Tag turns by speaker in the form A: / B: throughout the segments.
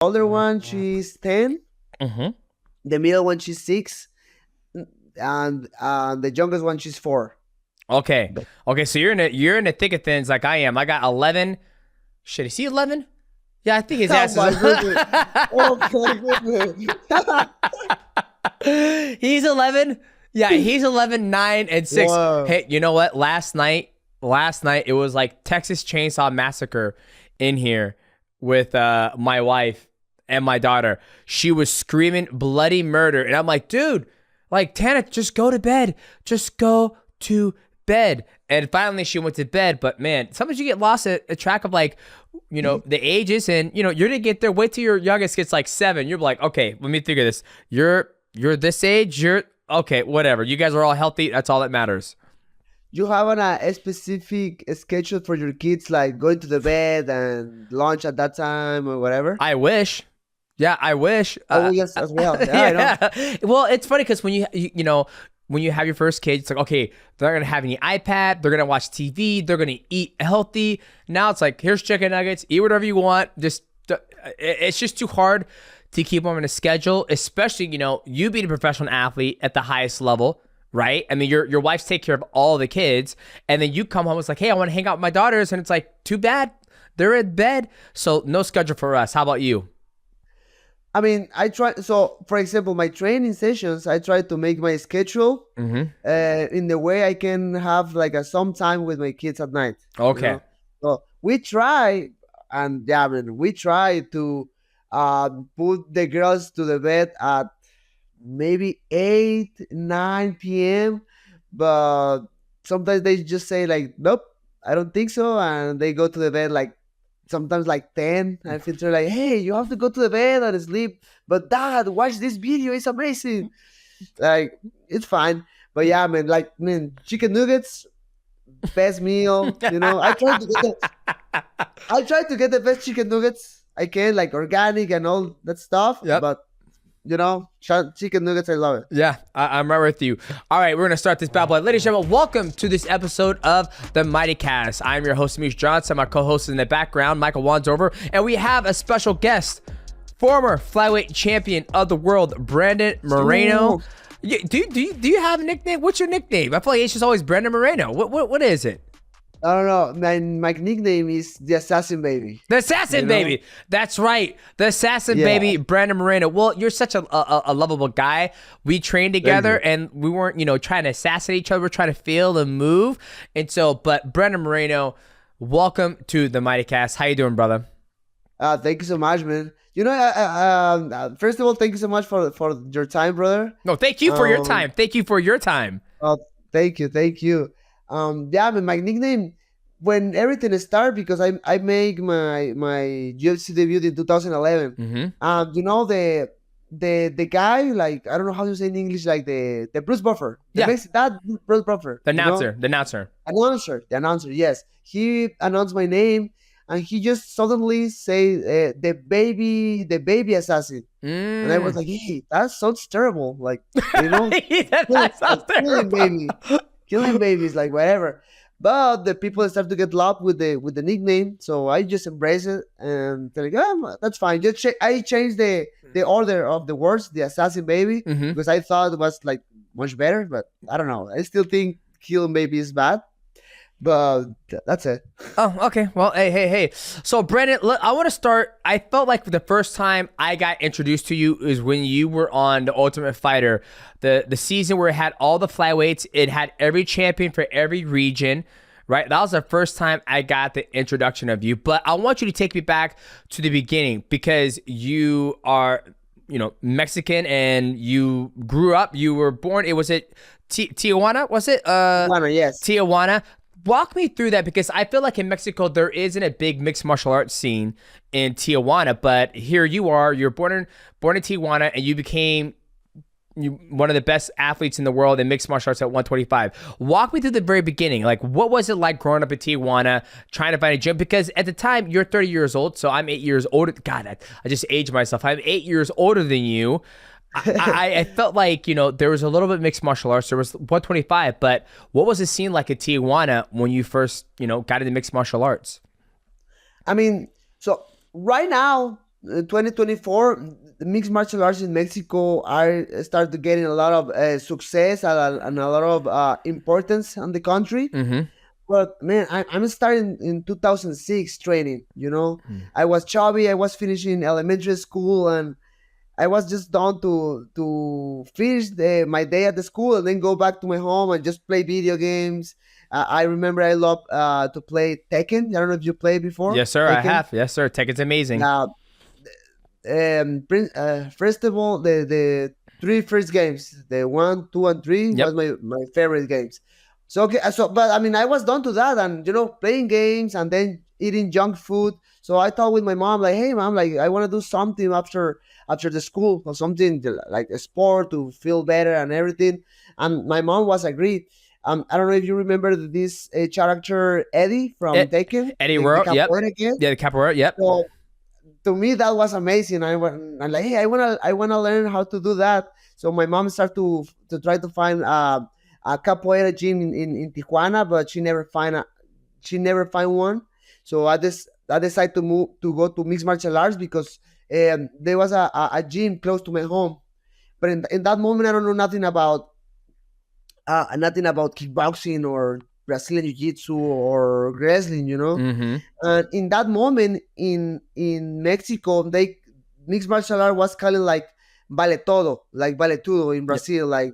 A: older one, she's 10.
B: Mm-hmm.
A: The middle one, she's 6. And the youngest one, she's 4.
B: Okay. Okay. So you're in the thick of things like I am. I got 11. Shit, is he 11? Yeah, I think his ass
A: Oh my
B: is.
A: goodness. Oh my goodness.
B: He's 11. Yeah, he's 11, 9, and 6.
A: Whoa.
B: Hey, you know what? Last night it was like Texas Chainsaw Massacre in here with my wife and my daughter. She was screaming bloody murder, and I'm like, dude, like Tana, just go to bed. Just go to bed. And finally she went to bed. But man, sometimes you get lost at track of like, you know, the ages, and you know, you're gonna get there. Wait till your youngest gets like 7. You're like, okay, let me figure this. You're this age. You're okay. Whatever. You guys are all healthy. That's all that matters.
A: You have a specific schedule for your kids, like going to the bed and lunch at that time or whatever?
B: I wish. Yeah, I wish.
A: Oh, yes, as well. Yeah, I know.
B: Well, it's funny because when you know, when you have your first kid, it's like, okay, they're going to have any iPad. They're going to watch TV. They're going to eat healthy. Now it's like, here's chicken nuggets. Eat whatever you want. It's just too hard to keep them in a schedule, especially, you know, you being a professional athlete at the highest level, right? I mean, your wife's take care of all the kids. And then you come home, it's like, hey, I want to hang out with my daughters. And it's like, too bad. They're in bed. So no schedule for us. How about you?
A: I mean, I try. So, for example, my training sessions, I try to make my schedule in the way I can have like some time with my kids at night.
B: Okay.
A: You know? So we try, and yeah, I mean, we try to put the girls to the bed at maybe 8, 9 p.m. But sometimes they just say like, nope, I don't think so, and they go to the bed like sometimes like 10. I feel they're like, hey, you have to go to the bed and sleep. But dad, watch this video. It's amazing. Like, it's fine. But yeah, man, chicken nuggets, best meal. You know, I try to get the best chicken nuggets I can, like organic and all that stuff.
B: Yep.
A: But you know, chicken nuggets, I love it.
B: Yeah, I'm right with you. All right, we're going to start this bad boy. Ladies and gentlemen, welcome to this episode of the MIGHTYcast. I'm your host, Amish Johnson. My co-host in the background, Michael Wansover. And we have a special guest, former flyweight champion of the world, Brandon Moreno. Do you have a nickname? What's your nickname? I feel like it's just always Brandon Moreno. What is it?
A: I don't know. My nickname is the Assassin Baby.
B: The Assassin Baby. That's right. The Assassin Baby, Brandon Moreno. Well, you're such a lovable guy. We trained together and we weren't, you know, trying to assassinate each other. We're trying to feel and move. And so, but Brandon Moreno, welcome to the MIGHTYcast. How you doing, brother?
A: Thank you so much, man. You know, first of all, thank you so much for your time, brother.
B: No, thank you for your time. Thank you for your time.
A: Oh, thank you. Yeah, I mean, my nickname when everything started, because I make my UFC debut in 2011. You know, the guy, like, I don't know how to say in English, like the Bruce Buffer. That Bruce Buffer.
B: The announcer.
A: The announcer, yes. He announced my name and he just suddenly say the baby assassin. And I was like, hey, that sounds terrible. Like, you know,
B: that sounds terrible.
A: Killing babies, like whatever. But the people start to get loved with the nickname, so I just embrace it and they're like, oh, that's fine. I changed the order of the words, the Assassin Baby, because I thought it was like much better. But I don't know. I still think killing baby is bad. But that's it.
B: Oh, okay. Well, hey. So, Brandon, I want to start. I felt like the first time I got introduced to you is when you were on The Ultimate Fighter, the season where it had all the flyweights. It had every champion for every region, right? That was the first time I got the introduction of you. But I want you to take me back to the beginning because you are, you know, Mexican and you grew up. You were born. It was at Tijuana, was it?
A: Tijuana, yes.
B: Tijuana. Walk me through that, because I feel like in Mexico there isn't a big mixed martial arts scene in Tijuana, but here you are. You're born in Tijuana, and you became one of the best athletes in the world in mixed martial arts at 125. Walk me through the very beginning. Like, what was it like growing up in Tijuana, trying to find a gym? Because at the time you're 30 years old, so I'm 8 years older. God, I just aged myself. I'm 8 years older than you. I felt like, you know, there was a little bit of mixed martial arts. There was 125, but what was the scene like at Tijuana when you first, you know, got into mixed martial arts?
A: I mean, so right now, 2024, the mixed martial arts in Mexico are started getting a lot of success and a lot of importance on the country.
B: Mm-hmm.
A: But man, I'm starting in 2006 training. I was chubby. I was finishing elementary school, and I was just done to finish my day at the school and then go back to my home and just play video games. I remember I love to play Tekken. I don't know if you played before.
B: Yes, sir. I
A: Tekken.
B: have. Yes, sir. Tekken's amazing.
A: Now, first of all, the three first games, the 1, 2, and 3,
B: Yep.
A: was my favorite games. So okay, but I mean, I was done to that, and playing games and then eating junk food. So I thought with my mom, like, hey, mom, like, I want to do something after the school, or something like a sport to feel better and everything. And my mom was agreed. I don't know if you remember this character Eddie from
B: Ed-
A: Tekken,
B: Eddie
A: the
B: World. Yep.
A: capoeira kid.
B: Yeah, the capoeira. Yep.
A: So to me that was amazing. I'm like, hey, I wanna learn how to do that. So my mom started to try to find a capoeira gym in Tijuana, but she never find one. So I decided to move to go to mixed martial arts because there was a gym close to my home. But in that moment, I don't know nothing about kickboxing or Brazilian jiu-jitsu or wrestling.
B: Mm-hmm.
A: And in that moment in Mexico, they mixed martial art was called like vale todo, like vale tudo in
B: Yep.
A: Brazil. Like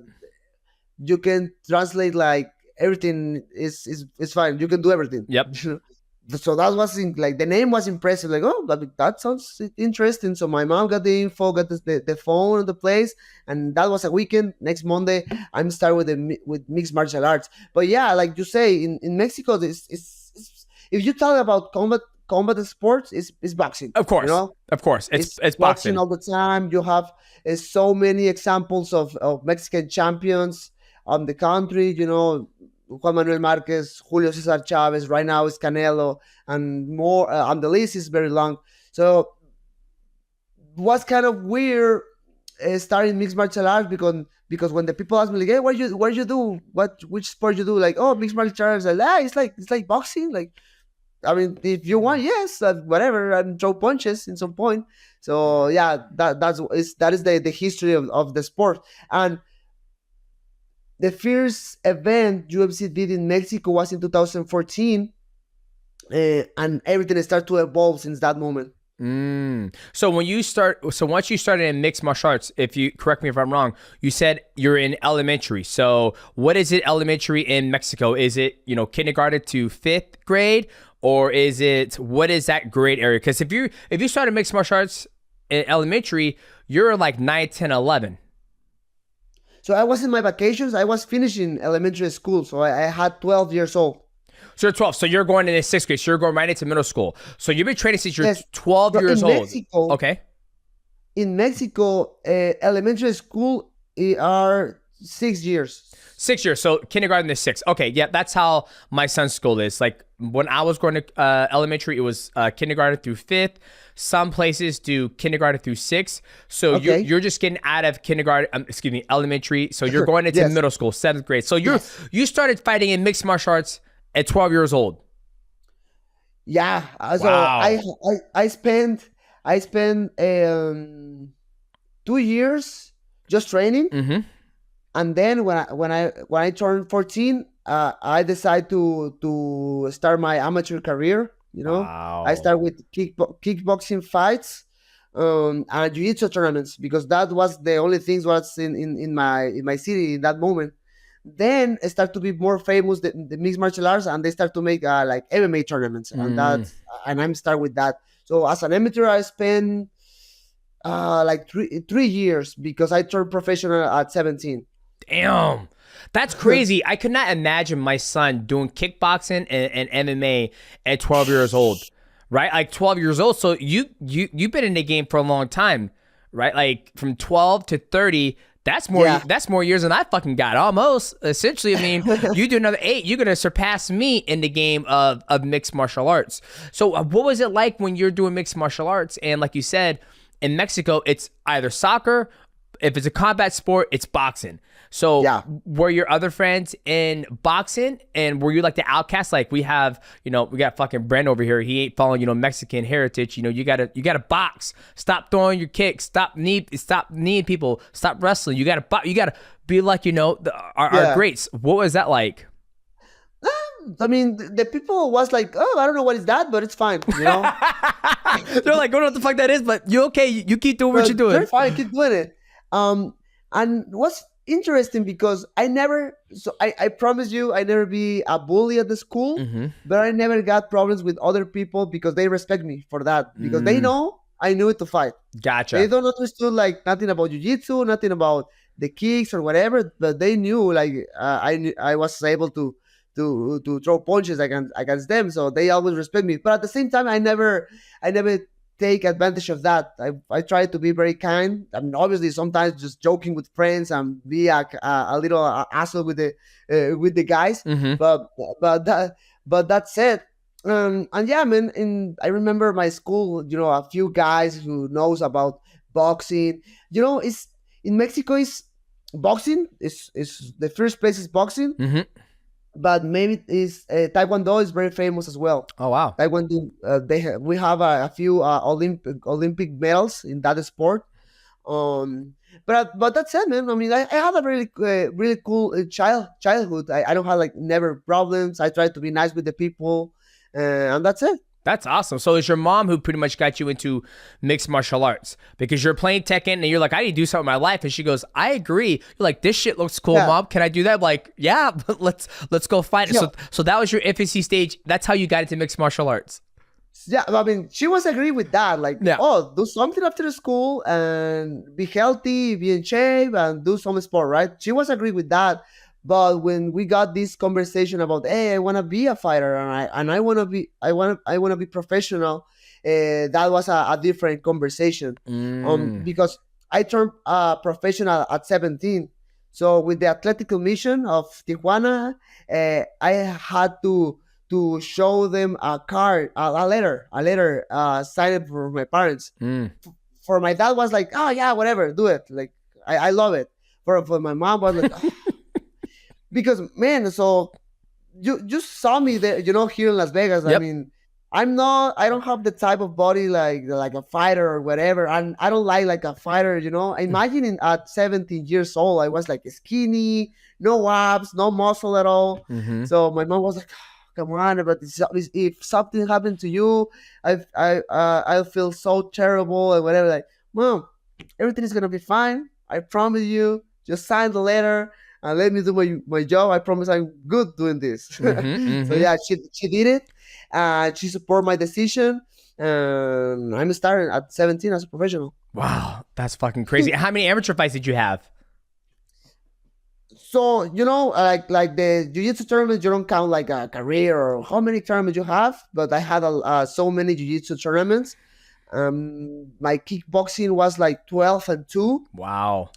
A: you can translate like everything is fine. You can do everything.
B: Yep.
A: So that was like the name was impressive. Like, oh, that sounds interesting. So my mom got the info, got the phone of the place, and that was a weekend. Next Monday, I'm start with mixed martial arts. But yeah, like you say, in Mexico, this is if you talk about combat sports, it's boxing.
B: Of
A: You
B: course.
A: know,
B: Of course. It's
A: boxing
B: boxing.
A: all the time. You have so many examples of Mexican champions on the country. Juan Manuel Marquez, Julio Cesar Chavez. Right now is Canelo, and more. And the list is very long. So was kind of weird starting mixed martial arts because when the people ask me like, hey, what you do, which sport you do, like, oh, mixed martial arts, like, it's like boxing, like, I mean, if you want, yes, whatever, and throw punches in some point. So yeah, that is the history of the sport. And the first event UFC did in Mexico was in 2014, and everything started to evolve since that moment.
B: So once you started in mixed martial arts, if you correct me if I'm wrong, you said you're in elementary. So what is it elementary in Mexico? Is it, kindergarten to fifth grade, or what is that grade area? Because if you started mixed martial arts in elementary, you're like 9, 10, 11.
A: So I was in my vacations. I was finishing elementary school, so I had 12 years old.
B: So you're 12. So you're going into sixth grade. So you're going right into middle school. So you've been training since you're
A: Yes.
B: 12
A: So
B: years
A: in
B: old.
A: Mexico,
B: Okay.
A: in Mexico, elementary school are 6 years.
B: 6 years. So kindergarten is 6. Okay. Yeah. That's how my son's school is. Like when I was going to elementary, it was kindergarten through fifth. Some places do kindergarten through 6. So
A: Okay.
B: you're just getting out of kindergarten, elementary. So you're going into
A: Yes.
B: middle school, 7th grade. So
A: Yes.
B: you started fighting in mixed martial arts at 12 years old.
A: Yeah. So
B: Wow.
A: I spent 2 years just training,
B: Mm-hmm.
A: and then when I turned 14, I decided to start my amateur career. I
B: Wow.
A: start with kickboxing fights, and jiu-jitsu tournaments because that was the only things was in my city in that moment. Then I start to be more famous the mixed martial arts, and they start to make like MMA tournaments, and I'm start with that. So as an amateur, I spent like three years because I turned professional at 17.
B: Damn. That's crazy. I could not imagine my son doing kickboxing and MMA at 12 years old, right? Like 12 years old. So you've been in the game for a long time, right? Like from 12 to 30, that's more
A: Yeah.
B: that's more years than I fucking got. Almost. Essentially, I mean, you do another 8, you're going to surpass me in the game of mixed martial arts. So what was it like when you're doing mixed martial arts? And like you said, in Mexico, it's either soccer, if it's a combat sport, it's boxing. So
A: Yeah.
B: were your other friends in boxing, and were you like the outcast? Like we have, we got fucking Brent over here. He ain't following, Mexican heritage. You gotta box. Stop throwing your kicks. Stop kneeing people. Stop wrestling. You gotta be like, our greats. What was that like?
A: I mean, the people was like, oh, I don't know what is that, but it's fine,
B: They're like, I don't know what the fuck that is, but you okay. You keep doing what
A: But
B: you're doing.
A: they're fine, keep doing it. And what's interesting because I promise you, I never be a bully at the school, but I never got problems with other people because they respect me for that. Because they know I knew it to fight.
B: Gotcha.
A: They don't understood like nothing about jiu-jitsu, nothing about the kicks or whatever, but they knew like I was able to throw punches against them, so they always respect me. But at the same time, I never take advantage of that. I try to be very kind. I mean, obviously, sometimes just joking with friends and be a little asshole with the guys. But that said, and yeah, man. I remember my school. A few guys who knows about boxing. It's in Mexico. Is boxing is the first place is boxing. But maybe Taekwondo is very famous as well.
B: Oh wow!
A: Taekwondo, we have a few Olympic medals in that sport. But that's it, man. I mean, I had a really cool childhood. I don't have like never problems. I try to be nice with the people, and that's it.
B: That's awesome. So it's your mom who pretty much got you into mixed martial arts because you're playing Tekken and you're like, I need to do something in my life. And she goes, I agree. You're like, this shit looks cool, Mom. Can I do that? I'm like, yeah, let's go fight. Yeah. So that was your infancy stage. That's how you got into mixed martial arts.
A: Yeah, I mean, she was agree with that. Like, do something after the school and be healthy, be in shape, and do some sport, right? She was agree with that. But when we got this conversation about, hey, I want to be a fighter and I want to be professional, that was a different conversation. Because I turned professional at 17. So with the athletic commission of Tijuana, I had to show them a card, a letter signed for my parents. For my dad was like, oh yeah, whatever, do it. Like I love it. For my mom was like. Because man, so you just saw me there, here in Las Vegas. Yep. I mean, I don't have the type of body like a fighter or whatever. And I don't like a fighter, Imagine at 17 years old, I was like skinny, no abs, no muscle at all. So my mom was like, oh, come on, but if something happened to you, I feel so terrible and whatever. Like, Mom, everything is gonna be fine. I promise you. Just sign the letter. And let me do my job. I promise I'm good doing this. So yeah, she did it. She supported my decision. And I'm starting at 17 as a professional.
B: Wow, that's fucking crazy. How many amateur fights did you have?
A: So, like the jiu-jitsu tournaments, you don't count like a career or how many tournaments you have. But I had so many jiu-jitsu tournaments. My kickboxing was like 12-2.
B: Wow.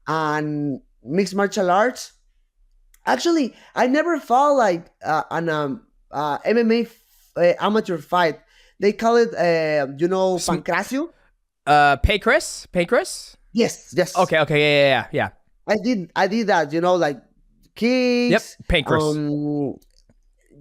A: And mixed martial arts. Actually, I never fought like an MMA amateur fight. They call it, pancracio.
B: Pancras?
A: Yes.
B: Okay, yeah.
A: I did that. Like kicks.
B: Yep, pancras.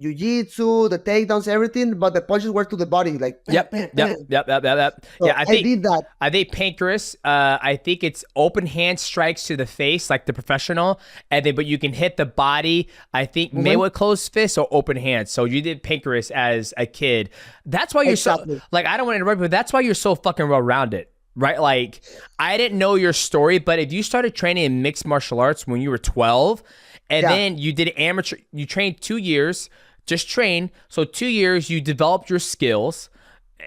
A: Jiu-jitsu, the takedowns, everything, but the punches were to the body, like
B: yep.
A: So
B: yeah, I
A: did that.
B: I think pancras. I think it's open hand strikes to the face, like the professional, but you can hit the body. I think maybe with closed fists or open hands. So you did pancras as a kid. That's why you're so like. I don't want to interrupt, but that's why you're so fucking well rounded. Right? Like, I didn't know your story, but if you started training in mixed martial arts when you were 12, and then you did amateur, you trained 2 years. Just train. So 2 years, you developed your skills.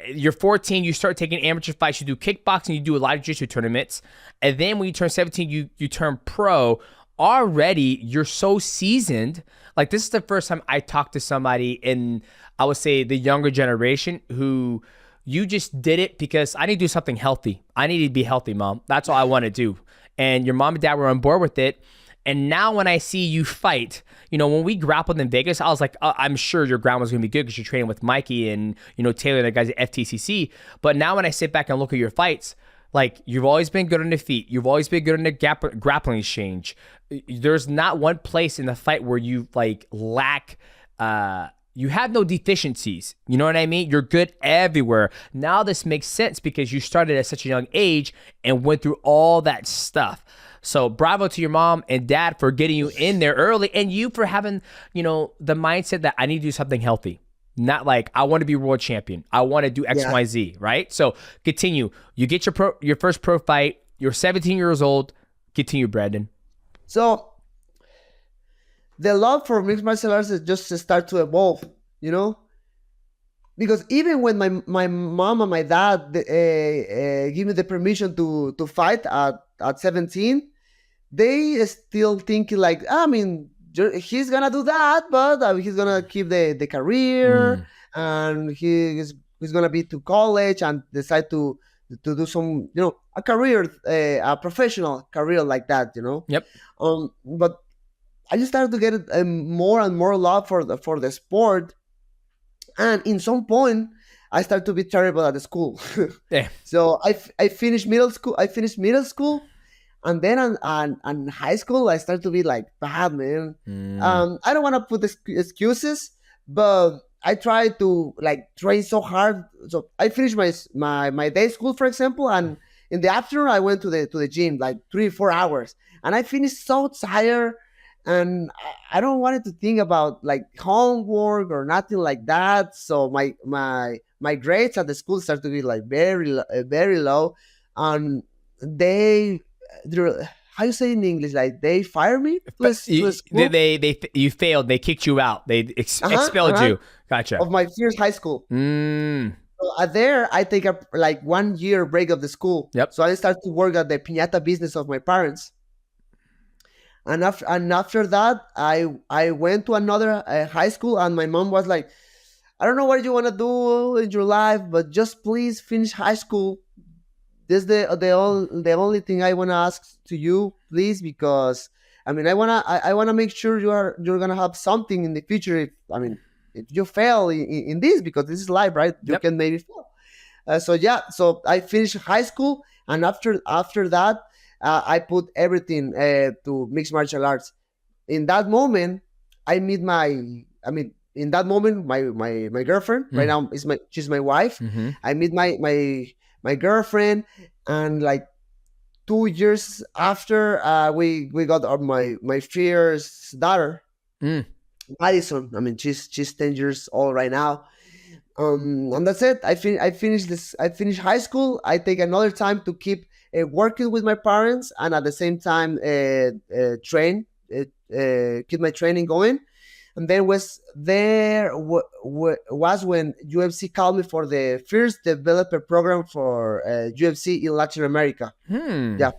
B: You're 14, you start taking amateur fights. You do kickboxing, you do a lot of jiu-jitsu tournaments. And then when you turn 17, you turn pro. Already, you're so seasoned. Like, this is the first time I talked to somebody in, I would say, the younger generation who you just did it because I need to do something healthy. I need to be healthy, Mom. That's all I want to do. And your mom and dad were on board with it. And now when I see you fight, when we grappled in Vegas, I was like, I'm sure your ground was going to be good because you're training with Mikey and, Taylor and the guys at FTCC. But now when I sit back and look at your fights, Like, you've always been good on the feet. You've always been good on the grappling exchange. There's not one place in the fight where you like lack. You have no deficiencies. You know what I mean? You're good everywhere. Now this makes sense because you started at such a young age and went through all that stuff. So bravo to your mom and dad for getting you in there early, and you for having, the mindset that I need to do something healthy. Not like I want to be world champion. I want to do X,
A: Yeah.
B: Y, Z, right? So continue. You get your first pro fight. You're 17 years old. Continue, Brandon.
A: So the love for mixed martial arts is just to start to evolve, you know? Because even when my mom and my dad give me the permission to fight at 17, they still thinking like, I mean, he's gonna do that, but he's gonna keep the career, and he's gonna be to college and decide to do some, a career, a professional career like that,
B: Yep.
A: But I just started to get more and more love for the sport, and in some point I started to be terrible at the school.
B: Yeah.
A: So I finished middle school. And then on high school, I started to be like bad, man. I don't want to put excuses, but I tried to like train so hard. So I finished my day school, for example, and in the afternoon I went to the gym like 3 or 4 hours, and I finished so tired, and I don't wanted to think about like homework or nothing like that. So my grades at the school started to be like very low, and they how you say in English, like they fire me to a school.
B: You failed. They kicked you out. They expelled you. Gotcha.
A: Of my first high school. So there I take a like 1 year break of the school.
B: Yep.
A: So I started to work at the piñata business of my parents. And after that, I went to another high school, and my mom was like, I don't know what you want to do in your life, but just please finish high school. This is the only thing I want to ask to you, please, because I mean I wanna make sure you're gonna have something in the future. If you fail in this, because this is life, right? You
B: Yep.
A: can maybe fail. So I finished high school, and after that, I put everything to mixed martial arts. In that moment, in that moment, my girlfriend right now she's my wife.
B: Mm-hmm.
A: I meet my girlfriend, and like 2 years after, we got my first daughter, Madison. I mean, she's 10 years old right now. And that's it. I finished this. I finished high school. I take another time to keep working with my parents, and at the same time keep my training going. And then was when UFC called me for the first developer program for UFC in Latin America. Yeah.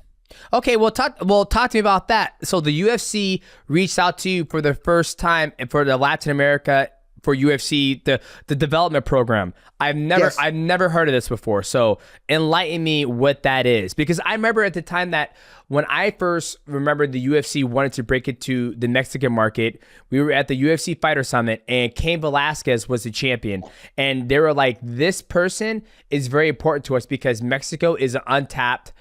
B: Okay, well, talk to me about that. So the UFC reached out to you for the first time for the Latin America for UFC, the development program. I've never heard of this before. So enlighten me what that is, because I remember at the time that when I first remembered the UFC wanted to break it to the Mexican market, we were at the UFC Fighter Summit, and Cain Velasquez was the champion, and they were like, this person is very important to us because Mexico is an untapped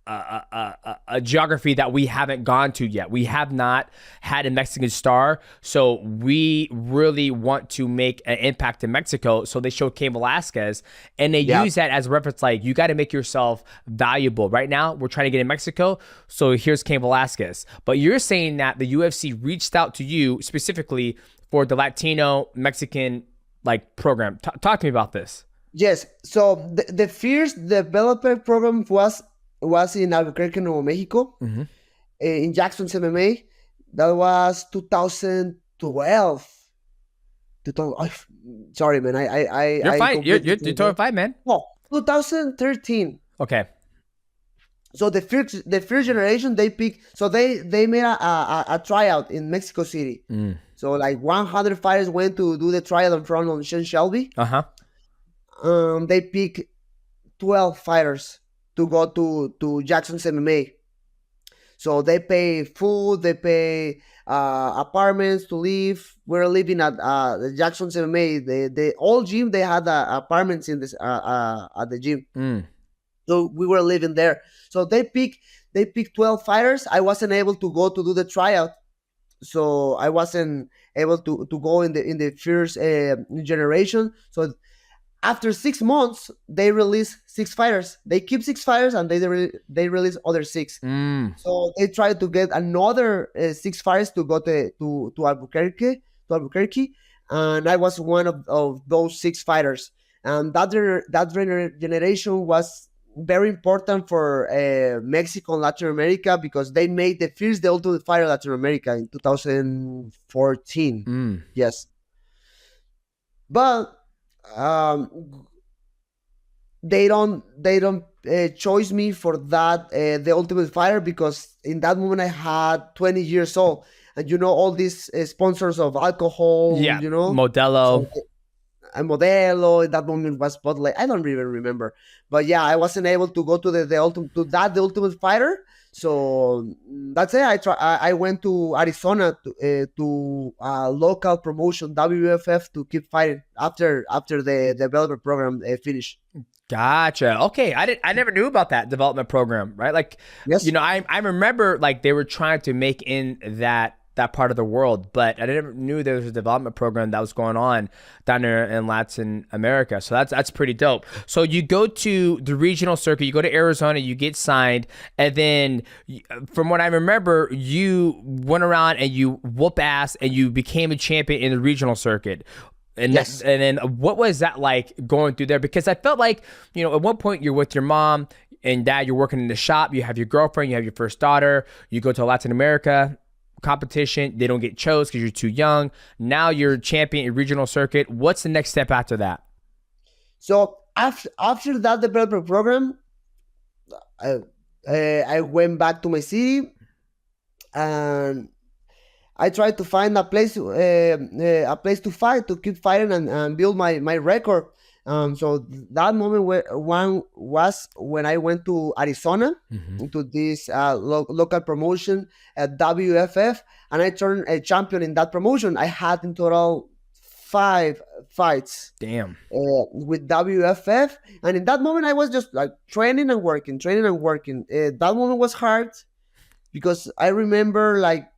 B: a geography that we haven't gone to yet. We have not had a Mexican star, so we really want to make an impact in Mexico. So they showed Cain Velasquez, and they use that as a reference, like, you got to make yourself valuable. Right now, we're trying to get in Mexico, so here's Cain Velasquez. But you're saying that the UFC reached out to you specifically for the Latino Mexican program. Talk to me about this.
A: Yes. So the first developer program was in Albuquerque, Nuevo Mexico, in Jackson's MMA. That was 2012. Sorry, man.
B: You're fine. You're totally fine, man.
A: No, 2013.
B: Okay.
A: So the first generation they picked. So they made a tryout in Mexico City. So like 100 fighters went to do the tryout in front of Sean Shelby. They picked 12 fighters to go to Jackson's MMA. So they pay food, they pay apartments to live. We're living at the Jackson's MMA. The old gym, they had apartments in this at the gym. So we were living there. So they picked 12 fighters. I wasn't able to go to do the tryout, so I wasn't able to go in the first generation. So after 6 months, they release six fighters. They keep six fighters, and they release other six.
B: Mm.
A: So they tried to get another six fighters to go to Albuquerque, and I was one of those six fighters. And that generation was very important for Mexico and Latin America, because they made the Ultimate Fighter Latin America in 2014.
B: Mm.
A: Yes, but um, they don't choose me for that the Ultimate Fighter, because in that moment I had 20 years old, and all these sponsors of alcohol,
B: Yeah, Modelo.
A: so a Modelo in that moment was Spotlight. I don't even remember, but yeah, I wasn't able to go to the Ultimate Fighter. So that's it. I went to Arizona to local promotion WFF to keep fighting after the developer program finished.
B: Gotcha. Okay, I never knew about that development program, right? Like,
A: Yes.
B: I remember like they were trying to make in that part of the world, but I never knew there was a development program that was going on down there in Latin America. So that's pretty dope. So you go to the regional circuit, you go to Arizona, you get signed, and then from what I remember, you went around and you whoop ass and you became a champion in the regional circuit.
A: Yes.
B: And then what was that like going through there? Because I felt like, at one point you're with your mom and dad, you're working in the shop, you have your girlfriend, you have your first daughter, you go to Latin America competition, they don't get chose because you're too young. Now you're champion in regional circuit. What's the next step after that?
A: So after that developer program, I I went back to my city, and I tried to find a place to fight, to keep fighting, and build my record. So that moment one was when I went to Arizona
B: Mm-hmm.
A: to this local promotion at WFF, and I turned a champion in that promotion. I had in total five fights
B: Damn.
A: with WFF, and in that moment I was just like training and working, training and working. That moment was hard because I remember like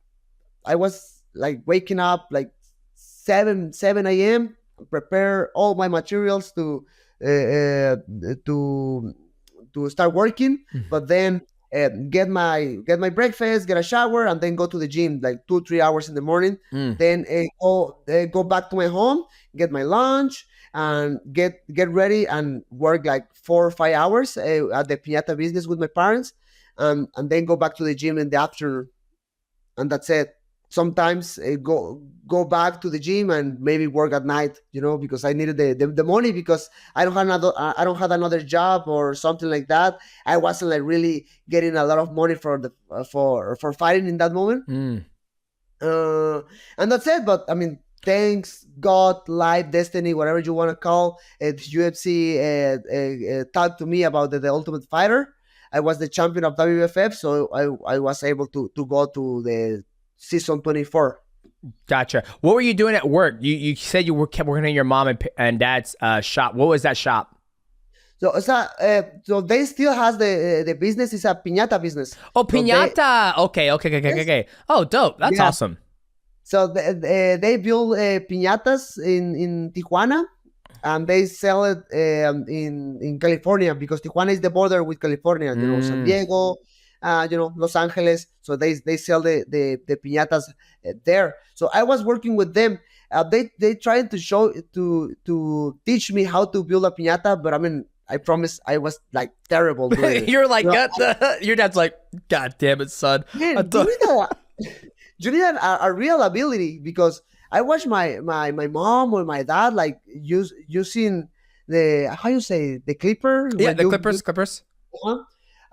A: I was like waking up like 7 a.m., prepare all my materials to to start working, but then get my breakfast, get a shower, and then go to the gym like 2 3 hours in the morning.
B: Mm.
A: Then go back to my home, get my lunch, and get ready and work like 4 or 5 hours at the piñata business with my parents, and then go back to the gym in the afternoon, and that's it. Sometimes go back to the gym and maybe work at night, because I needed the money, because I don't have another job or something like that. I wasn't like really getting a lot of money for the for fighting in that moment.
B: Mm.
A: And that's it. But I mean, thanks God, life, destiny, whatever you want to call it, UFC talked to me about the Ultimate Fighter. I was the champion of WFF, so I was able to go to the season 24.
B: Gotcha. What were you doing at work? You said you kept working in your mom and dad's shop. What was that shop?
A: So so they still has the business. It's a piñata business.
B: Oh,
A: So
B: piñata. Okay. Oh, dope. That's
A: yeah.
B: awesome.
A: So they build piñatas in Tijuana, and they sell it in California, because Tijuana is the border with California. San
B: Mm.
A: Diego, Los Angeles. So they sell the piñatas there. So I was working with them. They tried to teach me how to build a piñata, but I mean, I promise I was like terrible doing it.
B: You're like,
A: You know,
B: your dad's like, God damn it, son.
A: Man,
B: I thought-
A: you need a real ability, because I watched my mom or my dad like using the, how you say, the clipper.
B: yeah,
A: When
B: the
A: you
B: clippers.
A: uh,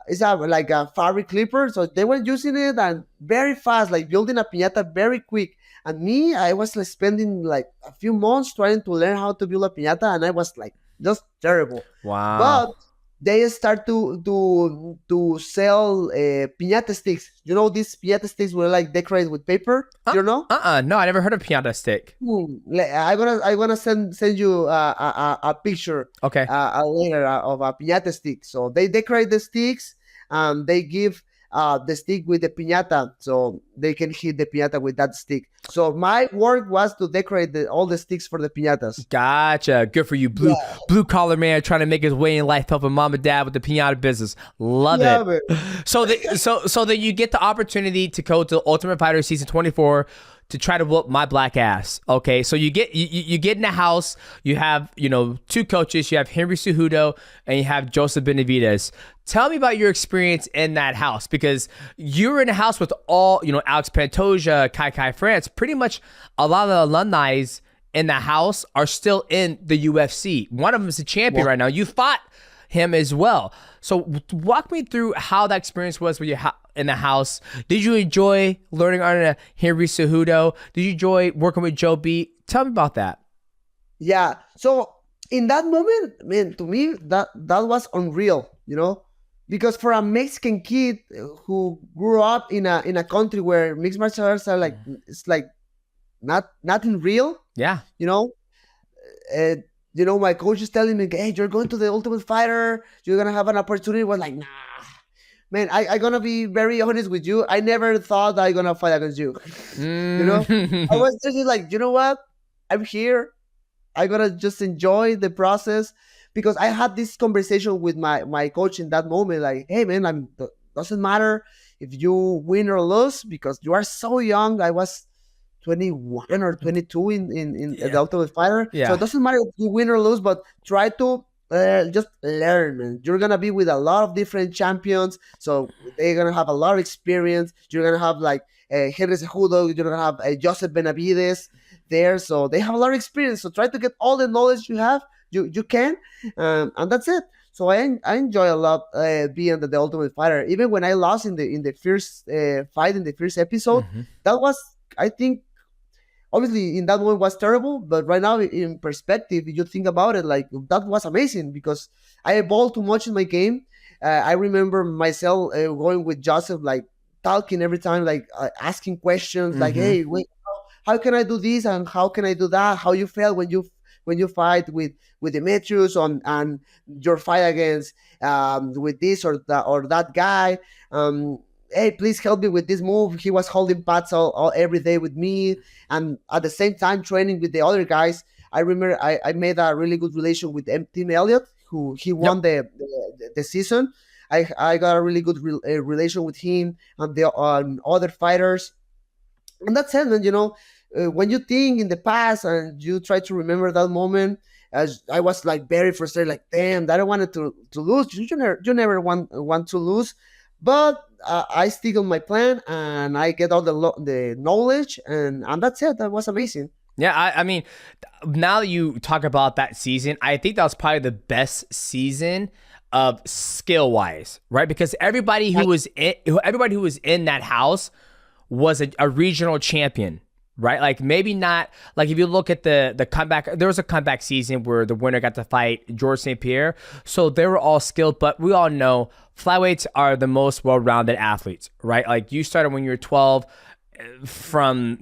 A: it's like a fabric clipper, so they were using it and very fast, like building a piñata very quick. And me, I was like spending like a few months trying to learn how to build a piñata, and I was like just terrible. But
B: Wow.
A: they start to sell piñata sticks. You know, these piñata sticks were like decorated with paper. You know?
B: No, I never heard of piñata stick.
A: I'm gonna send you a picture
B: Okay.
A: later of a piñata stick. So they decorate the sticks, and they give the stick with the piñata, so they can hit the piñata with that stick. So my work was to decorate all the sticks for the piñatas.
B: Gotcha. Good for you,
A: Yeah,
B: blue collar man trying to make his way in life, helping mom and dad with the piñata business. Love
A: yeah,
B: it.
A: man.
B: So that you get the opportunity to go to Ultimate Fighter season 24 to try to whoop my black ass. Okay, so you get in the house. You have two coaches. You have Henry Cejudo and you have Joseph Benavidez. Tell me about your experience in that house, because you were in a house with all Alex Pantoja, Kai France. Pretty much a lot of the alumni in the house are still in the UFC. One of them is a champion right now. You fought him as well. So walk me through how that experience was with you in the house. Did you enjoy learning under Henry Cejudo? Did you enjoy working with Joe B? Tell me about that.
A: Yeah. So in that moment, man, to me that was unreal, because for a Mexican kid who grew up in a country where mixed martial arts are like, it's like nothing real,
B: Yeah.
A: uh, my coach is telling me, hey, you're going to the Ultimate Fighter, you're gonna have an opportunity. I was like, nah, man, I gonna be very honest with you, I never thought I gonna fight against you. I was just like, you know what, I'm here, I gotta just enjoy the process, because I had this conversation with my coach in that moment, like, hey man, doesn't matter if you win or lose, because you are so young. I was 21 or 22 in the Ultimate Fighter. So
B: Yeah.
A: it doesn't matter if you win or lose, but try to just learn, man. You're gonna be with a lot of different champions, so they're gonna have a lot of experience. You're gonna have like Henry Cejudo, you're gonna have Joseph Benavides there, so they have a lot of experience. So try to get all the knowledge you can, and that's it. So I enjoy a lot being the Ultimate Fighter. Even when I lost in the first fight in the first episode,
B: Mhm.
A: that was, I think, obviously in that moment was terrible, but right now in perspective, if you think about it, like, that was amazing, because I evolved too much in my game. I remember myself going with Joseph, like talking every time, like asking questions, like,
B: Mhm.
A: hey, wait, how can I do this and how can I do that? How you felt when you fight with Demetrius on and your fight against with this or that guy. Hey, please help me with this move. He was holding pads all every day with me, and at the same time training with the other guys. I remember I made a really good relation with Tim Elliott, who he
B: Yep.
A: won the season. I got a really good relation with him and the other fighters, and that's it, man. When you think in the past and you try to remember that moment, as I was like very frustrated, like, damn, that I wanted to lose. You never want to lose, but I stick on my plan and I get all the knowledge, and that's it. That was amazing.
B: Yeah, I mean, now that you talk about that season, I think that was probably the best season of skill wise, right? Because everybody who was in that house was a regional champion, right? Like maybe not like if you look at the comeback, there was a comeback season where the winner got to fight George St. Pierre. So they were all skilled, but we all know flyweights are the most well-rounded athletes, right? Like you started when you were 12 from,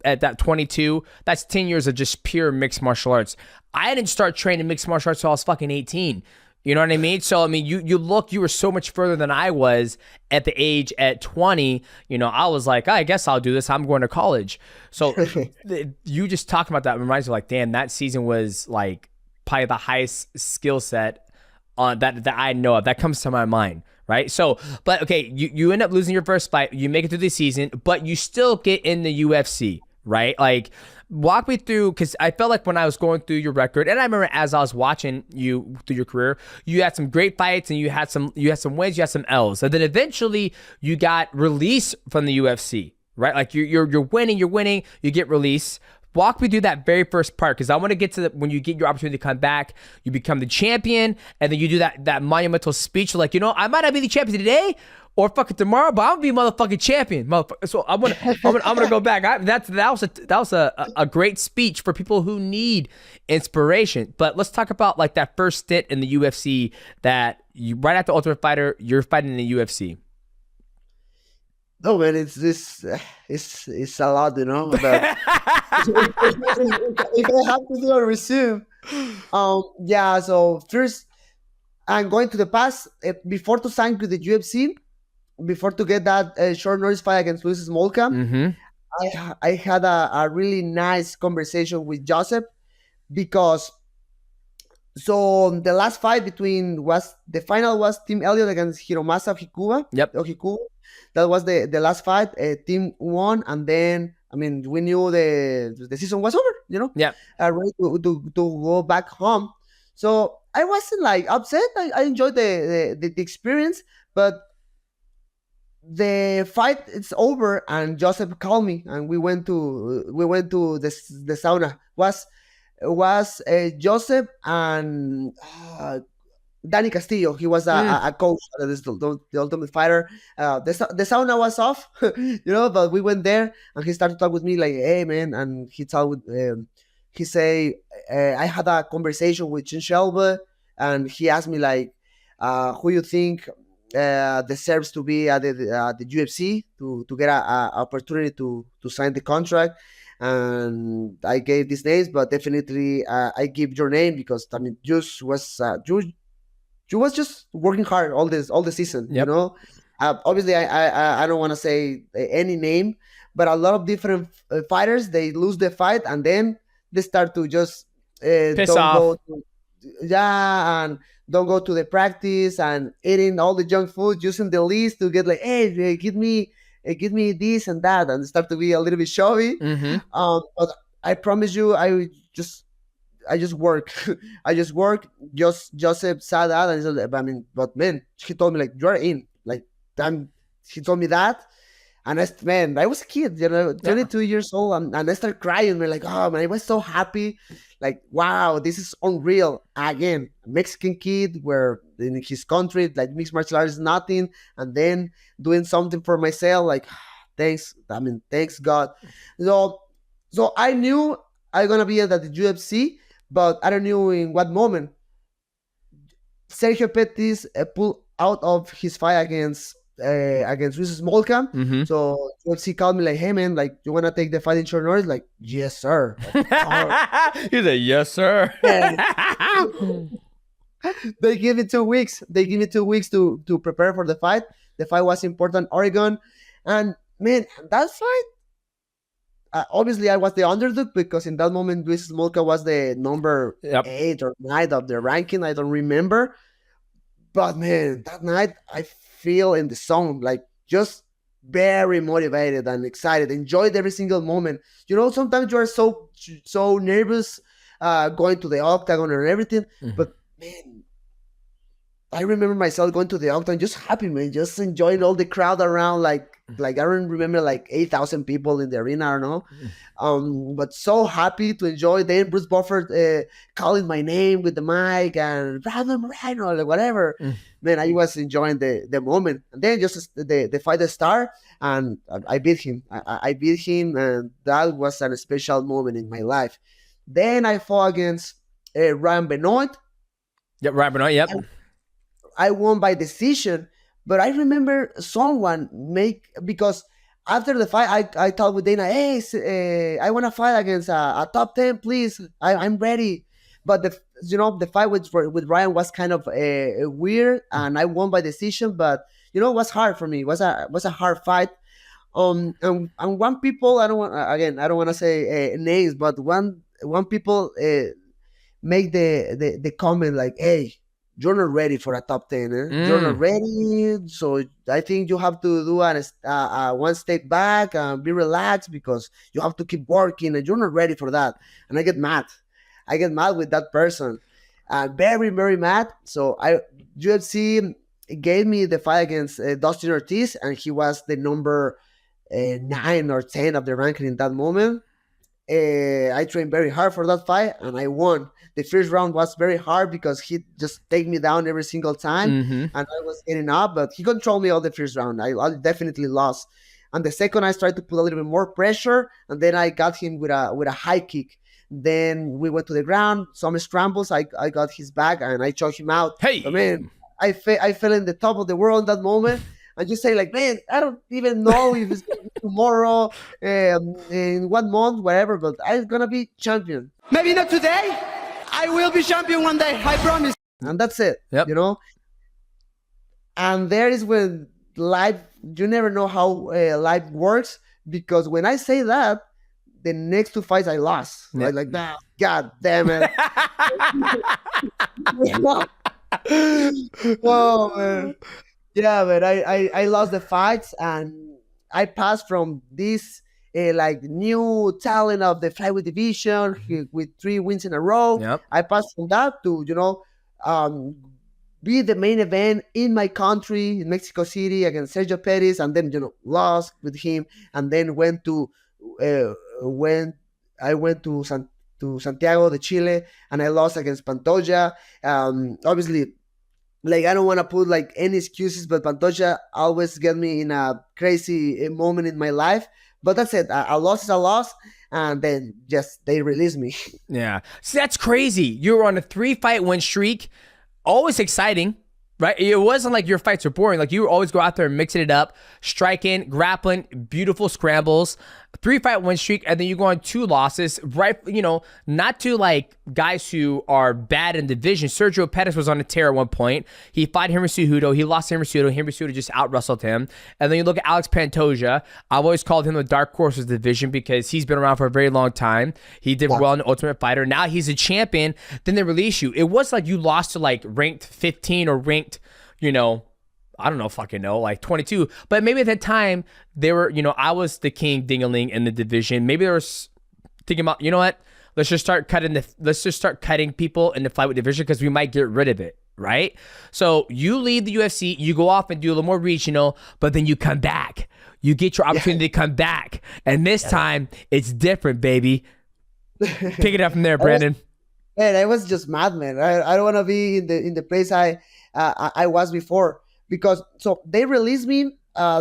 B: at that 22, that's 10 years of just pure mixed martial arts. I didn't start training mixed martial arts until I was fucking 18. You know what I mean? So, I mean, you were so much further than I was at the age at 20. I was like, I guess I'll do this. I'm going to college. So you just talking about that reminds me like, damn, that season was like probably the highest skill set on that I know of. That comes to my mind. Right. So, but okay, you end up losing your first fight. You make it through the season, but you still get in the UFC. Right? Like, walk me through, because I felt like when I was going through your record, and I remember as I was watching you through your career, you had some great fights and you had some wins, you had some L's, and then eventually you got released from the UFC. Right? Like you're winning, you get released. Walk me through that very first part, because I want to get to when you get your opportunity to come back, you become the champion, and then you do that monumental speech like, I might not be the champion today, or fucking tomorrow, but I'm gonna be motherfucking champion, motherfucker. So I'm gonna go back. That was a great speech for people who need inspiration. But let's talk about like that first stint in the UFC that you right after Ultimate Fighter, you're fighting in the UFC.
A: No, man, it's this. It's a lot, But if I have to do a resume, yeah. So first, I'm going to the past before to sign with the UFC, before to get that short notice fight against Luis Smolka.
B: Mm-hmm.
A: I had a really nice conversation with Joseph because the last fight between was the final was Team Elliott against Hiromasa Hikuba.
B: Yep.
A: Hikuba. That was the last fight. Team won, and then I mean we knew the season was over.
B: Yeah.
A: Ready to go back home. So I wasn't like upset. I enjoyed the experience, but the fight it's over, and Joseph called me, and we went to the sauna. Was Joseph and Danny Castillo. He was a coach at the Ultimate Fighter. The sauna was off, but we went there, and he started to talk with me like, "Hey, man," and he say, "I had a conversation with Chin Shelby, and he asked me like, who you think deserves to be at the UFC to get a opportunity to sign the contract." And I gave these names, but definitely I give your name because I mean, you was just working hard all the season.
B: Yep.
A: Obviously, I don't want to say any name, but a lot of different fighters, they lose the fight and then they start to just
B: Piss
A: don't
B: off.
A: go to, yeah, and don't go to the practice and eating all the junk food, using the list to get like, hey, give me this and that, and start to be a little bit showy.
B: Mm-hmm.
A: But I promise you, I just work. I just work. Just Joseph saw that, and he said, I mean, but man, he told me like, you're in. Like, he told me that, and I was a kid, 22 years old, and I started crying. Man, like, oh man, I was so happy. Like, wow, this is unreal. Again, a Mexican kid, where in his country, like mixed martial arts is nothing, and then doing something for myself. Like, thanks. I mean, thanks God. So I knew I'm gonna be at the UFC, but I don't know in what moment Sergio Pettis pulled out of his fight against Luis Smolka.
B: Mm-hmm.
A: So UFC called me like, "Hey man, like you wanna take the fight in short notice?" Like, yes sir. Like,
B: He said, "Yes, sir."
A: They give me 2 weeks. They give me 2 weeks to prepare for the fight. The fight was in Portland, Oregon, and man, that fight. Obviously, I was the underdog because in that moment, Luis Smolka was the number 8 or 9 of the ranking. I don't remember. But man, that night I feel in the zone, like just very motivated and excited. Enjoyed every single moment. Sometimes you are so nervous going to the octagon and everything. Mm-hmm. But man, I remember myself going to the octagon, just happy, man, just enjoying all the crowd around. Like I don't remember like 8,000 people in the arena. I don't know. But so happy to enjoy. Then Bruce Buffer calling my name with the mic and Brandon Moreno, like whatever. Man, I was enjoying the moment. And then just the fight started, and I beat him. I beat him, and that was a special moment in my life. Then I fought against Ryan Benoit.
B: Yep, Ryan Benoit. Yep.
A: I won by decision, but I remember someone because after the fight, I talked with Dana, hey, I want to fight against a top 10, please. I'm ready. But the fight with Ryan was kind of weird, and I won by decision. But it was hard for me. It was a hard fight. And one people, I don't want to say names, but one people make the comment like, hey, you're not ready for a top 10. You're not ready. So I think you have to do one step back and be relaxed because you have to keep working and you're not ready for that. And I get mad. With that person. Very, very mad. So UFC gave me the fight against Dustin Ortiz, and he was the number 9 or 10 of the ranking in that moment. I trained very hard for that fight, and I won. The first round was very hard because he just take me down every single time,
B: Mm-hmm.
A: and I was getting up, but he controlled me all the first round. I definitely lost. And the second, I started to put a little bit more pressure, and then I got him with a high kick. Then we went to the ground, some scrambles. I got his back, and I choked him out. But
B: Hey.
A: man, I fell in the top of the world in that moment. And you say like, man, I don't even know if it's gonna be tomorrow, in 1 month, whatever, but I'm gonna be champion.
C: Maybe not today. I will be champion one day. I promise.
A: And that's it,
B: Yep.
A: you know. And there is when life, you never know how life works, because when I say that, the next two fights I lost.
B: Yeah.
A: Right? Like that, god damn it. Whoa, man. Yeah, but I lost the fights, and I passed from this like new talent of the flyweight division with 3 wins in a row.
B: Yep.
A: I passed from that to um, be the main event in my country in Mexico City against Sergio Perez, and then lost with him, and then went I went to Santiago de Chile, and I lost against Pantoja. Obviously, like I don't want to put like any excuses, but Pantoja always get me in a crazy moment in my life. But that's it. A loss is a loss, and then just they release me.
B: Yeah. See, that's crazy. You were on a 3-fight win streak. Always exciting, right? It wasn't like your fights were boring. Like you would always go out there and mixing it up, striking, grappling, beautiful scrambles, 3-fight win streak, and then you go on 2 losses, right? Not to like guys who are bad in division. Sergio Pettis was on a tear at one point. He fought Henry Cejudo. He lost to Henry Cejudo. Henry Cejudo just out-wrestled him. And then you look at Alex Pantoja. I've always called him the dark horse of the division because he's been around for a very long time. He did well in the Ultimate Fighter. Now he's a champion. Then they release you. It was like you lost to like ranked 15 or ranked, I don't know, fucking know, like 22. But maybe at that time, they were, I was the king dingaling in the division. Maybe they were thinking about, you know what? Let's just start cutting people in the flyweight division because we might get rid of it, right? So you leave the UFC, you go off and do a little more regional, but then you come back. You get your opportunity to come back. And this time, it's different, baby. Pick it up from there, Brandon.
A: Man, I was just mad, man. I don't want to be in the place I was before, because so they released me.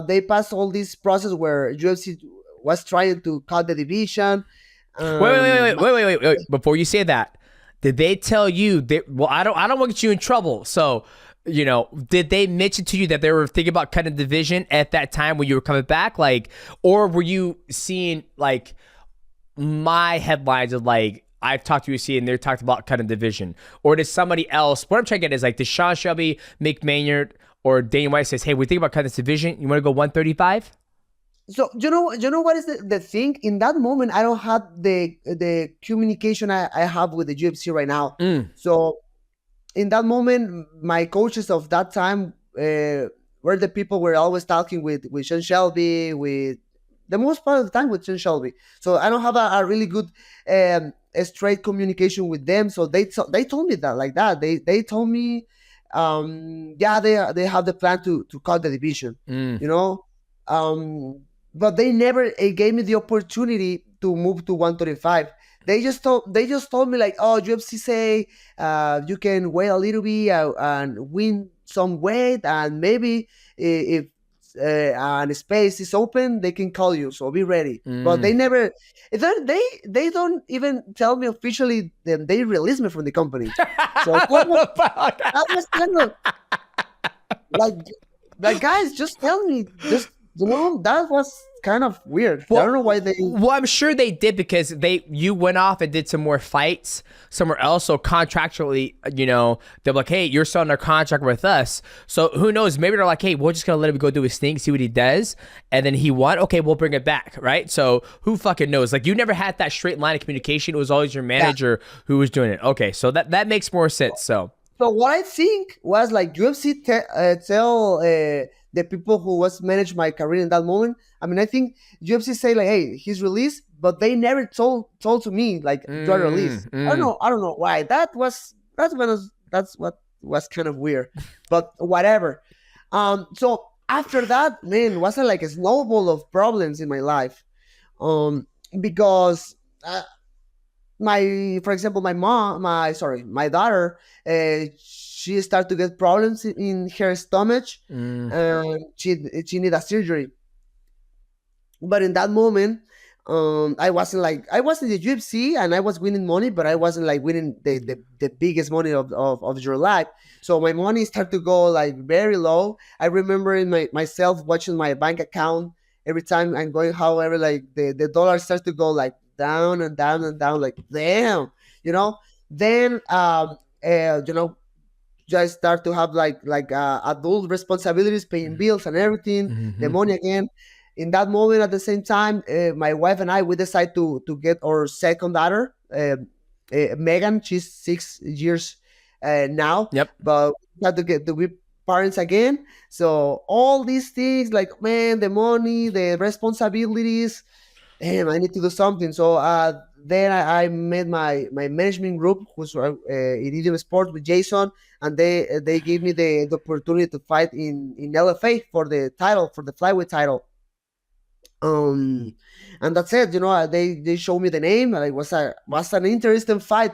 A: They passed all this process where UFC was trying to cut the division.
B: Wait. Before you say that, did they tell you well, I don't want to get you in trouble. So, did they mention to you that they were thinking about cutting the division at that time when you were coming back? Like, or were you seeing like my headlines of like, I've talked to UFC and they're talked about cutting division? Or did somebody else, what I'm trying to get is like, did Sean Shelby, Mick Maynard, or Dana White says, hey, we think about cutting this division. You want to go 135?
A: So you know what is the thing? In that moment, I don't have the communication I have with the UFC right now. So in that moment, my coaches of that time were the people were always talking with Sean Shelby, with the most part of the time with Sean Shelby. So I don't have a really good a straight communication with them. So they told me that like that. They told me, yeah, they have the plan to cut the division, but they never gave me the opportunity to move to 135. They just told me like, oh, UFC say you can wait a little bit and win some weight, and maybe if and space is open, they can call you, so be ready. But they never, they don't even tell me officially that they released me from the company. So that was kind of like guys, just tell me, just that was kind of weird.
B: Well,
A: I don't know why they.
B: Well, I'm sure they did because you went off and did some more fights somewhere else. So contractually, they're like, hey, you're still under contract with us. So who knows? Maybe they're like, hey, we're just gonna let him go do his thing, see what he does, and then he won. Okay, we'll bring it back, right? So who fucking knows? Like you never had that straight line of communication. It was always your manager who was doing it. Okay, so that makes more sense. So
A: what I think was like UFC tell the people who was managed my career in that moment. I mean, I think UFC say like, hey, he's released, but they never told to me like you're released. I don't know why. That's what was kind of weird, but whatever. So after that, man, was like a snowball of problems in my life, because uh, for example, my daughter, she started to get problems in her stomach, and she need a surgery. But in that moment, I was in the UFC and I was winning money, but I wasn't like winning the biggest money of your life. So my money started to go like very low. I remember myself watching my bank account every time I'm going, however, like the dollar starts to go like down and down and down, like damn, you know. Then just start to have adult responsibilities, paying bills and everything, the money again. In that moment, at the same time, my wife and I, we decide to get our second daughter, Megan. She's 6 years now,
B: Yep.
A: but we have to get to be parents again. So all these things, like man, the money, the responsibilities, damn, I need to do something. So then I made my management group, who's Iridium Sport with Jason, and they gave me the opportunity to fight in LFA for the title, for the flyweight title. And that's it. They showed me the name, and it was an interesting fight.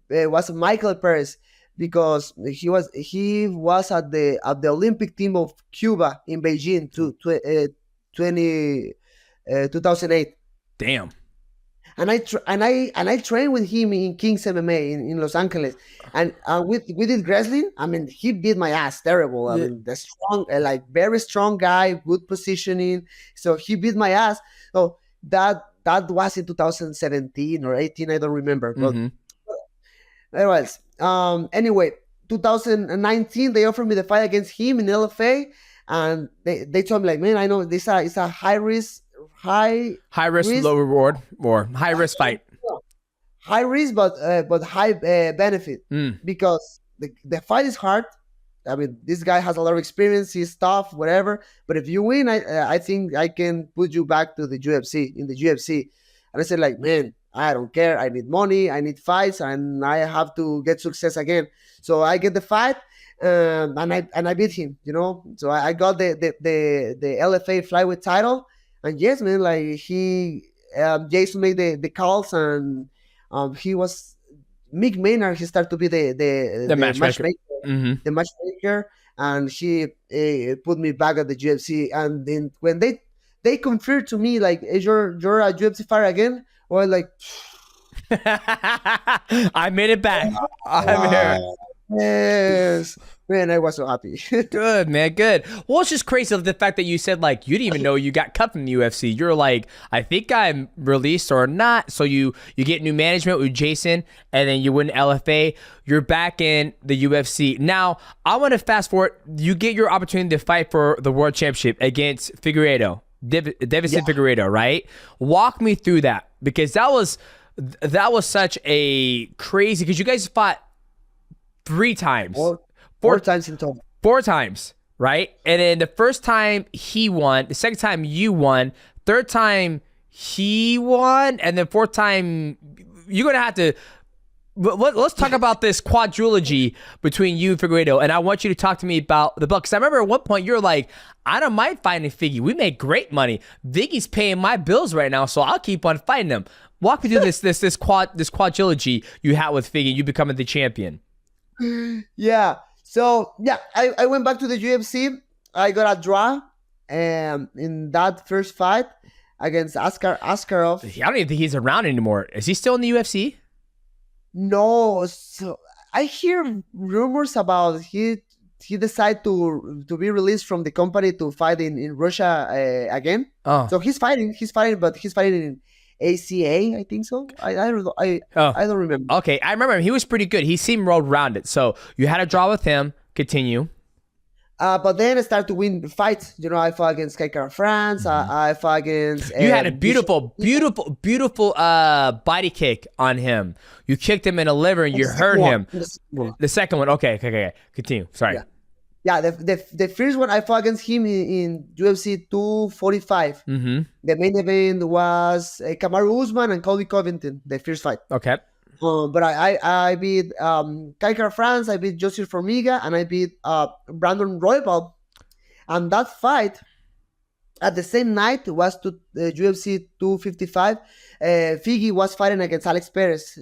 A: It was Michael Perez, because he was at the Olympic team of Cuba in Beijing 2008.
B: Damn.
A: And I trained with him in King's MMA in Los Angeles, and we did wrestling. I mean, he beat my ass terrible. I mean, the strong, like very strong guy, good positioning. So he beat my ass. So that was in 2017 or 18, I don't remember. But anyways, anyway, 2019 they offered me the fight against him in LFA, and they told me like, man, I know this is a high risk,
B: low reward, or high risk fight.
A: High risk, but high benefit, because the fight is hard. I mean, this guy has a lot of experience. He's tough, whatever. But if you win, I think I can put you back to the UFC in the UFC. And I said, like, man, I don't care. I need money. I need fights, and I have to get success again. So I get the fight, and I beat him. So I got the LFA flyweight title. And yes, man, like Jason made the calls, and he was Mick Maynard. He started to be the matchmaker, the matchmaker, and he put me back at the UFC. And then when they confirmed to me like, hey, you're a UFC fighter again, or like,
B: I made it back. I'm here.
A: Yes. Man, I was so happy.
B: Good, man. Good. Well, it's just crazy the fact that you said like you didn't even know you got cut from the UFC. You're like, I think I'm released or not. So you get new management with Jason, and then you win LFA. You're back in the UFC. Now, I want to fast forward. You get your opportunity to fight for the world championship against Figueiredo, Davison Figueiredo, right? Walk me through that, because that was such a crazy, because you guys fought 3 times.
A: Four times in total.
B: 4 times, right? And then the first time he won, the second time you won, third time he won, and then fourth time you're gonna have to. Let's talk about this quadrilogy between you and Figueiredo, and I want you to talk to me about the belt, because I remember at one point you're like, I don't mind fighting Figgy. We make great money. Viggy's paying my bills right now, so I'll keep on fighting him. Walk me through this quadrilogy you had with Figgy, you becoming the champion.
A: Yeah. So yeah, I went back to the UFC. I got a draw in that first fight against Askarov.
B: I don't even think he's around anymore. Is he still in the UFC?
A: No. So I hear rumors about he decided to be released from the company to fight in Russia again.
B: Oh.
A: So he's fighting, but he's fighting in ACA, I think so. I don't know. I don't remember.
B: Okay, I remember him. He was pretty good. He seemed well-rounded. So you had a draw with him. Continue.
A: But then I started to win fights. I fought against Kaikara France. I fought against.
B: You had a beautiful body kick on him. You kicked him in the liver and you hurt him. The second one. Okay. Continue. Sorry.
A: Yeah, the first one I fought against him in UFC 245. The main event was Kamaru Usman and Colby Covington, the first fight.
B: Okay.
A: But I beat Kaikara France, I beat Joseph Formiga, and I beat Brandon Roybal. And that fight, At the same night was to UFC 255. Figgy was fighting against Alex Perez.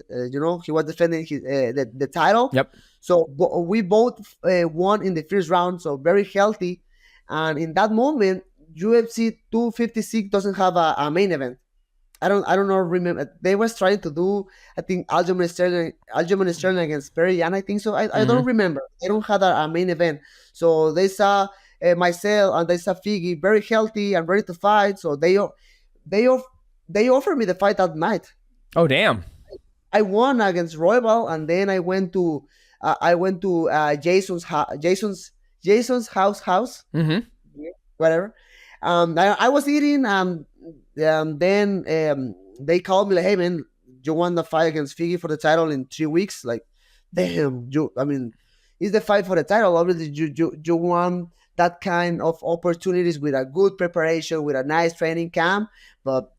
A: He was defending the title.
B: Yep.
A: So we both won in the first round. So very healthy. And in that moment, UFC 256 doesn't have a main event. I don't know. Remember they was trying to do, I think, Aljamain Sterling against Perry, and I think so. I don't remember. They don't have a main event. So they saw myself and they saw Figgy very healthy and ready to fight. So they offered me the fight that night.
B: Oh, damn.
A: I won against Royal, and then I went to Jason's house,
B: Mm-hmm.
A: whatever. I was eating, then they called me like, "Hey man, you won the fight against Figgy for the title in 3 weeks." Like, damn, it's the fight for the title. Obviously, you want that kind of opportunities with a good preparation, with a nice training camp, but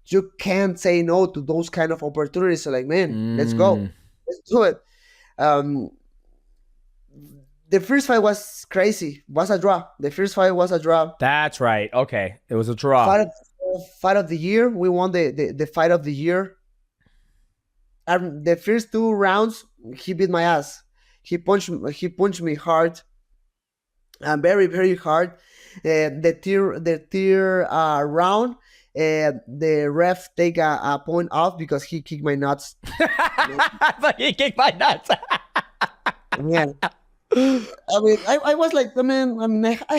A: you can't say no to those kind of opportunities. So like, man, let's go, let's do it. Um, the first fight was crazy. Was a draw. The first fight was a draw.
B: That's right. Okay. It was a draw.
A: Fight of the year. We won the fight of the year. The first 2 rounds, he beat my ass. He punched me hard, and very very hard. The third round, the ref take a point off because he kicked my nuts.
B: But he kicked my nuts.
A: Yeah. I was like, I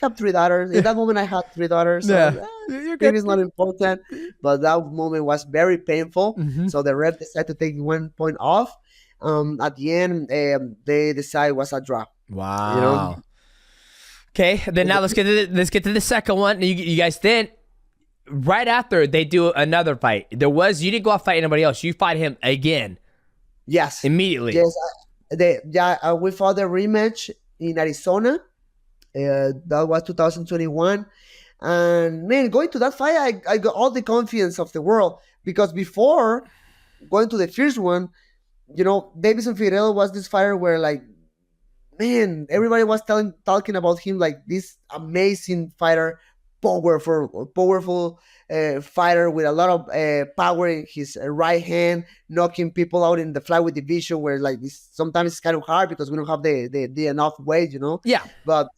A: have 3 daughters. In that moment, I had 3 daughters. So,
B: Yeah. You're good.
A: maybe it's not important, but that moment was very painful.
B: Mhm.
A: So the ref decided to take 1 point off. At the end, they decided it was a draw.
B: Wow. Okay, then now let's get to the second one. You guys then right after they do another fight. You didn't go out fight anybody else. You fight him again
A: Yes.
B: immediately.
A: Yes. We fought the rematch in Arizona. That was 2021. And man, going to that fight, I got all the confidence of the world, because before going to the first one, Davison Figueiredo was this fighter where, like, man, everybody was talking about him like this amazing fighter, powerful fighter with a lot of power in his right hand, knocking people out in the flyweight division, where like sometimes it's kind of hard because we don't have the enough weight,
B: Yeah.
A: But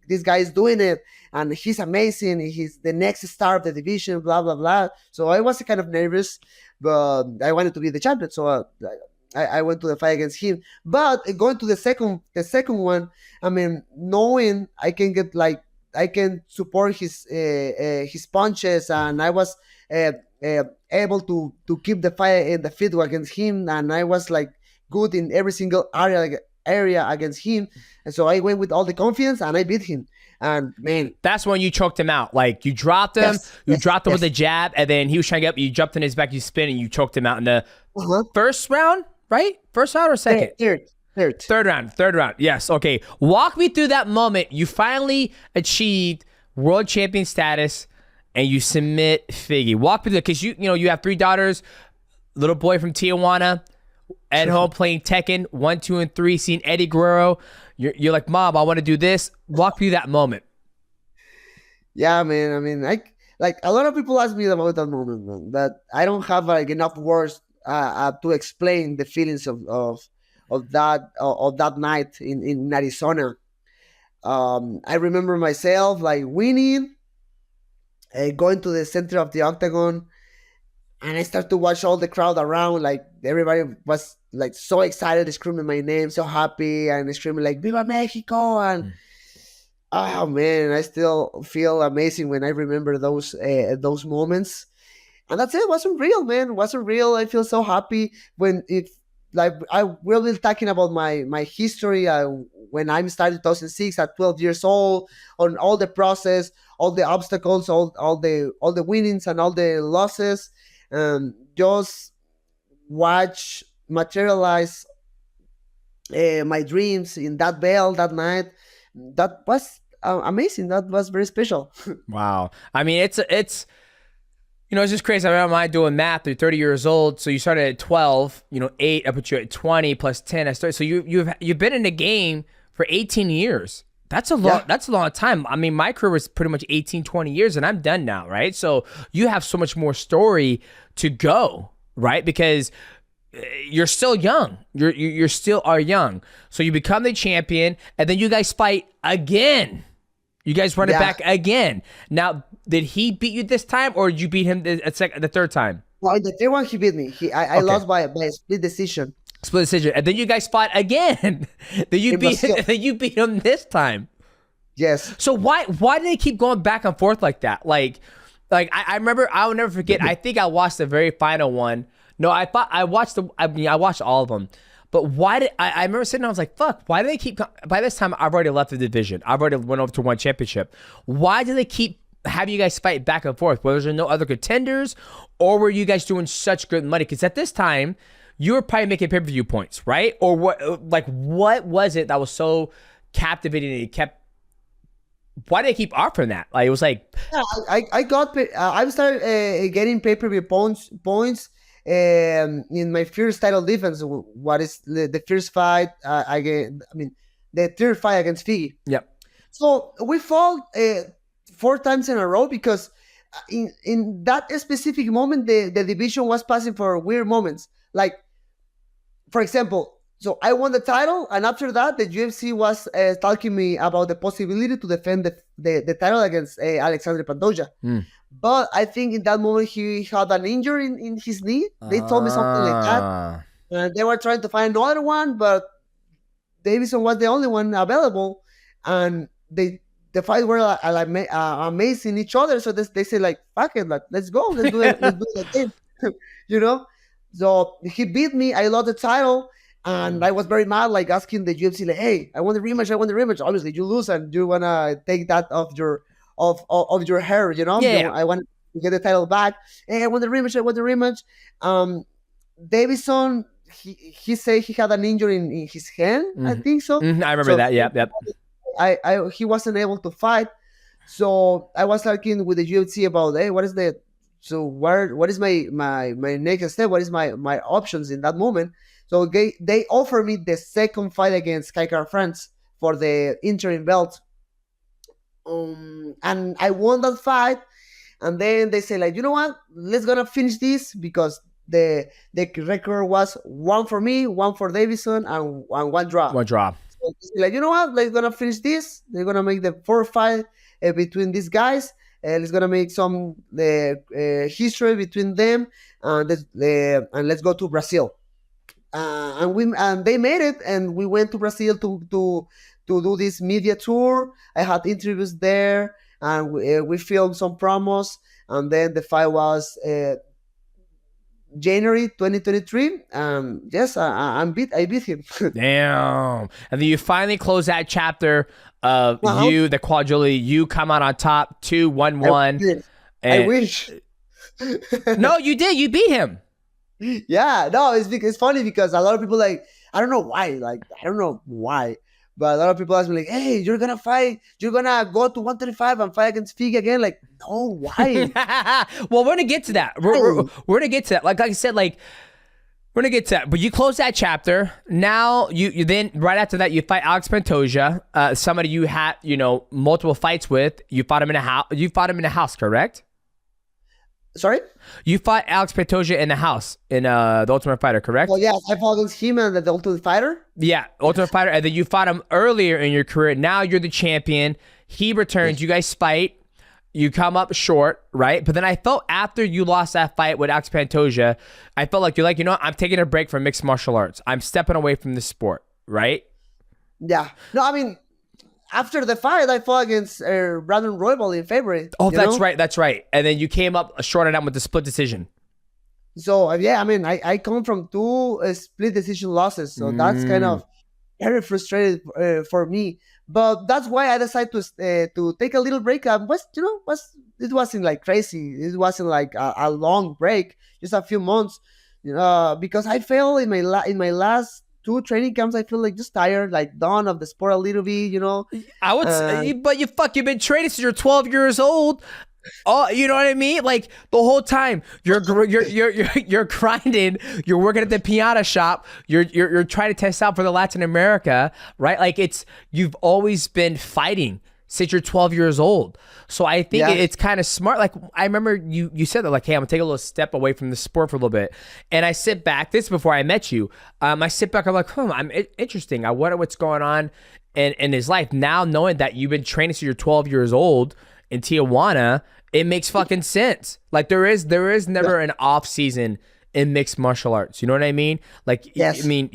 A: this guy is doing it, and he's amazing. He's the next star of the division, blah blah blah. So I was kind of nervous, but I wanted to be the champion, so I went to the fight against him. But going to the second one, knowing I can support his punches, and I was able to keep the fight in the feet against him, and I was like good in every single area against him, and so I went with all the confidence and I beat him. And man,
B: that's when you choked him out. Like, you dropped him, dropped him with a jab, and then he was trying to get up. You jumped in his back, you spin, and you choked him out in the first round, right? First round or second?
A: Third
B: round. Yes. Okay. Walk me through that moment. You finally achieved world champion status, and you submit Figgy. Walk me through, because you have 3 daughters, little boy from Tijuana, at home playing Tekken 1, 2, and 3, seeing Eddie Guerrero. You're like, Mom, I want to do this. Walk me through that moment.
A: Yeah, man. Like a lot of people ask me about that moment, man, but I don't have like enough words to explain the feelings of that night in Arizona. I remember myself like winning, going to the center of the octagon, and I start to watch all the crowd around. Like, everybody was like so excited, screaming my name, so happy, and screaming like "Viva Mexico!" And oh man, I still feel amazing when I remember those moments. And that's it. It wasn't real, man. It wasn't real. I feel so happy when I will be talking about my history. When I started 2006 at 12 years old, on all the process, all the obstacles, all the winnings and all the losses, just watch materialize my dreams in that bell that night. That was amazing. That was very special.
B: Wow. I mean, it's it's just crazy. I remember mine doing math. You're 30 years old, so you started at 12. 8. I put you at 20 plus 10. I started. So you've been in the game for 18 years. That's a long.
A: Yeah,
B: That's a long time. I mean, my career was pretty much 18, 20 years, and I'm done now, right? So you have so much more story to go, right? Because you're still young. You're still are young. So you become the champion, and then you guys fight again. You guys run it
A: yeah.
B: back again. Now, did he beat you this time, or did you beat him the third time?
A: Well, in the third one, he beat me. I
B: Okay.
A: lost by a split decision
B: Split decision, and then you guys fought again. then you
A: in
B: beat
A: Brazil.
B: then you beat him this time.
A: Yes.
B: So why do they keep going back and forth like that? Like I remember, I'll never forget. I think I watched the very final one. No, I watched I watched all of them. But why did I remember sitting there, I was like, fuck, why do they keep, by this time I've already left the division. I've already went over to one championship. Why do they keep having you guys fight back and forth? Was there no other contenders, or were you guys doing such good money? Because at this time, you were probably making pay-per-view points, right? Or what was it that was so captivating and it kept, why did they keep offering that? Like, it was like,
A: Yeah, I started getting pay-per-view points in my first title defense. What is the first fight the third fight against Figgy.
B: yep.
A: So we fought 4 times in a row because in that specific moment the division was passing for weird moments. Like, for example, so I won the title, and after that, the UFC was talking me about the possibility to defend the title against Alexandre Pantoja.
B: Mm.
A: But I think in that moment he had an injury in his knee. They told me something like that.
B: Ah.
A: And they were trying to find another one, but Davison was the only one available. And the fight were amazing each other. So they say like, fuck it, like, let's go, let's do it, let's do it again. you know. So he beat me. I lost the title, and I was very mad, like asking the UFC, like, "Hey, I want the rematch. I want the rematch." Obviously, you lose, and you wanna take that off your hair.
B: Yeah.
A: I want to get the title back. Hey, I want the rematch. I want the rematch. Davison, he said he had an injury in his hand. I think so.
B: I remember
A: So
B: that. Yep.
A: he wasn't able to fight. So I was talking with the UFC about, hey, what is my next step? What is my options in that moment? So they offered me the second fight against Kaikar France for the interim belt. And I won that fight. And then they say, like, you know what? Let's gonna finish this, because the record was 1 for me, 1 for Davison, and 1 draw.
B: One draw.
A: So they say, like, you know what? Let's gonna finish this. They're gonna make the 4th fight between these guys. Let's gonna make some history between them, and let's go to Brazil. And they made it, and we went to Brazil to do this media tour. I had interviews there, and we filmed some promos, and then the fight was January 2023. Yes, I beat him.
B: Damn. And then you finally close that chapter of you, the quadrilogy. You come out on top, 2-1-1.
A: I wish.
B: No, you did. You beat him.
A: Yeah, no, it's funny because a lot of people, like, I don't know why, but a lot of people ask me, like, hey, you're gonna go to 135 and fight against Fig again? Like, no, why?
B: Well, we're gonna get to that. We're gonna get to that. Like I said, like, we're gonna get to that. But you close that chapter. Now you then, right after that, you fight Alex Pantoja, somebody you had multiple fights with. You fought him in a house. You fought him in a house, correct?
A: Sorry?
B: You fought Alex Pantoja in the house in The Ultimate Fighter, correct?
A: Well, yeah, I fought against him and the Ultimate Fighter.
B: Yeah, Ultimate Fighter, and then you fought him earlier in your career. Now you're the champion. He returns. You guys fight. You come up short, right? But then I felt after you lost that fight with Alex Pantoja, I felt like you're like, I'm taking a break from mixed martial arts. I'm stepping away from this sport, right?
A: Yeah. No, I mean, after the fight, I fought against Brandon Roybal in February.
B: Oh, that's right. That's right. And then you came up short on that with the split decision.
A: So, yeah, I mean, I come from 2 split decision losses. So that's kind of very frustrated for me. But that's why I decided to take a little break. It wasn't like crazy. It wasn't like a long break, just a few months. Because I felt in my last 2 training camps, I feel like just tired, like done of the sport a little bit.
B: I would say, but you've been training since you're 12 years old. Oh, you know what I mean? Like the whole time you're grinding, you're working at the piano shop, you're trying to test out for the Latin America, right? Like you've always been fighting since you're 12 years old. So I think it's kind of smart. Like I remember you said that, like, hey, I'm gonna take a little step away from the sport for a little bit. And I sit back, this is before I met you. I sit back, I'm like, I'm interesting. I wonder what's going on in his life. Now knowing that you've been training since you're 12 years old in Tijuana, it makes fucking sense. Like there is never an off season in mixed martial arts. You know what I mean? Like,
A: Yes.
B: I mean,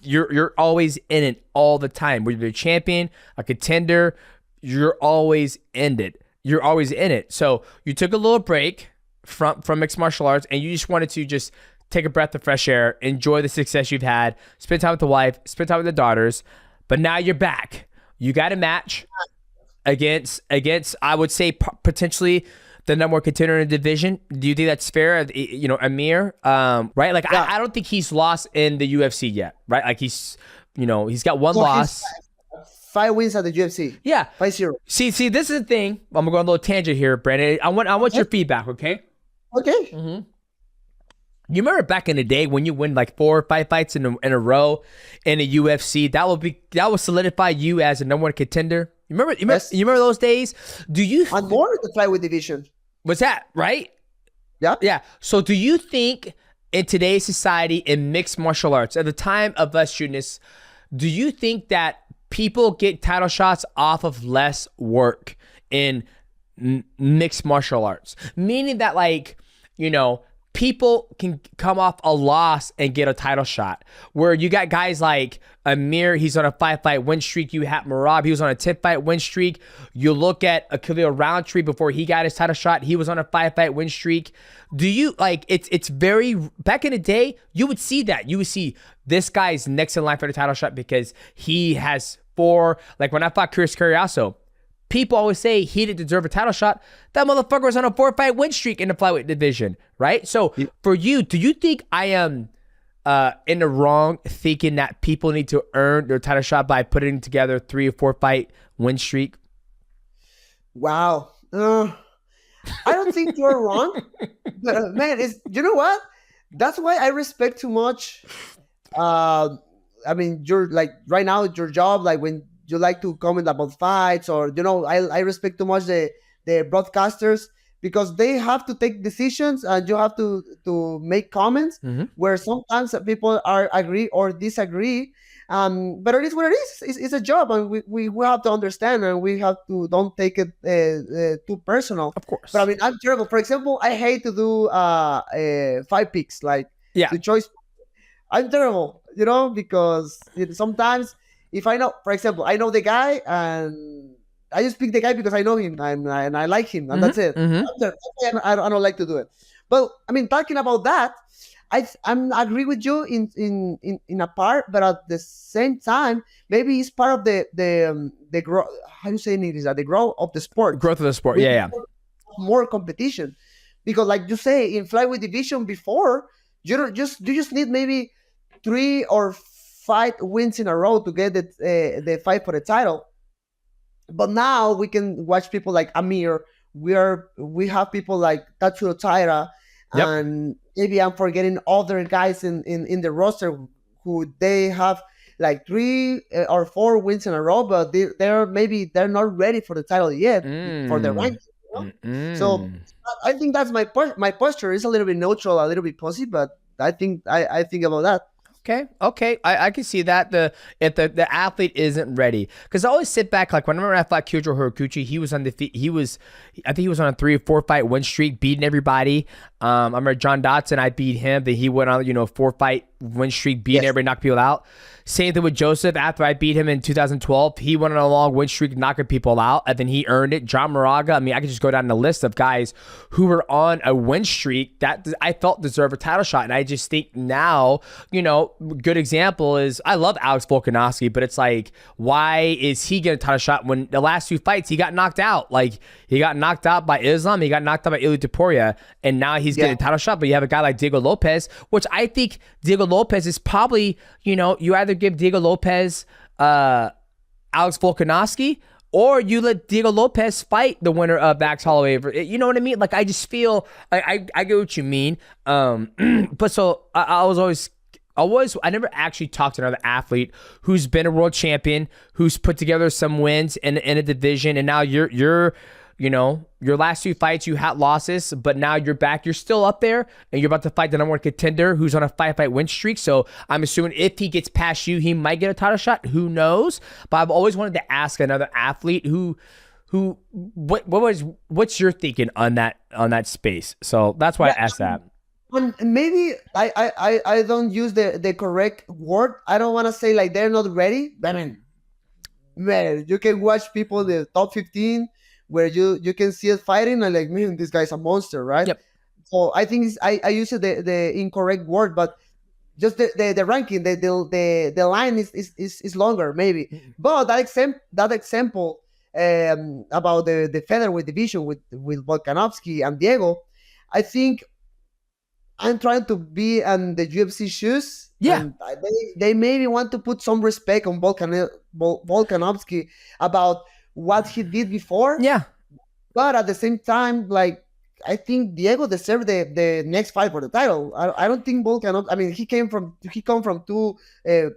B: you're always in it all the time. Whether you're a champion, a contender, you're always in it. You're always in it. So you took a little break from mixed martial arts, and you just wanted to just take a breath of fresh air, enjoy the success you've had, spend time with the wife, spend time with the daughters. But now you're back. You got a match against I would say potentially the number one contender in the division. Do you think that's fair? You know, Amir, right? Like I don't think he's lost in the UFC yet, right? Like he's got one loss.
A: 5 wins at the UFC.
B: Yeah.
A: 5-0.
B: See, this is the thing. I'm gonna go on a little tangent here, Brandon. I want your feedback, okay?
A: Okay.
B: Mm-hmm. You remember back in the day when you win like 4 or 5 fights in a row in the UFC, that will solidify you as a number one contender. You remember those days?
A: And more in the flyweight division.
B: What's that, right?
A: Yeah.
B: Yeah. So do you think in today's society, in mixed martial arts, at the time of us shooting this, do you think that people get title shots off of less work in mixed martial arts? Meaning that, like, people can come off a loss and get a title shot. Where you got guys like Amir, he's on a 5-fight win streak. You have Marab, he was on a 10-fight win streak. You look at Khalil Roundtree before he got his title shot, he was on a 5-fight win streak. Do you, like, it's very, back in the day, you would see that. You would see this guy's next in line for the title shot because he has 4, like when I fought Chris Carriazo, people always say he didn't deserve a title shot. That motherfucker was on a 4-fight win streak in the flyweight division, right? So for you, do you think I am in the wrong thinking that people need to earn their title shot by putting together 3 or 4 fight win streak?
A: Wow. I don't think you're wrong. But, man, you know what? That's why I respect too much. I mean, you're like right now, your job, like when you like to comment about fights, or I respect too much the broadcasters, because they have to take decisions and you have to make comments where sometimes people are agree or disagree. But it is what it is. It's a job, and we have to understand, and we have to don't take it too personal.
B: Of course.
A: But I mean, I'm terrible. For example, I hate to do fight picks, like the choice. I'm terrible, because sometimes if I know, for example, I know the guy and I just pick the guy because I know him and I like him, and that's it. I don't like to do it. But I mean, talking about that, I'm agree with you in a part, but at the same time, maybe it's part of the growth. How you say in English? The growth of the sport.
B: Growth of the sport. Yeah.
A: More competition, because like you say in flyweight division before, you just need maybe 3 or 5 wins in a row to get the fight for the title. But now we can watch people like Amir. We have people like Tatsuro Taira, and maybe I'm forgetting other guys in the roster who they have like 3 or 4 wins in a row, but they're not ready for the title yet for the ranking. So I think that's my posture is a little bit neutral, a little bit pussy, but I think about that.
B: Okay. I can see that if the athlete isn't ready, because I always sit back, like whenever I fought Kyojo Horiguchi, he was undefeated. I think he was on a 3 or 4 fight win streak, beating everybody. I remember John Dotson, I beat him. Then he went on 4-fight win streak, beating everybody, knocked people out. Same thing with Joseph. After I beat him in 2012, he went on a long win streak, knocking people out, and then he earned it. John Moraga, I mean, I could just go down the list of guys who were on a win streak that I felt deserve a title shot. And I just think now, good example is, I love Alex Volkanovski, but it's like, why is he getting a title shot when the last 2 fights he got knocked out? Like, he got knocked out by Islam, he got knocked out by Ilia Topuria, and now he's getting a title shot. But you have a guy like Diego Lopez, which I think Diego Lopez is probably, you either give Diego Lopez Alex Volkanovski, or you let Diego Lopez fight the winner of Max Holloway. You know what I mean? Like, I just feel I get what you mean. But so I was always I never actually talked to another athlete who's been a world champion, who's put together some wins in a division, and now you're you know, your last 2 fights you had losses, but now you're back. You're still up there, and you're about to fight the number 1 contender who's on a 5-fight win streak. So I'm assuming if he gets past you, he might get a title shot. Who knows? But I've always wanted to ask another athlete what's your thinking on that space. So that's why I asked that.
A: Maybe I don't use the correct word. I don't want to say like they're not ready. I mean, man, you can watch people in the top 15 where you can see it fighting and like, man, this guy's a monster, right?
B: Yep.
A: So I think I use the incorrect word, but just the ranking, the line is longer maybe. But that example about the featherweight division with Volkanovski and Diego, I think I'm trying to be in the UFC shoes.
B: Yeah.
A: And they maybe want to put some respect on Volkanovski about what he did before.
B: Yeah.
A: But at the same time, like, I think Diego deserved the next fight for the title. I don't think Volkanovski. I mean, he come from 2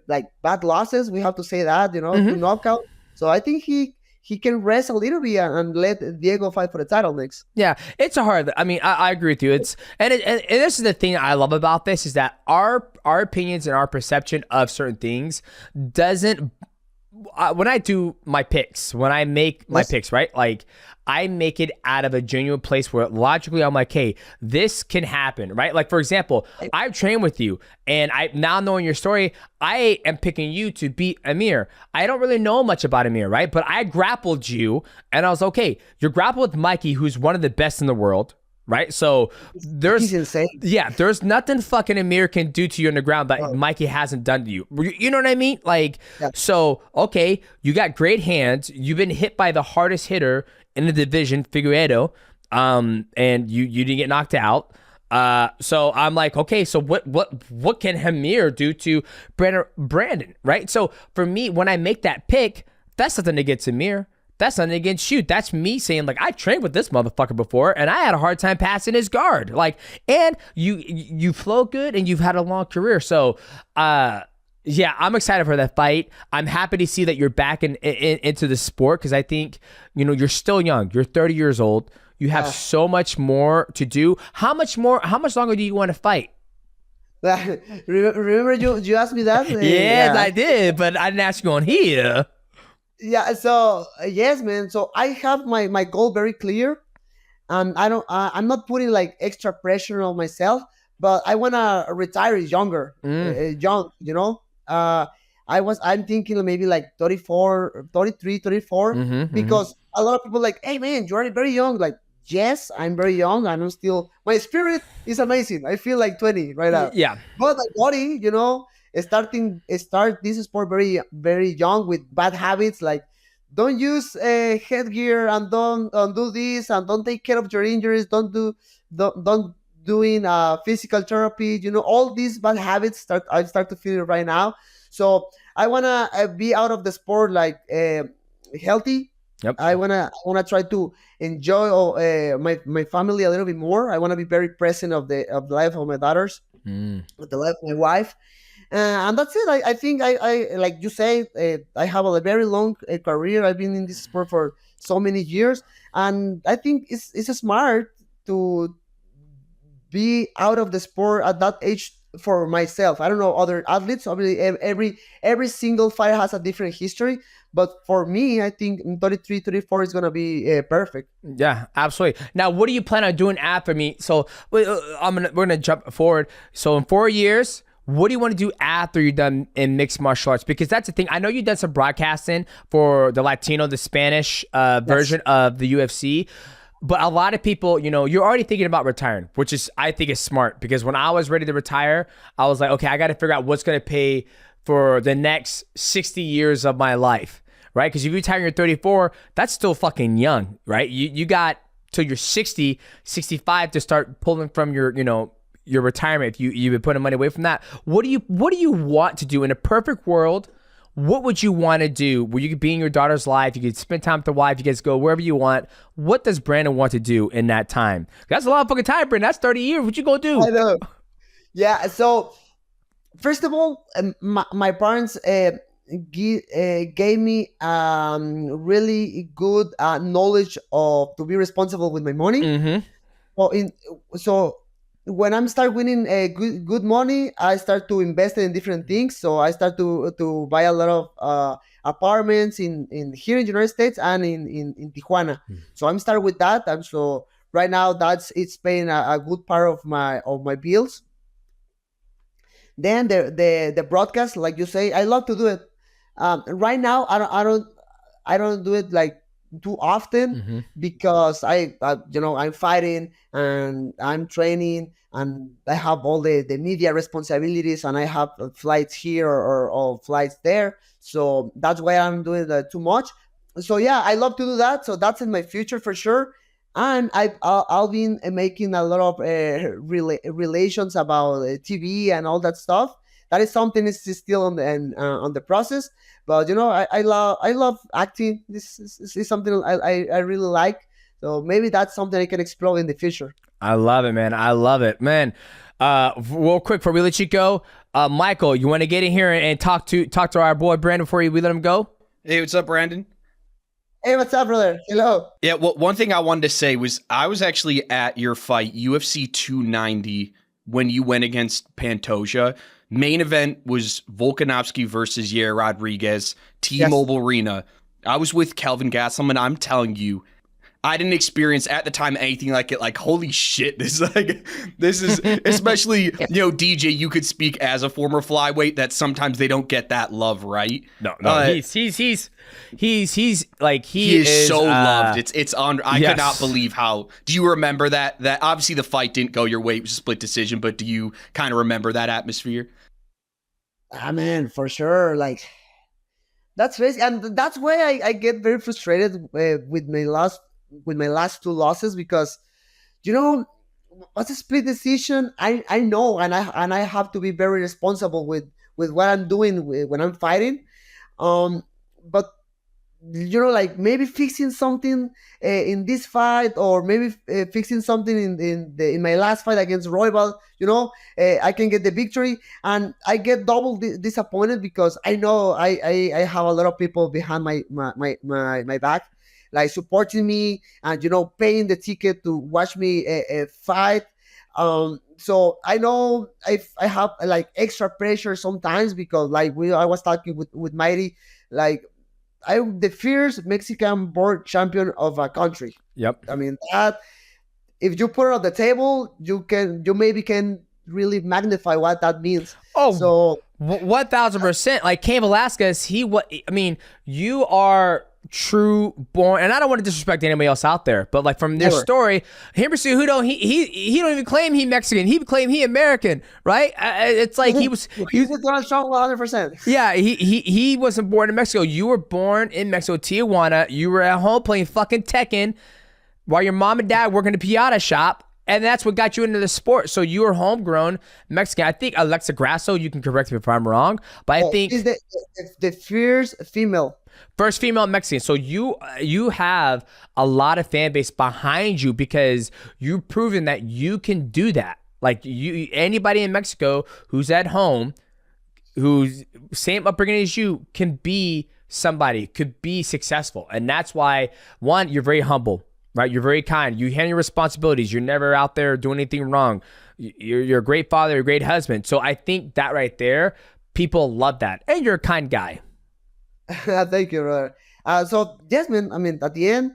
A: like bad losses. We have to say that, you know, 2 knockout. So I think he can rest a little bit and let Diego fight for the title next.
B: Yeah, it's a hard. I mean, I agree with you. It's and this is the thing I love about this is that our opinions and our perception of certain things doesn't. When I do my picks, when I make my picks, right? Like, I make it out of a genuine place where logically I'm like, hey, this can happen, right? Like, for example, I've trained with you, and I now knowing your story, I am picking you to beat Amir. I don't really know much about Amir, right? But I grappled you, and I was okay. You're grappled with Mikey, who's one of the best in the world. Right, so
A: he's insane.
B: Yeah, there's nothing fucking Amir can do to you on the ground that Mikey hasn't done to you. You know what I mean? Like, So okay, you got great hands. You've been hit by the hardest hitter in the division, Figueiredo, and you didn't get knocked out. So I'm like, okay, so what can Amir do to Brandon? Right. So for me, when I make that pick, that's nothing against Amir. That's nothing against you. That's me saying, like, I trained with this motherfucker before, and I had a hard time passing his guard. Like, and you flow good, and you've had a long career. So, yeah, I'm excited for that fight. I'm happy to see that you're back into the sport because I think, you know, you're still young. You're 30 years old. You have so much more to do. How much longer do you want to fight?
A: Remember you asked me that?
B: Yes, I did, but I didn't ask you on here.
A: Yeah, so yes, man. So I have my goal very clear, and I'm not putting like extra pressure on myself, but I wanna retire younger, young. You know, I'm thinking maybe like 34, 33, 34, because a lot of people like, hey man, you're very young. Like, yes, I'm very young, and I'm still. My spirit is amazing. I feel like 20 right now.
B: Yeah,
A: but my body, you know. Start this sport very, very young with bad habits, like don't use headgear and don't do this and don't take care of your injuries, don't doing physical therapy, you know, all these bad habits I start to feel it right now. So I wanna be out of the sport like healthy.
B: Yep.
A: I wanna try to enjoy my family a little bit more. I wanna be very present of the life of my daughters, the life of my wife. And that's it. I think I like you say, I have a very long career. I've been in this sport for so many years, and I think it's smart to be out of the sport at that age for myself. I don't know other athletes. Obviously, every single fighter has a different history, but for me, I think 33, 34 is gonna be perfect.
B: Yeah, absolutely. Now, what do you plan on doing after me? So we're gonna jump forward. So in 4 years. What do you want to do after you're done in mixed martial arts? Because that's the thing. I know you've done some broadcasting for the Spanish version of the UFC. But a lot of people, you know, you're already thinking about retiring, which is, I think is smart. Because when I was ready to retire, I was like, okay, I got to figure out what's going to pay for the next 60 years of my life, right? Because if you retire when you're 34, that's still fucking young, right? You got till you're 60, 65 to start pulling from your, you know, your retirement if you've been putting money away from that. What do you want to do in a perfect world? what would you want to do where you could be in your daughter's life, you could spend time with the wife, you guys go wherever you want? What does Brandon want to do in that time? That's a lot of fucking time, Brandon. That's 30 years. What you gonna do?
A: I know. Yeah. So first of all, my parents gave me really good knowledge of to be responsible with my money.
B: Mm-hmm.
A: So when I'm start winning good money, I start to invest in different things. So I start to buy a lot of apartments in here in the United States and in Tijuana. So I'm start with that. And so right now it's paying a good part of my bills. Then the broadcast, like you say, I love to do it. Right now, I don't do it like too often because I'm fighting and I'm training and I have all the media responsibilities and I have flights here or flights there. So that's why I'm doing that too much. So yeah, I love to do that. So that's in my future for sure. And I'll be making a lot of relations about TV and all that stuff. That is something is still on the process. But I love acting. This is something I really like. So maybe that's something I can explore in the future.
B: I love it, man. I love it, man. Real quick before we let you go, Michael, you want to get in here and talk to our boy Brandon before we let him go?
D: Hey, what's up, Brandon?
A: Hey, what's up, brother? Hello.
D: Yeah, well, one thing I wanted to say was I was actually at your fight, UFC 290, when you went against Pantoja. Main event was Volkanovski versus Yair Rodriguez, T-Mobile Arena. I was with Kelvin Gastelum, and I'm telling you, I didn't experience at the time anything like it. Like, holy shit, this is especially, DJ, you could speak as a former flyweight that sometimes they don't get that love, right?
B: No, he's like, he
D: is so loved. It's on. I
B: yes.
D: could not believe how. Do you remember that obviously the fight didn't go your way, it was a split decision, but do you kind of remember that atmosphere?
A: Man, for sure. Like, that's crazy. And that's why I get very frustrated with my last two losses because, what's a split decision? I know, and I have to be very responsible with what I'm doing when I'm fighting. But like maybe fixing something in this fight, or maybe fixing something in my last fight against Roybal, I can get the victory, and I get double disappointed because I know I have a lot of people behind my back, like supporting me and paying the ticket to watch me fight. So I know I have like extra pressure sometimes because like I was talking with Mighty, like I'm the first Mexican born champion of a country.
B: Yep.
A: I mean that if you put it on the table, you maybe can really magnify what that means.
B: Oh,
A: so
B: 1,000%. Like Cain Velasquez, you are true born, and I don't want to disrespect anybody else out there, but like from their story, Henry Cejudo, he don't even claim he Mexican. He claim he American, right? It's like he's
A: Donald Trump 100%.
B: Yeah, he wasn't born in Mexico. You were born in Mexico, Tijuana. You were at home playing fucking Tekken while your mom and dad working the piata shop. And that's what got you into the sport. So you were homegrown Mexican. I think Alexa Grasso, you can correct me if I'm wrong, but I think
A: she's the first female.
B: First female Mexican. So you have a lot of fan base behind you because you've proven that you can do that. Like anybody in Mexico who's at home, who's same upbringing as you, can be somebody, could be successful. And that's why, one, you're very humble, right? You're very kind. You handle your responsibilities. You're never out there doing anything wrong. You're a great father, you're a great husband. So I think that right there, people love that. And you're a kind guy.
A: Thank you, brother. So yes, man. I mean, at the end,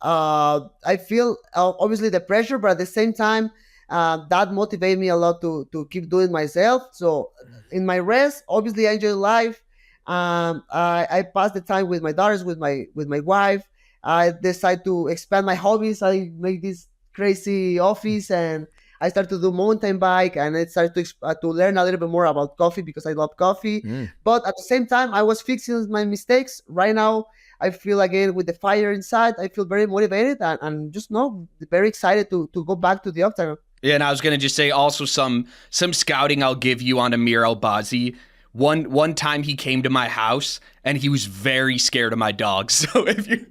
A: I feel obviously the pressure, but at the same time, that motivated me a lot to keep doing myself. So in my rest, obviously, I enjoy life. I pass the time with my daughters, with my wife. I decide to expand my hobbies. I make this crazy office, and I start to do mountain bike, and I start to learn a little bit more about coffee because I love coffee. But at the same time, I was fixing my mistakes. Right now, I feel again with the fire inside. I feel very motivated and just very excited to go back to the octagon.
D: Yeah, and I was going to just say also some scouting I'll give you on Amir Albazi. one time he came to my house and he was very scared of my dogs. So if you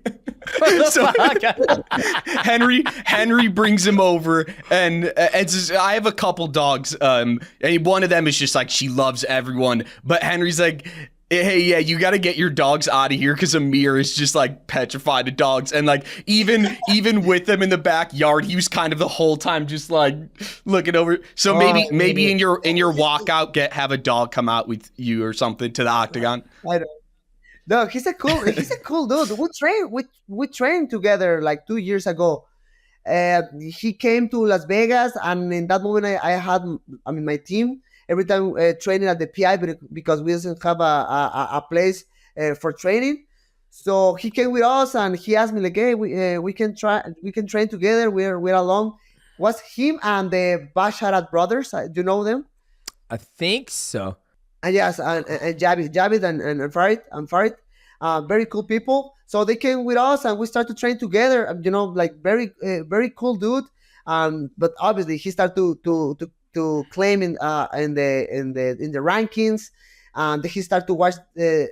D: Henry brings him over, and I have a couple dogs, and one of them is just like, she loves everyone, but Henry's like, hey, yeah, you got to get your dogs out of here because Amir is just like petrified of dogs. And like even with them in the backyard, he was kind of the whole time just like looking over. So maybe in your walkout, have a dog come out with you or something to the octagon.
A: I don't. No, he's a cool dude. We trained together like 2 years ago. He came to Las Vegas, and in that moment I had my team every time training at the PI, because we didn't have a place for training. So he came with us, and he asked me like, hey, we can train together. We're along. Was him and the Basharat brothers? Do you know them?
B: I think so.
A: And yes, and Javid and Farid, very cool people. So they came with us, and we started to train together. Like very cool dude. But obviously he started to claim in the rankings, and he started to watch the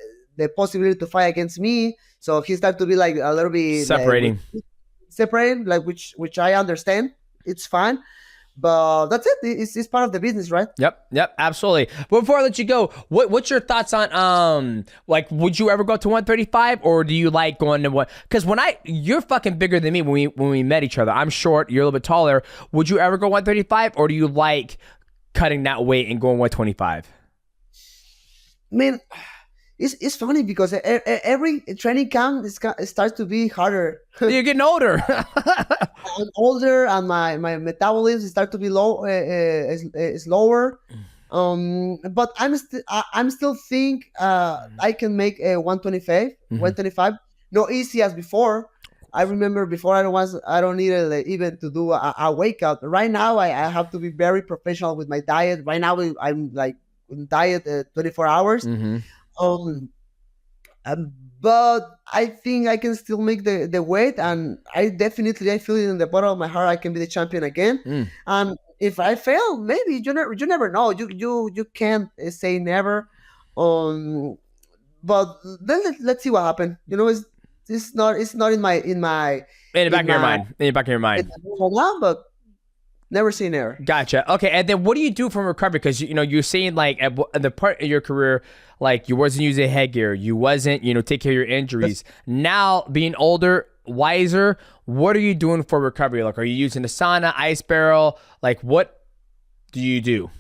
A: possibility to fight against me. So he started to be like a little bit
B: separating,
A: like which I understand. It's fine. But that's it. It's part of the business, right?
B: Yep, absolutely. But before I let you go, what's your thoughts on like, would you ever go to 135, or do you like going to what? Because you're fucking bigger than me when we met each other. I'm short, you're a little bit taller. Would you ever go 135, or do you like cutting that weight and going 125?
A: Man, it's funny because every training camp it starts to be harder.
B: You're getting older.
A: I'm older, and my metabolism start to be is lower. But I'm still think I can make a 125. 125. No easy as before. I remember before I don't need even to do a wake up. Right now I have to be very professional with my diet. Right now I'm like on diet 24 hours. But I think I can still make the weight, and I feel it in the bottom of my heart I can be the champion again. And if I fail, maybe you never know. You can't say never. But then let's see what happens. It's not in the back of your mind. But never say never.
B: Gotcha. Okay, and then what do you do from recovery? Because you're saying like at the part of your career, like you wasn't using headgear, you wasn't take care of your injuries. Now being older, wiser, what are you doing for recovery? Like, are you using a sauna, ice barrel? Like, what do you do?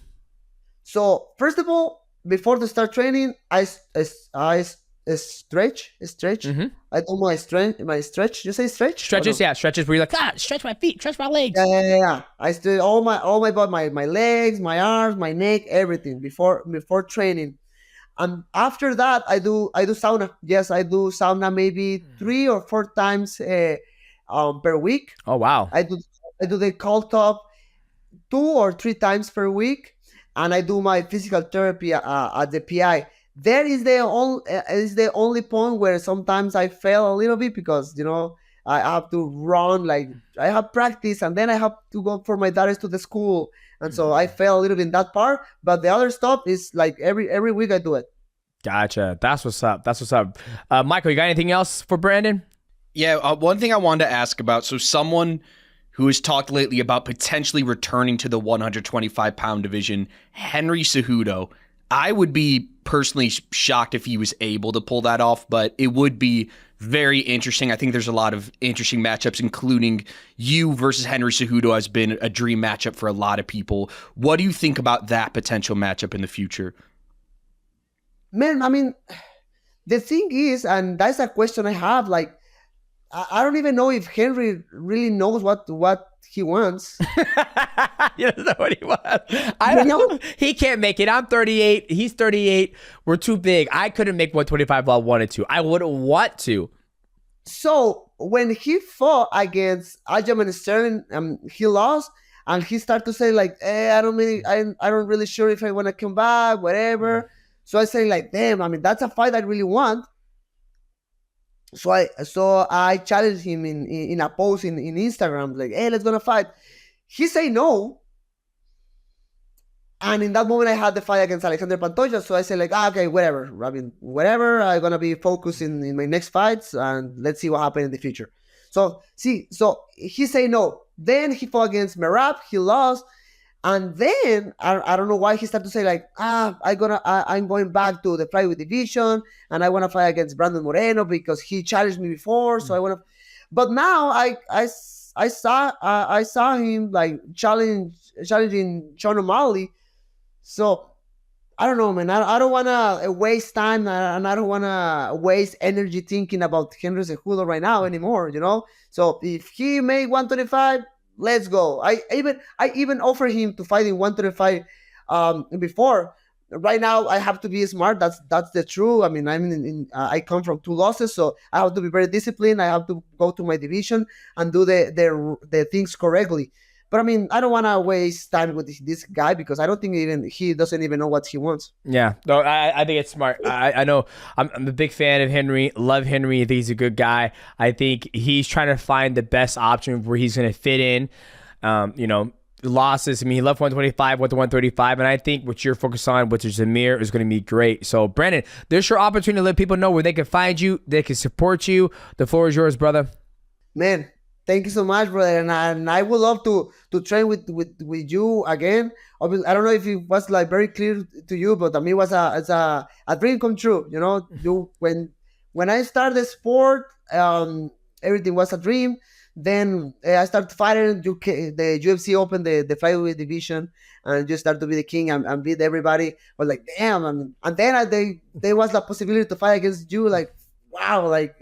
A: So first of all, before to start training, I stretch. I do my stretch. You say stretch?
B: Stretches, yeah, stretches where you're like, stretch my feet, stretch my legs.
A: Yeah. I stretch all my body, my legs, my arms, my neck, everything before training. And after that, I do sauna. Yes, I do sauna maybe 3 or 4 times per week.
B: Oh wow!
A: I do the cold tub 2 or 3 times per week, and I do my physical therapy at the PI. There is the only point where sometimes I fail a little bit because I have to run, like I have practice, and then I have to go for my daughters to the school, and so I fail a little bit in that part. But the other stuff is like every week I do it.
B: Gotcha. That's what's up. Michael, you got anything else for Brandon?
D: Yeah, one thing I wanted to ask about. So someone who has talked lately about potentially returning to the 125-pound division, Henry Cejudo. I would be personally shocked if he was able to pull that off, but it would be very interesting. I think there's a lot of interesting matchups, including you versus Henry Cejudo has been a dream matchup for a lot of people. What do you think about that potential matchup in the future?
A: Man, I mean, the thing is, and that's a question I have, like, I don't even know if Henry really knows what he wants.
B: He doesn't know what he wants. I don't know. He can't make it. I'm 38. He's 38. We're too big. I couldn't make 125 while I wanted to. I wouldn't want to.
A: So when he fought against Aljamain Sterling, he lost, and he started to say like, I don't really sure if I want to come back, whatever. So I say like, damn, I mean, that's a fight I really want. So I challenged him in a post in Instagram, like, hey, let's gonna fight. He say no. And in that moment, I had the fight against Alexander Pantoja. So I said, like, okay, whatever. I mean, whatever. I'm going to be focused in my next fights, and let's see what happens in the future. So, so he said no. Then he fought against Merab. He lost. And then, I don't know why he started to say, like, I'm going back to the flyweight division, and I want to fight against Brandon Moreno because he challenged me before. So I want to. But now I saw him, like, challenging Sean O'Malley. So I don't know, man. I don't want to waste time, and I don't want to waste energy thinking about Henry Cejudo right now anymore, you know? So if he made 125, let's go. I even offered him to fight in 125 before. Right now, I have to be smart. That's the truth. I mean, I come from 2 losses, so I have to be very disciplined. I have to go to my division and do the things correctly. But I mean, I don't want to waste time with this guy because I don't think he doesn't even know what he wants.
B: Yeah, no, I think it's smart. I know I'm a big fan of Henry. Love Henry. I think he's a good guy. I think he's trying to find the best option where he's going to fit in. Losses. I mean, he left 125, went to 135, and I think what you're focused on, which is Amir, is going to be great. So, Brandon, there's your opportunity to let people know where they can find you, they can support you. The floor is yours, brother.
A: Man, thank you so much, brother. And I would love to train with you again. Obviously, I don't know if it was like very clear to you, but to me it was a dream come true. You know, when I started the sport, everything was a dream. Then I started fighting. The UFC opened the flyweight division, and you start to be the king and beat everybody. I was like, damn. And then there was the possibility to fight against you. Like, wow. Like,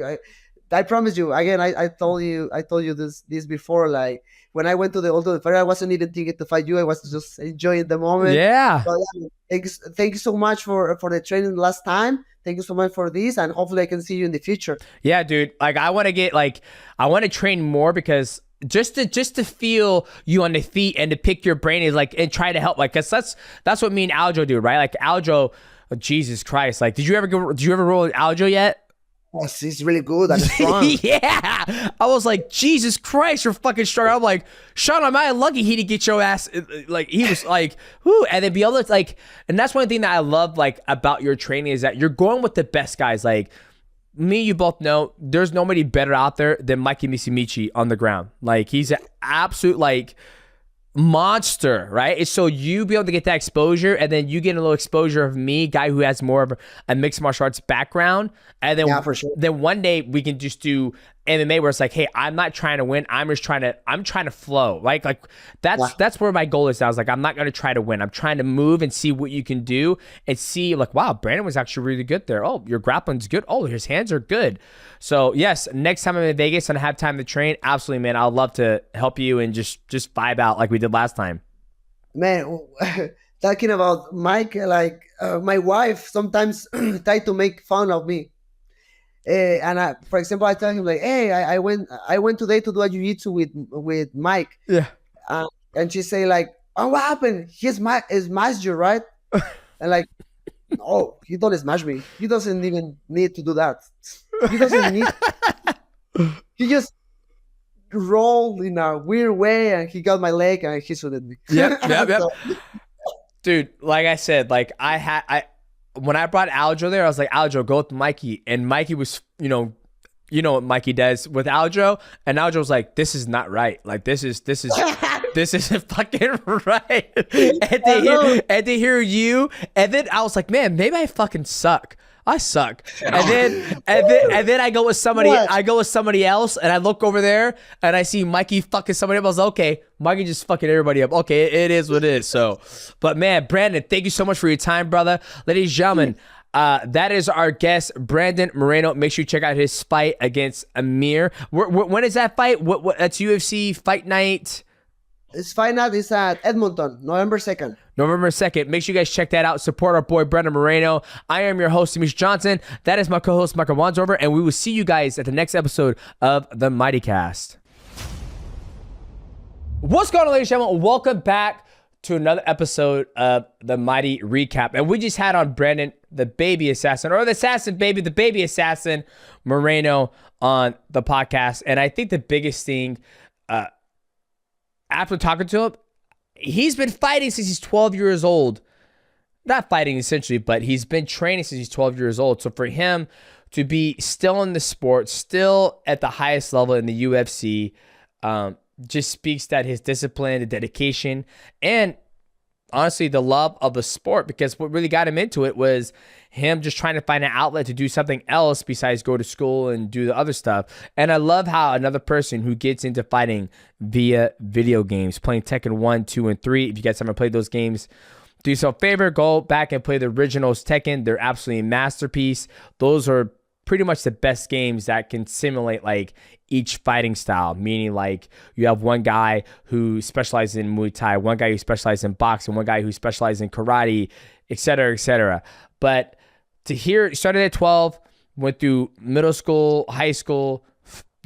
A: I promise you. Again, I told you this before. Like, when I went to the Ultimate Fighter, I wasn't even thinking to fight you. I was just enjoying the moment.
B: Yeah.
A: So, thank you so much for the training last time. Thank you so much for this, and hopefully I can see you in the future.
B: Yeah, dude. Like, I want to train more because just to feel you on the feet and to pick your brain is like, and try to help. Like, cause that's what me and Aljo do, right? Like, Aljo, oh, Jesus Christ. Like, did you ever roll with Aljo yet?
A: Yes, he's really good and strong.
B: Yeah. I was like, Jesus Christ, you're fucking strong. I'm like, Sean, am I lucky he didn't get your ass? Like, he was like, whoo. And then be able to, like, and that's one thing that I love, like, about your training is that you're going with the best guys. Like, me, you both know there's nobody better out there than Mikey Misimichi on the ground. Like, he's an absolute, like, monster, right? It's so you be able to get that exposure, and then you get a little exposure of me, guy who has more of a mixed martial arts background, and then
A: for sure.
B: Then one day we can just do MMA where it's like, hey, I'm not trying to win, I'm trying to flow. Like that's where my goal is now. I was like, I'm not gonna try to win. I'm trying to move and see what you can do and see, like, wow, Brandon was actually really good there. Oh, your grappling's good. Oh, his hands are good. So yes, next time I'm in Vegas and I have time to train, absolutely, man, I'd love to help you and just vibe out like we did last time.
A: Man, talking about Mike, like, my wife sometimes try to make fun of me. And for example, I tell him, like, hey, I went today to do a jiu-jitsu with Mike.
B: Yeah.
A: And she say, like, oh, what happened? He smashed you, right? And like, no, he don't smash me. He doesn't even need to do that. He doesn't need. He just rolled in a weird way, and he got my leg, and he shot at me.
B: Yep. So, dude, like I said, like when I brought Aljo there, I was like, Aljo, go with Mikey. And Mikey was, you know what Mikey does with Aljo. And Aljo was like, this is not right. Like, this isn't fucking right. And to hear you, and then I was like, man, maybe I fucking suck. I suck. And then I go with somebody. What? I go with somebody else, and I look over there, and I see Mikey fucking somebody up. I was like, okay, Mikey just fucking everybody up. Okay, it is what it is. So, but man, Brandon, thank you so much for your time, brother. Ladies and gentlemen, that is our guest, Brandon Moreno. Make sure you check out his fight against Amir. When is that fight? What? That's UFC Fight Night.
A: His fight night is at Edmonton, November 2nd.
B: November 2nd. Make sure you guys check that out. Support our boy, Brandon Moreno. I am your host, Demetrius Johnson. That is my co-host, Michael Wandsworber, and we will see you guys at the next episode of the MIGHTYcast. What's going on, ladies and gentlemen? Welcome back to another episode of the Mighty Recap. And we just had on Brandon, the baby assassin, or the assassin baby, the baby assassin, Moreno, on the podcast. And I think the biggest thing, after talking to him, he's been fighting since he's 12 years old. Not fighting essentially, but he's been training since he's 12 years old. So for him to be still in the sport, still at the highest level in the UFC, just speaks that his discipline, the dedication, and honestly the love of the sport, because what really got him into it was him just trying to find an outlet to do something else besides go to school and do the other stuff. And I love how another person who gets into fighting via video games, playing Tekken 1, 2, and 3. If you guys haven't played those games, do yourself a favor, go back and play the originals Tekken. They're absolutely a masterpiece. Those are pretty much the best games that can simulate like each fighting style, meaning like you have one guy who specializes in Muay Thai, one guy who specializes in boxing, one guy who specializes in karate, et cetera, et cetera. But to hear, started at 12, went through middle school, high school,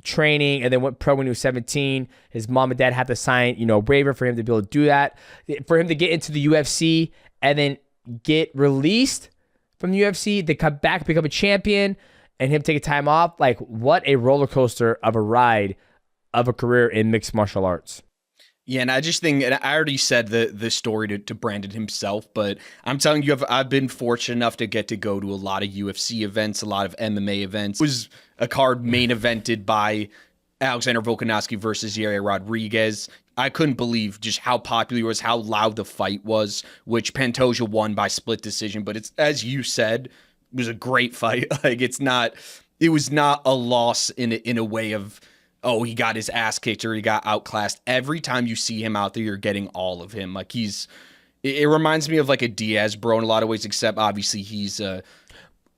B: training, and then went pro when he was 17. His mom and dad had to sign, a waiver for him to be able to do that. For him to get into the UFC and then get released from the UFC, they come back, become a champion, and him take a time off. Like, what a roller coaster of a ride of a career in mixed martial arts.
D: Yeah, and I just think, and I already said the story to Brandon himself, but I'm telling you, I've been fortunate enough to get to go to a lot of UFC events, a lot of MMA events. It was a card main evented by Alexander Volkanovski versus Yair Rodriguez. I couldn't believe just how popular it was, how loud the fight was, which Pantoja won by split decision. But it's, as you said, it was a great fight. Like, it was not a loss in a way of, oh, he got his ass kicked or he got outclassed. Every time you see him out there, you're getting all of him. Like, it reminds me of like a Diaz bro in a lot of ways, except obviously he's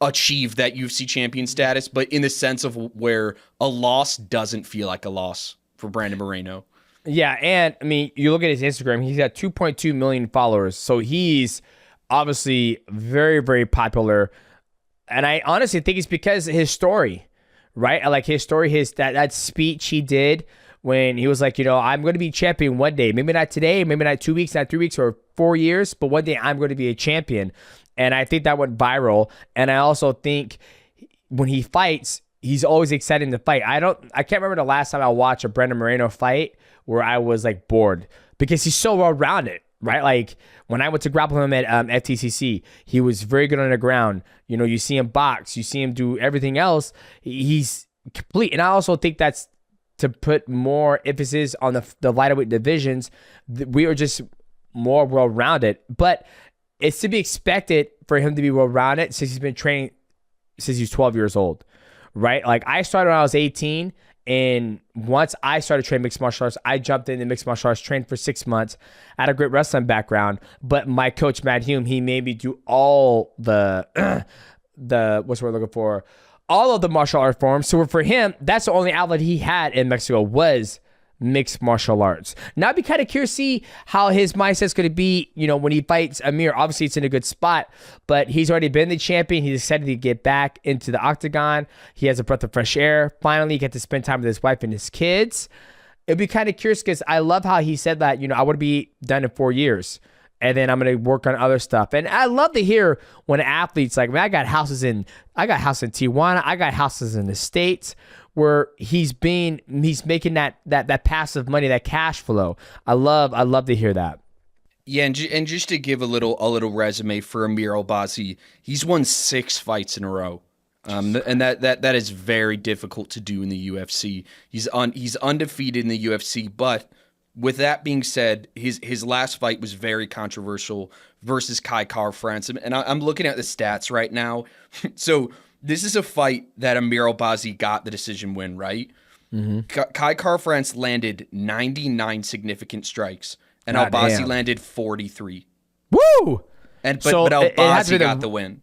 D: achieved that UFC champion status, but in the sense of where a loss doesn't feel like a loss for Brandon Moreno.
B: Yeah, and I mean, you look at his Instagram, he's got 2.2 million followers. So he's obviously very, very popular. And I honestly think it's because of his story. Right? I like his story, that speech he did when he was like, I'm going to be champion one day. Maybe not today, maybe not 2 weeks, not 3 weeks or 4 years, but one day I'm going to be a champion. And I think that went viral. And I also think when he fights, he's always excited to fight. I can't remember the last time I watched a Brandon Moreno fight where I was like bored, because he's so well-rounded. Right? Like when I went to grapple him at FTCC, he was very good on the ground. You see him box, you see him do everything else. He's complete. And I also think that's to put more emphasis on the lightweight divisions. We are just more well-rounded, but it's to be expected for him to be well-rounded since he's been training since he's 12 years old, right? Like I started when I was 18. And once I started training mixed martial arts, I jumped into mixed martial arts, trained for 6 months. I had a great wrestling background, but my coach, Matt Hume, he made me do all the what's the word looking for? All of the martial art forms. So for him, that's the only outlet he had in Mexico was mixed martial arts. Now I'd be kind of curious to see how his mindset's going to be, when he fights Amir. Obviously, it's in a good spot, but he's already been the champion. He's excited to get back into the octagon. He has a breath of fresh air. Finally, he gets to spend time with his wife and his kids. It'd be kind of curious because I love how he said that, I want to be done in 4 years. And then I'm going to work on other stuff. And I love to hear when athletes like, man, I got houses in Tijuana. I got houses in the States, where he's making that passive money, that cash flow. I love to hear that.
D: Yeah, and just to give a little resume for Amir Albazi, he's won 6 fights in a row, and that is very difficult to do in the UFC. He's undefeated in the UFC, but with that being said, his last fight was very controversial versus Kai Kara-France, and I'm looking at the stats right now. So this is a fight that Amir Albazi got the decision win, right? Mm-hmm. Kai Kara-France landed 99 significant strikes, and Albazi landed 43.
B: Woo!
D: But Albazi got the win.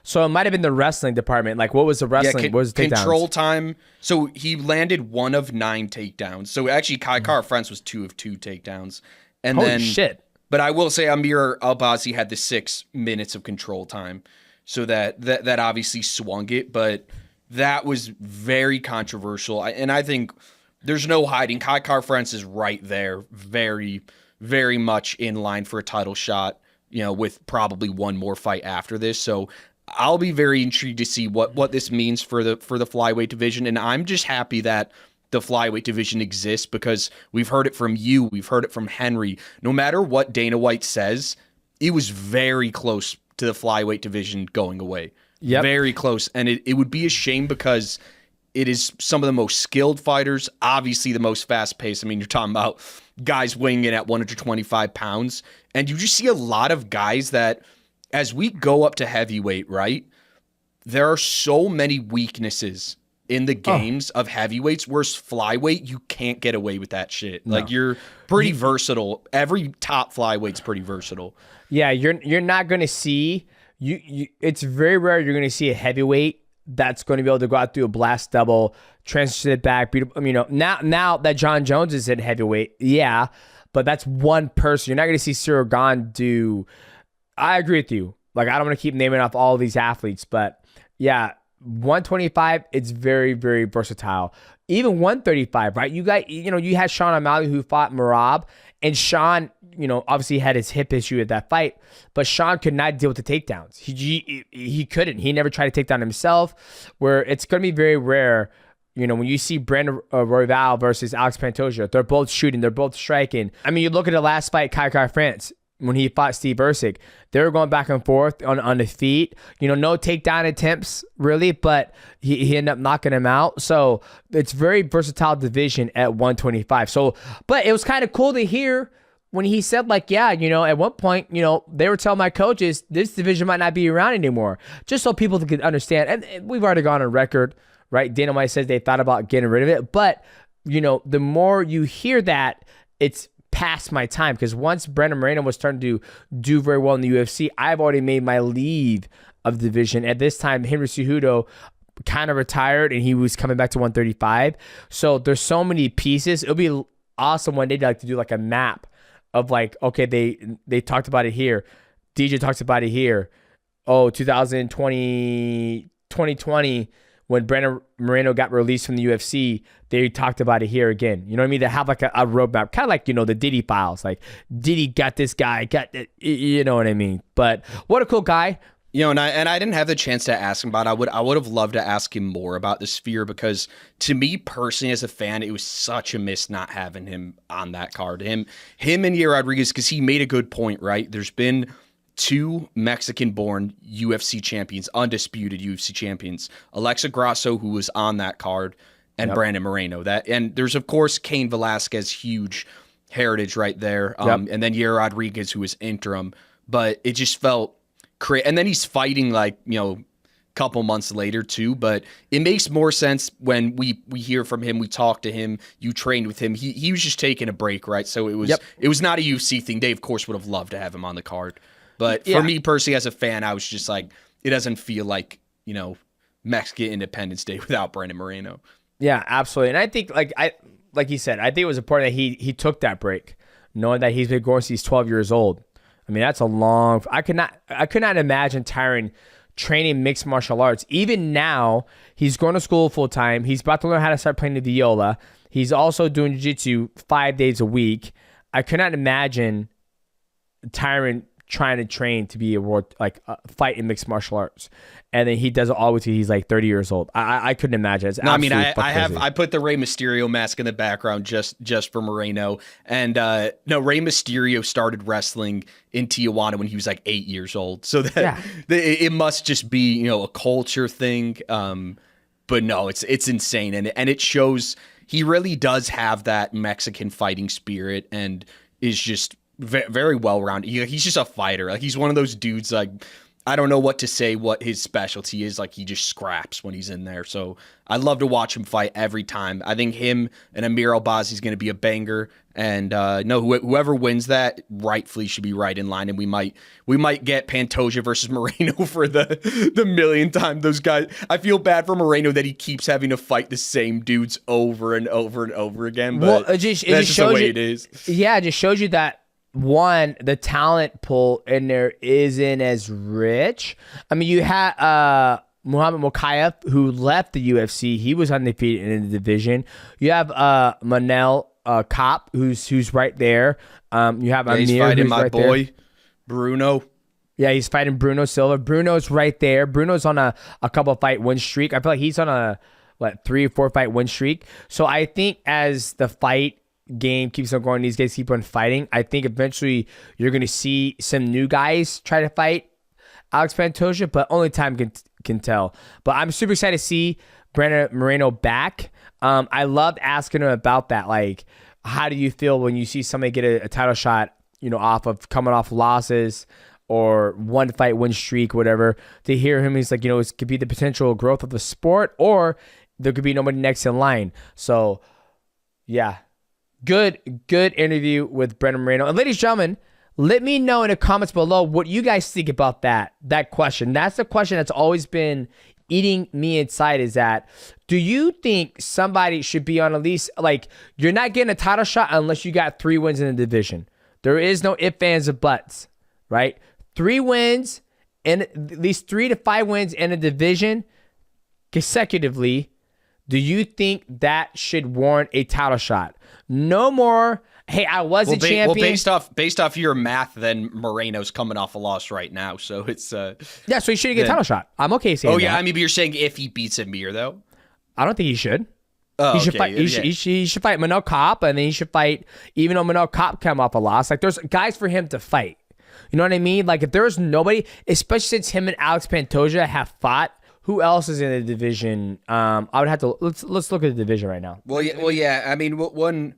B: So it might have been the wrestling department. Like, what was the wrestling? What was the takedowns?
D: Control time. So he landed 1 of 9 takedowns. So actually, Kai Kara-France was 2 of 2 takedowns. And
B: Holy shit.
D: But I will say Amir Albazi had the 6 minutes of control time. So that obviously swung it. But that was very controversial. And I think there's no hiding. Kai Kara-France is right there. Very, very much in line for a title shot, with probably one more fight after this. So I'll be very intrigued to see what this means for the flyweight division, and I'm just happy that the flyweight division exists, because we've heard it from you, we've heard it from Henry. No matter what Dana White says, it was very close to the flyweight division going away.
B: Yep.
D: Very close. And it would be a shame, because it is some of the most skilled fighters, obviously the most fast-paced. I mean, you're talking about guys weighing in at 125 pounds, and you just see a lot of guys that, as we go up to heavyweight, right, there are so many weaknesses in the games of heavyweights, whereas flyweight, you can't get away with that shit.
B: No.
D: Like, you're pretty versatile. Every top flyweight's pretty versatile.
B: Yeah, you're not going to see you. It's very rare you're going to see a heavyweight that's going to be able to go out through a blast double, transition it back. Now that John Jones is in heavyweight, yeah, but that's one person. You're not going to see Cyril Gane do. I agree with you. Like, I don't want to keep naming off all these athletes, but yeah, 125, it's very, very versatile. Even 135, right? You had Sean O'Malley who fought Merab, and Sean, obviously had his hip issue at that fight, but Sean could not deal with the takedowns. He couldn't. He never tried to take down himself, where it's going to be very rare. When you see Brandon Royval versus Alex Pantoja, they're both shooting, they're both striking. I mean, you look at the last fight, Kai France, when he fought Steve Ercik, they were going back and forth on the feet. No takedown attempts really, but he ended up knocking him out. So it's very versatile division at 125. So, but it was kind of cool to hear when he said, like, yeah, at one point, they were telling my coaches this division might not be around anymore, just so people could understand. And we've already gone on record, right? Dana White says they thought about getting rid of it, but the more you hear that, it's past my time, because once Brandon Moreno was starting to do very well in the UFC, I've already made my leave of the division. At this time, Henry Cejudo kind of retired and he was coming back to 135. So there's so many pieces. It'll be awesome one day to do like a map of like, okay, they talked about it here. DJ talks about it here. 2020, when Brandon Moreno got released from the UFC, they talked about it here again. You know what I mean? They have like a roadmap, kind of like, the Diddy files. Like, Diddy got this guy, you know what I mean? But what a cool guy.
D: And I didn't have the chance to ask him about it. I would have loved to ask him more about the Sphere, because to me personally as a fan, it was such a miss not having him on that card. Him and Yair Rodriguez, because he made a good point, right? There's been 2 Mexican-born UFC champions, undisputed UFC champions, Alexa Grasso, who was on that card, and Brandon Moreno. And there's, of course, Cain Velasquez, huge heritage right there, and then Yair Rodriguez, who was interim. But it just felt crazy. And then he's fighting like, a couple months later too, but it makes more sense when we hear from him, we talk to him, you trained with him. He was just taking a break, right? So it was not a UFC thing. They, of course, would have loved to have him on the card. But for me personally, as a fan, I was just like, it doesn't feel like, Mexican Independence Day without Brandon Moreno.
B: Yeah, absolutely. And I think, like you said, I think it was important that he took that break, knowing that he's been going since he's 12 years old. I mean, that's a long. I could not imagine Tyron training mixed martial arts. Even now, he's going to school full time. He's about to learn how to start playing the viola. He's also doing jiu-jitsu 5 days a week. I could not imagine Tyron trying to train to be a world, fight in mixed martial arts, and then he does it all the way till he's like 30 years old. I couldn't imagine. It's
D: I put the Rey Mysterio mask in the background just for Moreno, and Rey Mysterio started wrestling in Tijuana when he was like 8 years old, so it must just be a culture thing. But no, it's insane, and it shows he really does have that Mexican fighting spirit, and is just very well-rounded. He's just a fighter. Like, he's one of those dudes, like, I don't know what to say, what his specialty is. Like, he just scraps when he's in there. So I love to watch him fight every time. I think him and Amir Albazi is going to be a banger. And whoever wins that rightfully should be right in line. And we might get Pantoja versus Moreno for the millionth time. Those guys, I feel bad for Moreno that he keeps having to fight the same dudes over and over and over again. But
B: it just
D: the way it is.
B: Yeah, it just shows you that, one, the talent pool in there isn't as rich. I mean, you had Muhammad Mokaev, who left the UFC. He was undefeated in the division. You have Manel Kopp, who's right there. You have Amir,
D: he's fighting
B: who's
D: my
B: right
D: boy,
B: there.
D: Bruno.
B: Yeah, he's fighting Bruno Silva. Bruno's right there. Bruno's on a couple fight win streak. I feel like he's on 3 or 4 fight win streak. So I think as the fight game keeps on going, these guys keep on fighting, I think eventually you're going to see some new guys try to fight Alex Pantoja, but only time can tell. But I'm super excited to see Brandon Moreno back. I loved asking him about that. Like, how do you feel when you see somebody get a title shot, off of coming off losses or one fight win streak, whatever? To hear him, he's like, it could be the potential growth of the sport, or there could be nobody next in line. So, yeah, good interview with Brandon Moreno. And ladies and gentlemen, let me know in the comments below what you guys think about that question. That's the question that's always been eating me inside, is that, do you think somebody should be on at least, like, you're not getting a title shot unless you got 3 wins in the division. There is no ifs, ands, or buts, right? 3 wins, and at least 3 to 5 wins in a division consecutively. Do you think that should warrant a title shot? No more, hey, I was a champion.
D: Well, based off your math, then Moreno's coming off a loss right now, so it's
B: yeah. So he shouldn't get a title shot. I'm okay saying.
D: Oh yeah,
B: that.
D: I mean, but you're saying if he beats Amir though?
B: I don't think he should.
D: Oh,
B: he should
D: okay.
B: fight. He should fight Manel Kopp, and then he should fight. Even though Manel Kopp came off a loss, like, there's guys for him to fight. You know what I mean? Like, if there's nobody, especially since him and Alex Pantoja have fought, who else is in the division? I would have to let's look at the division right now.
D: Well, yeah. I mean, one.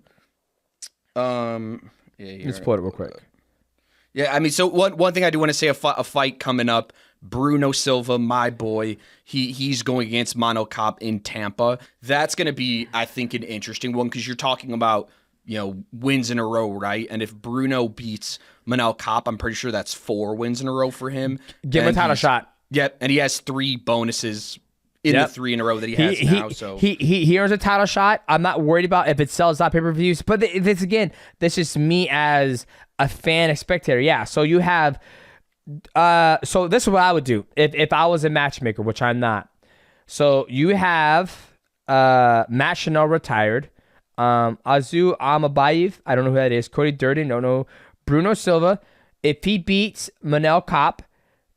B: Let's pull it real quick.
D: Yeah, I mean, so one thing I do want to say, a fight coming up. Bruno Silva, my boy, he's going against Manel Kopp in Tampa. That's going to be, I think, an interesting one, because you're talking about, wins in a row, right? And if Bruno beats Manel Kopp, I'm pretty sure that's 4 wins in a row for him.
B: Give him a title shot.
D: Yep, and he has 3 bonuses in the 3 in a row that he has now. So
B: he earns a title shot. I'm not worried about if it sells out pay-per-views. But this is me as a fan, a spectator. Yeah, so you have... so this is what I would do if I was a matchmaker, which I'm not. So you have Matt Chanel retired, Azu Amabayev, I don't know who that is, Cody Durden, don't know, Bruno Silva. If he beats Manel Kopp,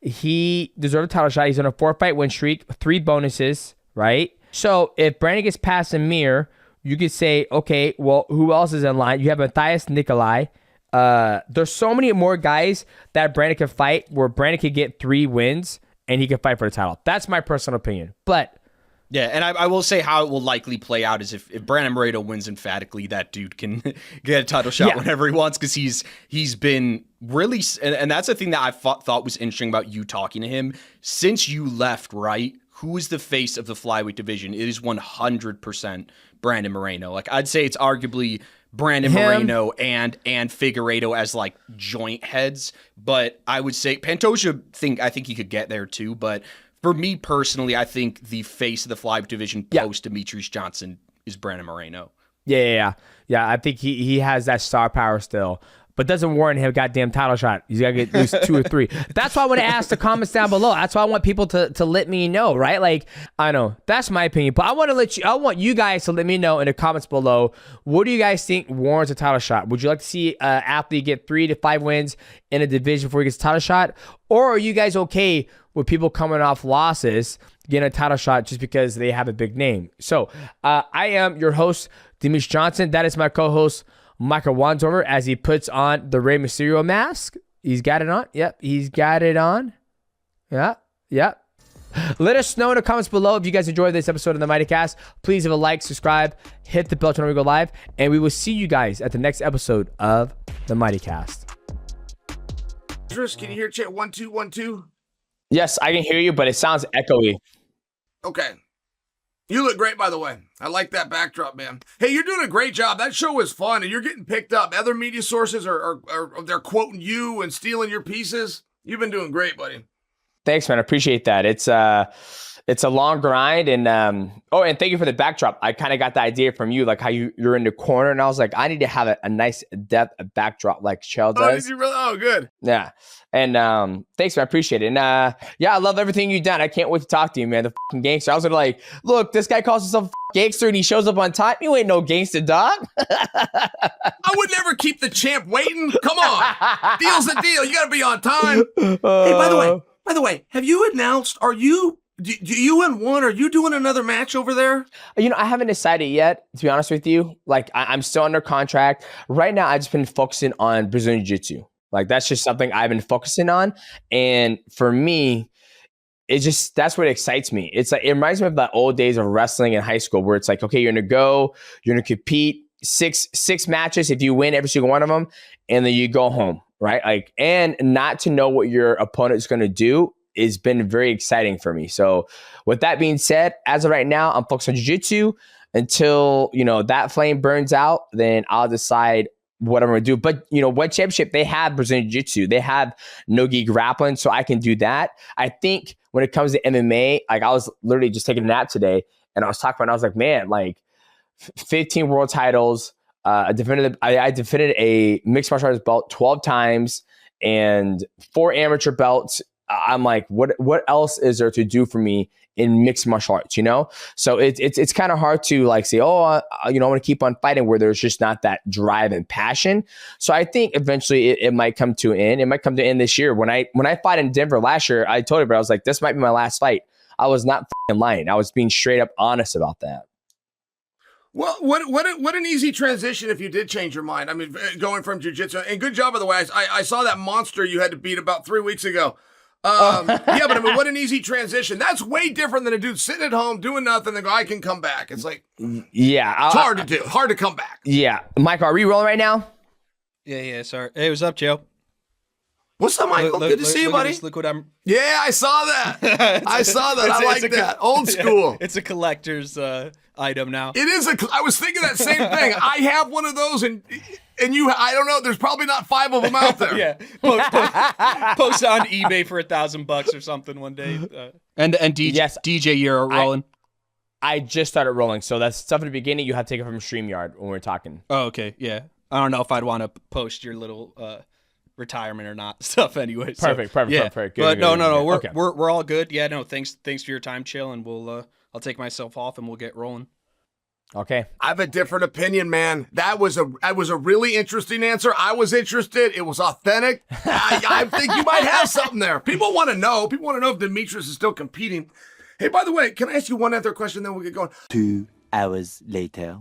B: he deserves a title shot. He's on a 4-fight win streak, 3 bonuses, right? So if Brandon gets past Amir, you could say, okay, well, who else is in line? You have Matthias Nikolai. There's so many more guys that Brandon could fight, where Brandon could get 3 wins and he could fight for the title. That's my personal opinion. But
D: yeah, and I will say how it will likely play out is if Brandon Moreno wins emphatically, that dude can get a title shot whenever he wants, because he's been really, and that's the thing that I thought was interesting about you talking to him. Since you left, right, who is the face of the flyweight division? It is 100% Brandon Moreno. Like, I'd say it's arguably Brandon Moreno and Figueiredo as like joint heads, but I would say Pantoja, I think he could get there too, but for me personally, I think the face of the flyweight division post Demetrius Johnson is Brandon Moreno. Yeah.
B: I think he has that star power still, but doesn't warrant him a goddamn title shot. He's got to get at least 2 or 3. That's why I want to ask the comments down below. That's why I want people to let me know, right? Like, I know that's my opinion, but I want you guys to let me know in the comments below. What do you guys think warrants a title shot? Would you like to see an athlete get 3 to 5 wins in a division before he gets a title shot? Or are you guys okay with people coming off losses getting a title shot just because they have a big name? So I am your host, Demetrius Johnson. That is my co-host, Michael Wandover, as he puts on the Rey Mysterio mask. He's got it on. Yep, he's got it on. Yep. Let us know in the comments below if you guys enjoyed this episode of the MIGHTYcast. Please leave a like, subscribe, hit the bell to know we go live, and we will see you guys at the next episode of the MIGHTYcast.
E: Can you hear chat 1 2 1 2?
B: Yes, I can hear you, but it sounds echoey.
E: Okay. You look great, by the way. I like that backdrop, man. Hey, you're doing a great job. That show was fun, and you're getting picked up. Other media sources are they're quoting you and stealing your pieces. You've been doing great, buddy.
B: Thanks, man. I appreciate that. It's a long grind, and and thank you for the backdrop. I kind of got the idea from you, like how you're in the corner, and I was like, I need to have a nice depth backdrop like Chell does.
E: Oh, did you really? Oh, good.
B: Yeah. And thanks, man. I appreciate it. And I love everything you've done. I can't wait to talk to you, man. The fucking gangster. I was like, look, this guy calls himself a gangster and he shows up on time. You ain't no gangster, dog.
E: I would never keep the champ waiting. Come on. Deal's the deal. You got to be on time. Hey, by the way, have you announced, are you you and one, are you doing another match over there?
B: I haven't decided yet, to be honest with you. Like, I'm still under contract. Right now, I've just been focusing on Brazilian Jiu-Jitsu. Like, that's just something I've been focusing on. And for me, that's what excites me. It's like, it reminds me of the old days of wrestling in high school where it's like, okay, you're going to compete six matches. If you win every single one of them, and then you go home, right? Like, and not to know what your opponent is going to do has been very exciting for me. So with that being said, as of right now, I'm focused on jiu-jitsu until, that flame burns out, then I'll decide what I'm going to do. But, One Championship, they have Brazilian Jiu-Jitsu. They have no-gi grappling, so I can do that. I think when it comes to MMA, like, I was literally just taking a nap today, and I was talking about it, I was like, man, like, 15 world titles, I defended a mixed martial arts belt 12 times, and 4 amateur belts. I'm like, what else is there to do for me in mixed martial arts, So it's kind of hard to like say, I want to keep on fighting where there's just not that drive and passion. So I think eventually it might come to an end. It might come to an end this year. When I fought in Denver last year, I told everybody, I was like, this might be my last fight. I was not lying. I was being straight up honest about that.
E: Well, what an easy transition if you did change your mind. I mean, going from jiu-jitsu, and good job, by the way. I saw that monster you had to beat about 3 weeks ago. But I mean, what an easy transition. That's way different than a dude sitting at home doing nothing and go, I can come back. It's like,
B: yeah,
E: it's hard to do. Hard to come back.
B: Yeah. Mike, are we rolling right now?
F: Yeah, sorry. Hey, what's up, Joe?
E: What's up, Michael? Good to see you, buddy.
F: Look what I'm...
E: Yeah, I saw that. I saw that. I like that. Old school.
F: It's a collector's item now.
E: It is I was thinking that same thing. I have one of those, and you, I don't know. There's probably not 5 of them out there.
F: Yeah. Post on eBay for $1,000 or something one day.
D: And DJ,
B: yes,
D: DJ, you're rolling.
B: I just started rolling, so that's stuff in the beginning. You have to take it from StreamYard when we're talking.
F: Oh, okay. Yeah. I don't know if I'd want to post your little retirement or not stuff anyway. So,
B: perfect.
F: Yeah.
B: Good,
F: but
B: good,
F: no.
B: good.
F: We're all good. Yeah. No. Thanks for your time, Chill, and I'll take myself off and we'll get rolling.
B: Okay.
E: I have a different opinion, man. That was a really interesting answer. I was interested. It was authentic. I think you might have something there. People want to know. People want to know if Demetrius is still competing. Hey, by the way, can I ask you one other question, then we'll get going?
G: 2 hours later.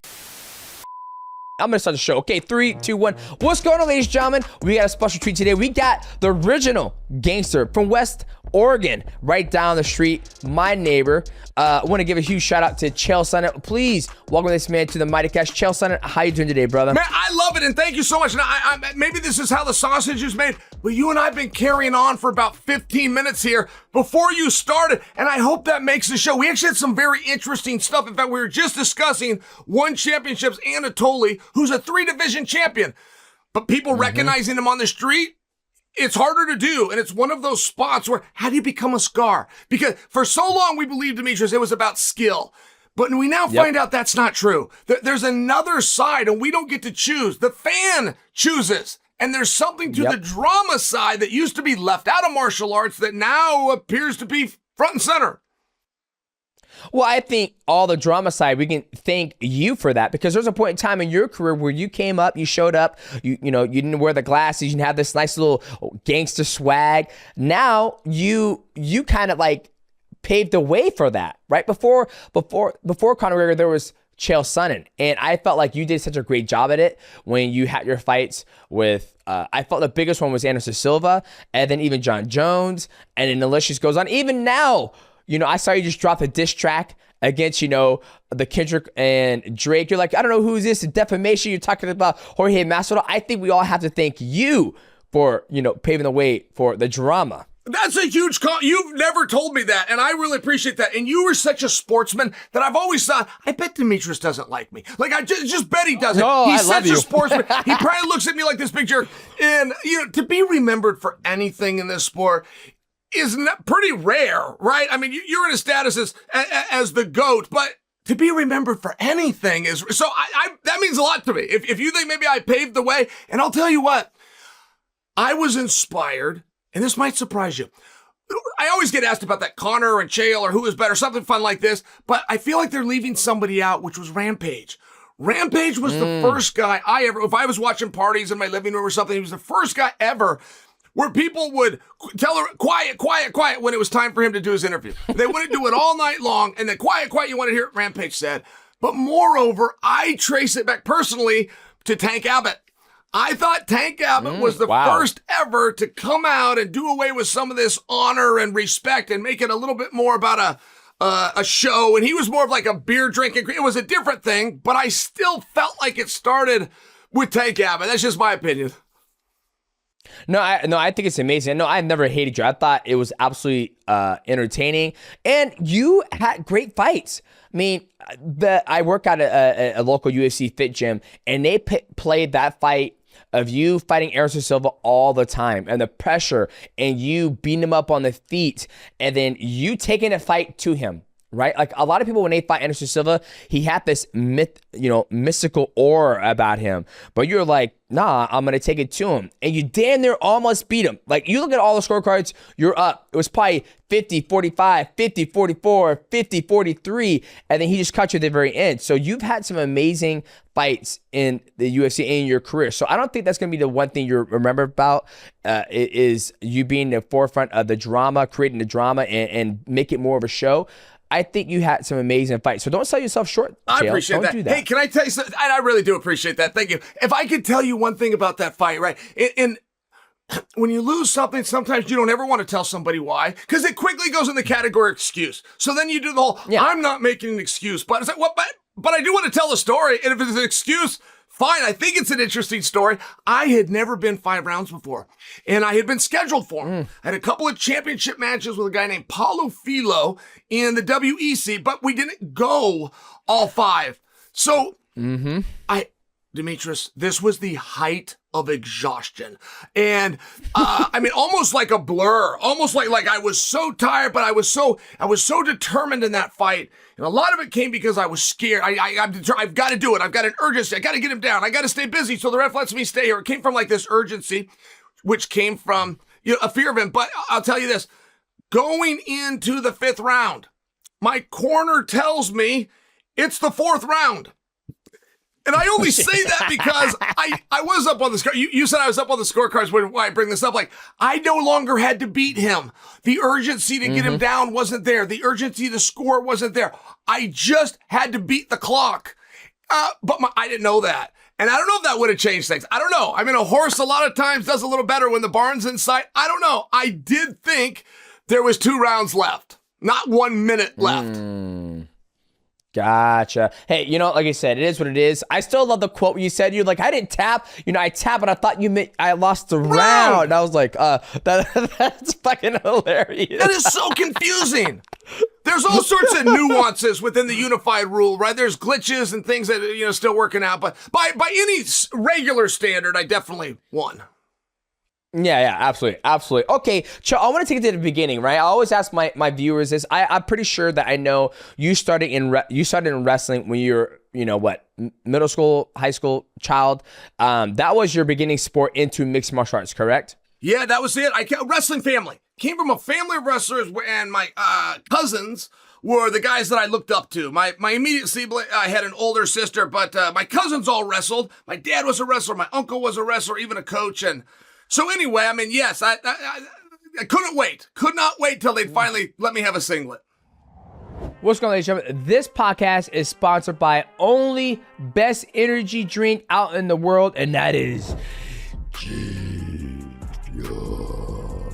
B: I'm going to start the show. Okay, 3, 2, 1. What's going on, ladies and gentlemen? We got a special treat today. We got the original gangster from West Oregon, right down the street, my neighbor. I want to give a huge shout out to Chael Sonnen. Please welcome this man to the MIGHTYcast. Chael Sonnen, how you doing today, brother?
E: Man, I love it, and thank you so much. Now, maybe this is how the sausage is made, but you and I have been carrying on for about 15 minutes here before you started, and I hope that makes the show. We actually had some very interesting stuff. In fact, we were just discussing One Championship's Anatoly, who's a 3-division champion, but people recognizing him on the street, it's harder to do, and it's one of those spots where, how do you become a scar? Because for so long we believed, Demetrius, it was about skill. But we now find out that's not true. There's another side, and we don't get to choose. The fan chooses. And there's something to the drama side that used to be left out of martial arts that now appears to be front and center.
B: Well, I think all the drama side, we can thank you for that, because there's a point in time in your career where you came up, you showed up, you didn't wear the glasses, you didn't have this nice little gangster swag. Now you kind of like paved the way for that, right? Before Conor McGregor, there was Chael Sonnen, and I felt like you did such a great job at it when you had your fights with. I felt the biggest one was Anderson Silva, and then even John Jones, and then the list just goes on. Even now. I saw you just drop a diss track against, the Kendrick and Drake. You're like, I don't know who's this, defamation. You're talking about Jorge Masvidal. I think we all have to thank you for, paving the way for the drama.
E: That's a huge You've never told me that, and I really appreciate that. And you were such a sportsman that I've always thought, I bet Demetrius doesn't like me. Like, I just bet he doesn't.
B: No,
E: He's
B: I love
E: such
B: you.
E: a sportsman. He probably looks at me like this big jerk. And, to be remembered for anything in this sport is pretty rare, right? I mean, you're in a status as the GOAT, but to be remembered for anything is so. That means a lot to me. If you think maybe I paved the way, and I'll tell you what, I was inspired, and this might surprise you. I always get asked about that Conor and Chael or who is better, something fun like this, but I feel like they're leaving somebody out, which was Rampage. Rampage was the first guy if I was watching parties in my living room or something, he was the first guy ever where people would tell her, quiet, quiet, quiet, when it was time for him to do his interview. They wouldn't do it all night long, and then quiet, quiet, you want to hear what Rampage said. But moreover, I trace it back personally to Tank Abbott. I thought Tank Abbott was the first ever to come out and do away with some of this honor and respect and make it a little bit more about a show. And he was more of like a beer drinking. It was a different thing, but I still felt like it started with Tank Abbott. That's just my opinion.
B: No, I think it's amazing. No, I've never hated you. I thought it was absolutely entertaining, and you had great fights. I mean, I work at a local UFC fit gym, and they played that fight of you fighting Anderson Silva all the time, and the pressure, and you beating him up on the feet, and then you taking a fight to him. Right? Like a lot of people, when they fight Anderson Silva, he had this mystical aura about him. But you're like, nah, I'm going to take it to him. And you damn near almost beat him. Like you look at all the scorecards, you're up. It was probably 50-45, 50-44, 50-43. And then he just caught you at the very end. So you've had some amazing fights in the UFC in your career. So I don't think that's going to be the one thing you remember about is you being the forefront of the drama, creating the drama and make it more of a show. I think you had some amazing fights. So don't sell yourself short.
E: I appreciate that. Hey, can I tell you something? I really do appreciate that. Thank you. If I could tell you one thing about that fight, right? And when you lose something, sometimes you don't ever want to tell somebody why, because it quickly goes in the category excuse. So then you do the whole, I'm not making an excuse, but it's like, what? But I do want to tell a story. And if it's an excuse, fine. I think it's an interesting story. I had never been 5 rounds before, and I had been scheduled for them. I had a couple of championship matches with a guy named Paulo Filo in the WEC, but we didn't go all 5. So Demetrius, this was the height of exhaustion. And I mean, almost like a blur, almost like I was so tired, but I was so determined in that fight. And a lot of it came because I was scared. I've got to do it. I've got an urgency. I got to get him down. I got to stay busy. So the ref lets me stay here. It came from like this urgency, which came from a fear of him. But I'll tell you this, going into the 5th round, my corner tells me it's the 4th round. And I only say that because I was up on the score. You said I was up on the scorecards. Why I bring this up? Like, I no longer had to beat him. The urgency to get him down wasn't there. The urgency to score wasn't there. I just had to beat the clock. But I didn't know that. And I don't know if that would have changed things. I don't know. I mean, a horse a lot of times does a little better when the barn's in sight. I don't know. I did think there was 2 rounds left, not 1 minute left.
B: Gotcha. Hey, like I said, it is what it is. I still love the quote you said. You're like, I didn't tap. I tapped, but I thought you meant I lost the round. And I was like, that's fucking hilarious.
E: That is so confusing. There's all sorts of nuances within the unified rule, right? There's glitches and things that, still working out. But by any regular standard, I definitely won.
B: Yeah, absolutely. Okay, I want to take it to the beginning, right? I always ask my viewers this. I'm pretty sure that I know you started in wrestling when you were, middle school, high school, child. That was your beginning sport into mixed martial arts, correct?
E: Yeah, that was it. Wrestling family. Came from a family of wrestlers, and my cousins were the guys that I looked up to. My immediate sibling, I had an older sister, but my cousins all wrestled. My dad was a wrestler. My uncle was a wrestler, even a coach, and so anyway, I mean, yes, I couldn't wait. Could not wait till they'd finally let me have a singlet.
B: What's going on, ladies and gentlemen? This podcast is sponsored by only best energy drink out in the world, and that is G Fuel.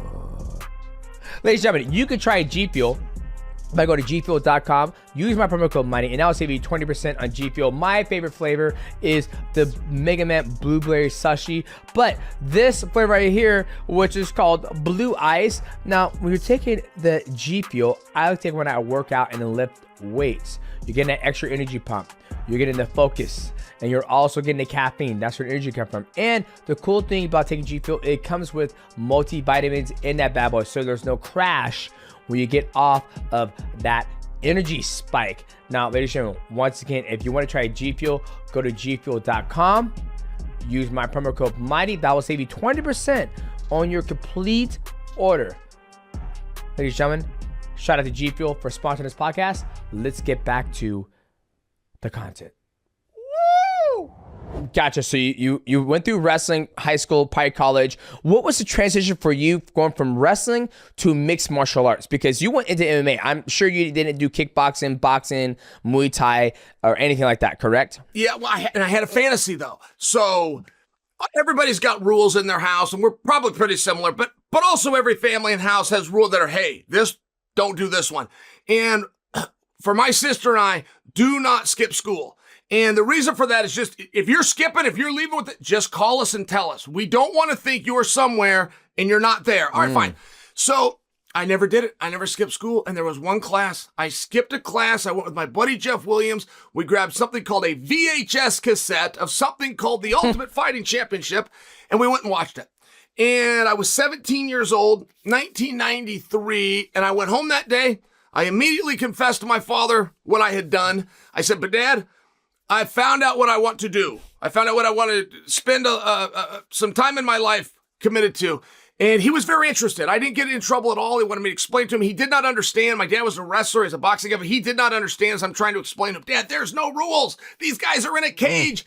B: Ladies and gentlemen, you can try G Fuel by going to gfuel.com, use my promo code MIGHTY, and I'll save you 20% on G Fuel. My favorite flavor is the Mega Man Blueberry Sushi, but this flavor right here, which is called Blue Ice. Now, when you're taking the G Fuel, I like to take one out, work out, and lift weights. You're getting that extra energy pump. You're getting the focus, and you're also getting the caffeine. That's where energy comes from. And the cool thing about taking G Fuel, it comes with multivitamins in that bad boy, so there's no crash when you get off of that energy spike. Now, ladies and gentlemen, once again, if you want to try G Fuel, go to gfuel.com, use my promo code MIGHTY. That will save you 20% on your complete order. Ladies and gentlemen, shout out to G Fuel for sponsoring this podcast. Let's get back to the content. Woo! Gotcha. So you went through wrestling, high school, probably college. What was the transition for you going from wrestling to mixed martial arts? Because you went into MMA. I'm sure you didn't do kickboxing, boxing, Muay Thai, or anything like that, correct?
E: Yeah, well, I had a fantasy though. So everybody's got rules in their house, and we're probably pretty similar. But also every family and house has rules that are, hey, this, don't do this one. And for my sister and I, do not skip school. And the reason for that is just, if you're skipping, if you're leaving with it, just call us and tell us. We don't want to think you're somewhere and you're not there. All right, fine. So I never did it. I never skipped school. And there was one class. I skipped a class. I went with my buddy, Jeff Williams. We grabbed something called a VHS cassette of something called the Ultimate Fighting Championship. And we went and watched it. And I was 17 years old, 1993. And I went home that day. I immediately confessed to my father what I had done. I said, but Dad, I found out what I want to do. I found out what I want to spend some time in my life committed to. And he was very interested. I didn't get in trouble at all. He wanted me to explain to him. He did not understand. My dad was a wrestler. He's a boxing guy, but he did not understand as I'm trying to explain to him, Dad, there's no rules. These guys are in a cage.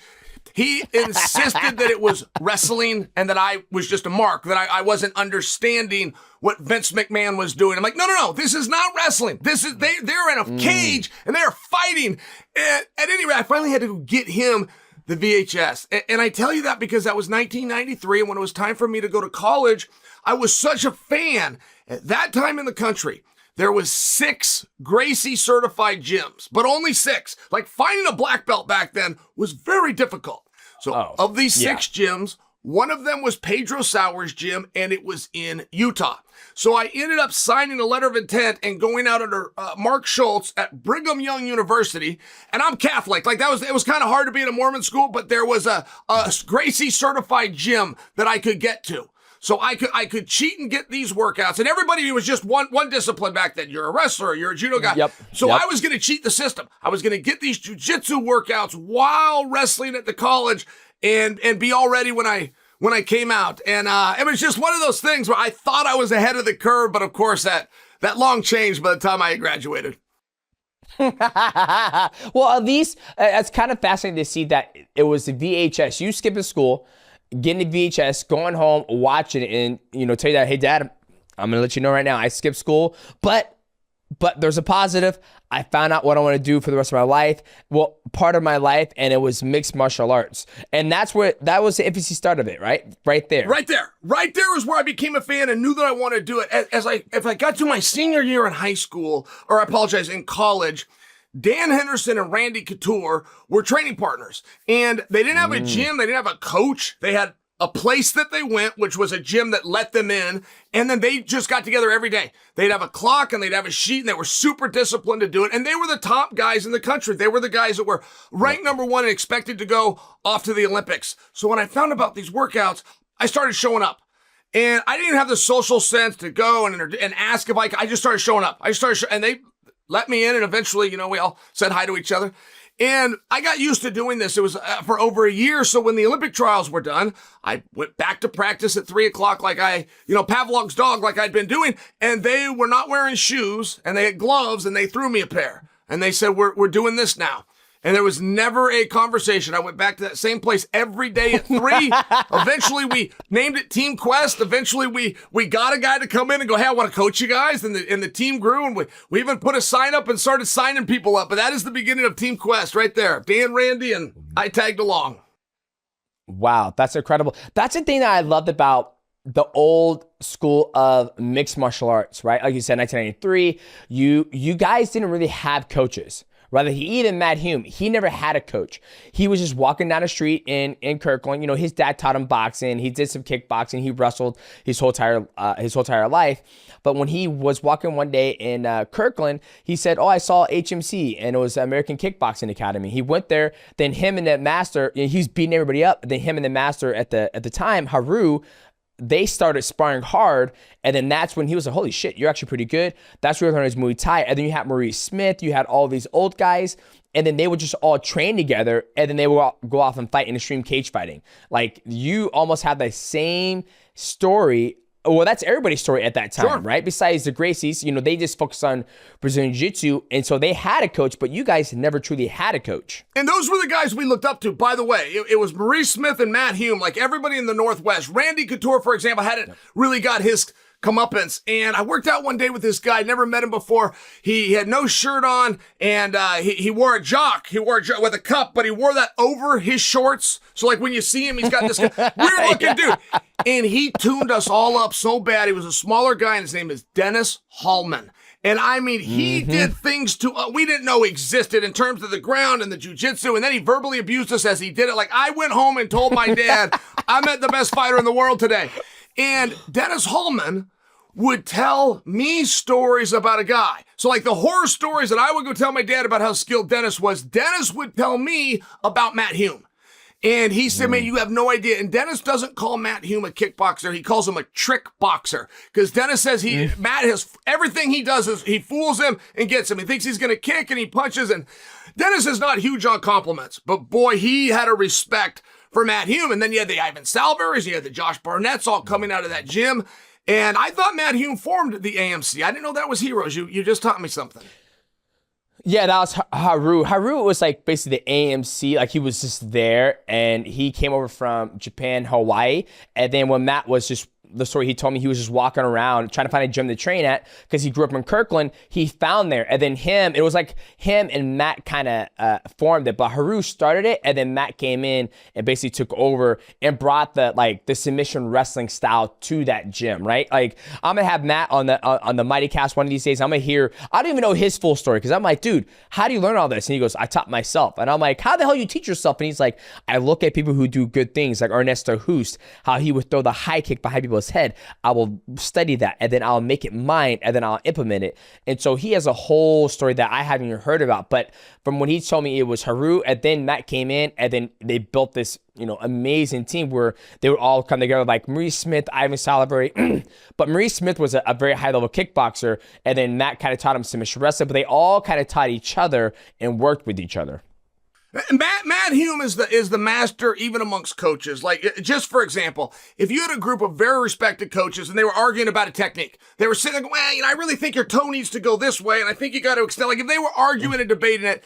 E: He insisted that it was wrestling and that I was just a mark, that I wasn't understanding what Vince McMahon was doing. I'm like, no, this is not wrestling. This is, they're in a cage and they're fighting. And at any rate, I finally had to get him the VHS. And I tell you that because that was 1993. And when it was time for me to go to college, I was such a fan. At that time in the country, there was 6 Gracie certified gyms, but only 6. Like finding a black belt back then was very difficult. So of these 6 gyms, one of them was Pedro Sauer's gym, and it was in Utah. So I ended up signing a letter of intent and going out under Mark Schultz at Brigham Young University. And I'm Catholic. Like it was kind of hard to be in a Mormon school, but there was a Gracie certified gym that I could get to. So I could cheat and get these workouts. And everybody was just one discipline back then. You're a wrestler, you're a judo guy. So I was going to cheat the system. I was going to get these jiu-jitsu workouts while wrestling at the college and be all ready when I came out. And it was just one of those things where I thought I was ahead of the curve, but of course that long changed by the time I graduated.
B: Well, at least it's kind of fascinating to see that it was the VHS. You skipping school, getting the VHS, going home, watching it, and tell you that, hey, Dad, I'm gonna let you know right now, I skipped school, but there's a positive. I found out what I want to do for the rest of my life. Well, part of my life, and it was mixed martial arts, and that was the infancy start of it, right? Right there is where I became a fan and knew that I wanted to do it. If I got to my senior year in high school, or I apologize, in college, Dan Henderson and Randy Couture were training partners, and they didn't have a gym. They didn't have a coach. They had a place that they went, which was a gym that let them in, and then they just got together every day. They'd have a clock and they'd have a sheet, and they were super disciplined to do it, and they were the top guys in the country. They were the guys that were ranked number 1 and expected to go off to the Olympics. So when I found about these workouts, I started showing up. And I didn't have the social sense to go and ask if I just started showing up. And they let me in, and eventually, we all said hi to each other. And I got used to doing this. It was for over a year. So when the Olympic trials were done, I went back to practice at 3:00 like Pavlov's dog, like I'd been doing. And they were not wearing shoes, and they had gloves, and they threw me a pair. And they said, we're doing this now. And there was never a conversation. I went back to that same place every day at 3. Eventually, we named it Team Quest. Eventually, we got a guy to come in and go, hey, I want to coach you guys. And the team grew, and we even put a sign up and started signing people up. But that is the beginning of Team Quest right there. Dan, Randy, and I tagged along. Wow, that's incredible. That's the thing that I loved about the old school of mixed martial arts, right? Like you said, 1993, you guys didn't really have coaches. Rather, even Matt Hume, he never had a coach. He was just walking down the street in Kirkland. His dad taught him boxing. He did some kickboxing. He wrestled his whole entire life. But when he was walking one day in Kirkland, he said, "Oh, I saw HMC, and it was American Kickboxing Academy." He went there. Then him and the master, he was beating everybody up. Then him and the master at the time, Haru, they started sparring hard, and then that's when he was like, holy shit, you're actually pretty good. That's where he learned his Muay Thai. And then you had Maurice Smith, you had all these old guys, and then they would just all train together, and then they would go off and fight in extreme cage fighting. Like, you almost had the same story well, that's everybody's story at that time,
E: Sure.
B: right? Besides the Gracies, they just focused on Brazilian Jiu-Jitsu, and so they had a coach, but you guys never truly had a coach.
E: And those were the guys we looked up to, by the way. It was Maurice Smith and Matt Hume, like everybody in the Northwest. Randy Couture, for example, hadn't really got his comeuppance. And I worked out one day with this guy, never met him before. He had no shirt on, and he wore a jock. He wore a jock with a cup, but he wore that over his shorts. So like when you see him, he's got this weird looking dude. And he tuned us all up so bad. He was a smaller guy, and his name is Dennis Hallman. And I mean, he did things to we didn't know existed in terms of the ground and the jiu-jitsu. And then he verbally abused us as he did it. Like I went home and told my dad, I met the best fighter in the world today. And Dennis Hallman would tell me stories about a guy. So like the horror stories that I would go tell my dad about how skilled Dennis was, Dennis would tell me about Matt Hume. And he said, man, you have no idea. And Dennis doesn't call Matt Hume a kickboxer. He calls him a trick boxer. Because Dennis says Matt has, everything he does is he fools him and gets him. He thinks he's going to kick and he punches. And Dennis is not huge on compliments. But boy, he had a respect for Matt Hume. And then you had the Ivan Salvers, you had the Josh Barnett's all coming out of that gym. And I thought Matt Hume formed the AMC. I didn't know that was Heroes. You just taught me something.
B: Yeah, that was Haru. Haru was like basically the AMC. Like he was just there, and he came over from Japan, Hawaii. And then when Matt was just, the story he told me, he was just walking around trying to find a gym to train at because he grew up in Kirkland. He found there, and then it was like him and Matt kind of formed it. But Haru started it, and then Matt came in and basically took over and brought the submission wrestling style to that gym, right? Like I'm gonna have Matt on the MIGHTYcast one of these days. I'm gonna hear, I don't even know his full story because I'm like, dude, how do you learn all this? And he goes, I taught myself. And I'm like, how the hell you teach yourself? And he's like, I look at people who do good things, like Ernesto Hoost, how he would throw the high kick behind people's head. I will study that, and then I'll make it mine, and then I'll implement it. And so he has a whole story that I haven't even heard about. But from when he told me, it was Haru, and then Matt came in, and then they built this amazing team where they would all come together, like Maurice Smith, Ivan Salveri. But Maurice Smith was a very high level kickboxer, and then Matt kind of taught him submission wrestling, but they all kind of taught each other and worked with each other.
E: Matt Hume is the master even amongst coaches. Like, just for example, if you had a group of very respected coaches and they were arguing about a technique, they were sitting like, well, I really think your toe needs to go this way, and I think you got to extend. Like, if they were arguing and debating it,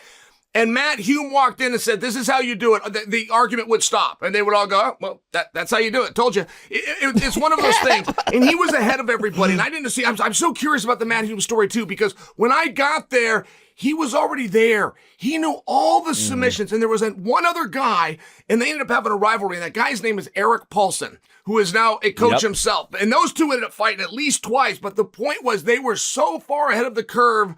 E: and Matt Hume walked in and said, this is how you do it, the argument would stop. And they would all go, oh, well, that's how you do it. Told you. It's one of those things. And he was ahead of everybody. And I didn't see, I'm so curious about the Matt Hume story too, because when I got there, he was already there. He knew all the submissions. And there was one other guy, and they ended up having a rivalry. And that guy's name is Eric Paulson, who is now a coach himself. And those two ended up fighting at least twice. But the point was they were so far ahead of the curve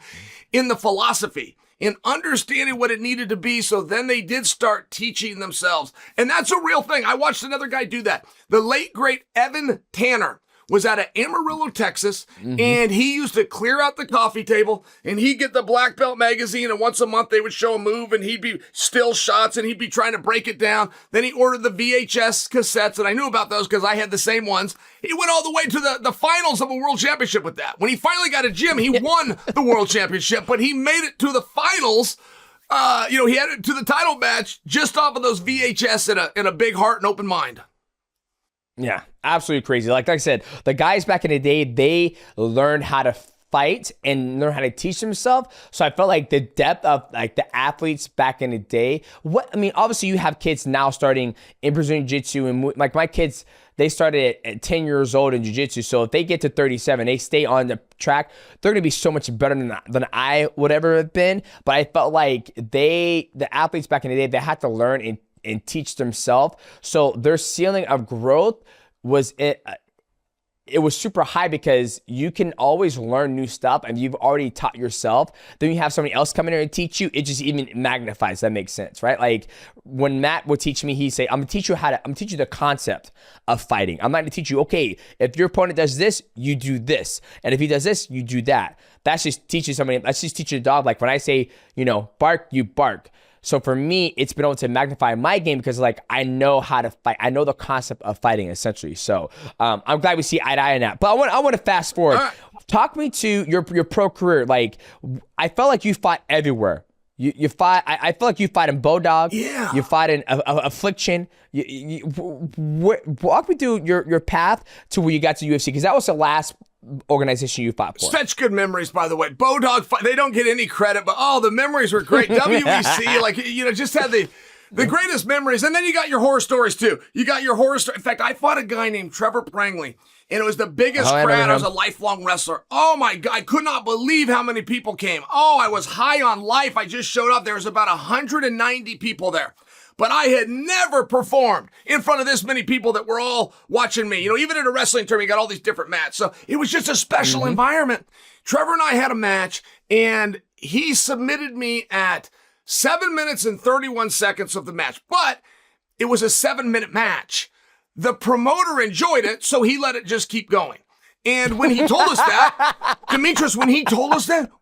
E: in the philosophy and understanding what it needed to be. So then they did start teaching themselves. And that's a real thing. I watched another guy do that. The late, great Evan Tanner was out of Amarillo, Texas, and he used to clear out the coffee table, and he'd get the Black Belt magazine, and once a month they would show a move, and he'd be still shots, and he'd be trying to break it down. Then he ordered the VHS cassettes, and I knew about those because I had the same ones. He went all the way to the finals of a world championship with that. When he finally got a gym, he won the world championship, but he made it to the finals. He had it to the title match just off of those VHS in a big heart and open mind.
B: Yeah, absolutely crazy. Like I said, the guys back in the day, they learned how to fight and learn how to teach themselves. So I felt like the depth of like the athletes back in the day. Obviously you have kids now starting in Brazilian Jiu-Jitsu, and like my kids, they started at 10 years old in Jiu-Jitsu. So if they get to 37, they stay on the track, they're going to be so much better than I would ever have been. But I felt like the athletes back in the day, they had to learn and teach themselves. So their ceiling of growth was it was super high because you can always learn new stuff, and you've already taught yourself. Then you have somebody else come in there and teach you. It just even magnifies. That makes sense, right? Like when Matt would teach me, he'd say, I'm gonna teach you the concept of fighting. I'm not gonna teach you, okay, if your opponent does this, you do this. And if he does this, you do that. That's just teaching somebody, that's just teaching a dog. Like when I say, bark, you bark. So for me, it's been able to magnify my game because like I know how to fight. I know the concept of fighting essentially. So I'm glad we see eye to eye on that. But I want to fast forward. Talk me to your pro career. Like I felt like you fought everywhere. You fight. I feel like you fight in Bodog.
E: Yeah.
B: You fight in Affliction. Walk me through your path to where you got to UFC, because that was the last organization you fought for.
E: Such good memories, by the way. Bodog, they don't get any credit, but the memories were great. WEC, just had the greatest memories. And then you got your horror stories too. You got your horror story. In fact, I fought a guy named Trevor Prangley, and it was the biggest crowd. I was a lifelong wrestler. Oh my God, I could not believe how many people came. Oh, I was high on life. I just showed up. There was about 190 people there. But I had never performed in front of this many people that were all watching me. Even at a wrestling tournament, you got all these different mats. So it was just a special environment. Trevor and I had a match, and he submitted me at 7 minutes and 31 seconds of the match. But it was a 7-minute match. The promoter enjoyed it, so he let it just keep going. And when he told us that, Demetrius,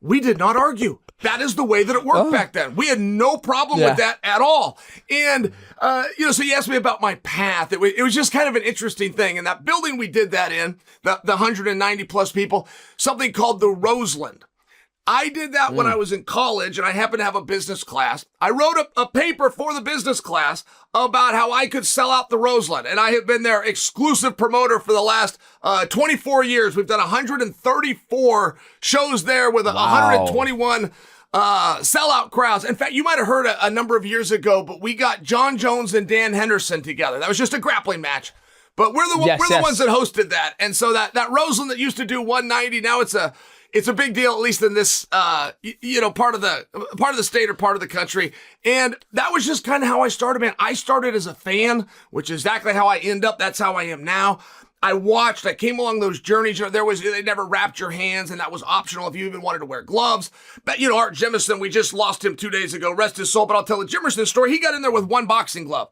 E: we did not argue. That is the way that it worked back then. We had no problem with that at all. And, so you asked me about my path. It was just kind of an interesting thing. In that building we did that in, the 190 plus people, something called the Roseland. I did that when I was in college, and I happened to have a business class. I wrote a paper for the business class about how I could sell out the Roseland, and I have been their exclusive promoter for the last 24 years. We've done 134 shows there with 121 sellout crowds. In fact, you might have heard a number of years ago, but we got John Jones and Dan Henderson together. That was just a grappling match. But we're the ones that hosted that. And so that Roseland that used to do 190, now it's a big deal, at least in this, part of the state or part of the country. And that was just kind of how I started, man. I started as a fan, which is exactly how I end up. That's how I am now. I came along those journeys. They never wrapped your hands, and that was optional if you even wanted to wear gloves. But, Art Jimison, we just lost him 2 days ago, rest his soul. But I'll tell the Jimison story. He got in there with one boxing glove,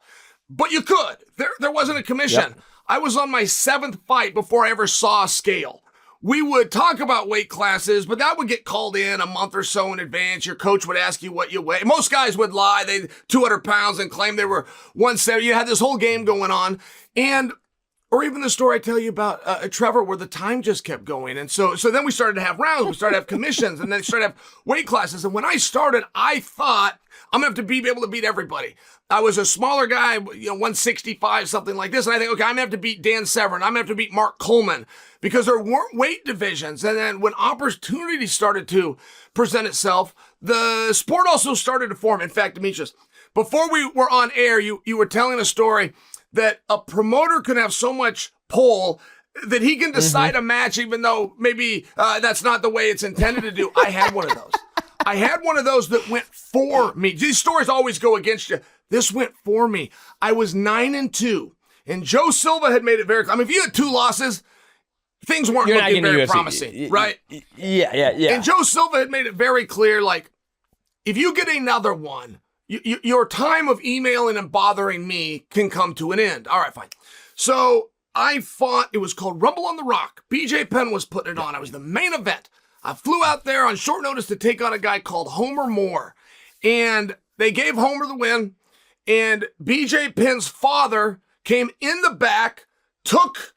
E: but you could. There wasn't a commission. Yep. I was on my 7th fight before I ever saw a scale. We would talk about weight classes, but that would get called in a month or so in advance. Your coach would ask you what you weigh. Most guys would lie. They 200 pounds and claim they were 170. You had this whole game going on. Or even the story I tell you about Trevor, where the time just kept going. And so then we started to have rounds. We started to have commissions, and then started to have weight classes. And when I started, I thought I'm going to have to be able to beat everybody. I was a smaller guy, 165, something like this. And I think, okay, I'm going to have to beat Dan Severn. I'm going to have to beat Mark Coleman, because there weren't weight divisions. And then when opportunity started to present itself, the sport also started to form. In fact, Demetrius, before we were on air, you were telling a story that a promoter can have so much pull that he can decide a match, even though maybe that's not the way it's intended to do. I had one of those. I had one of those that went for me. These stories always go against you. This went for me. I was 9-2, and Joe Silva had made it very clear. I mean, if you had 2 losses, things weren't looking very promising, right?
B: Yeah.
E: And Joe Silva had made it very clear, like, if you get another one, your time of emailing and bothering me can come to an end. All right, fine. So I fought. It was called Rumble on the Rock. BJ Penn was putting it on. I was the main event. I flew out there on short notice to take on a guy called Homer Moore. And they gave Homer the win. And BJ Penn's father came in the back, took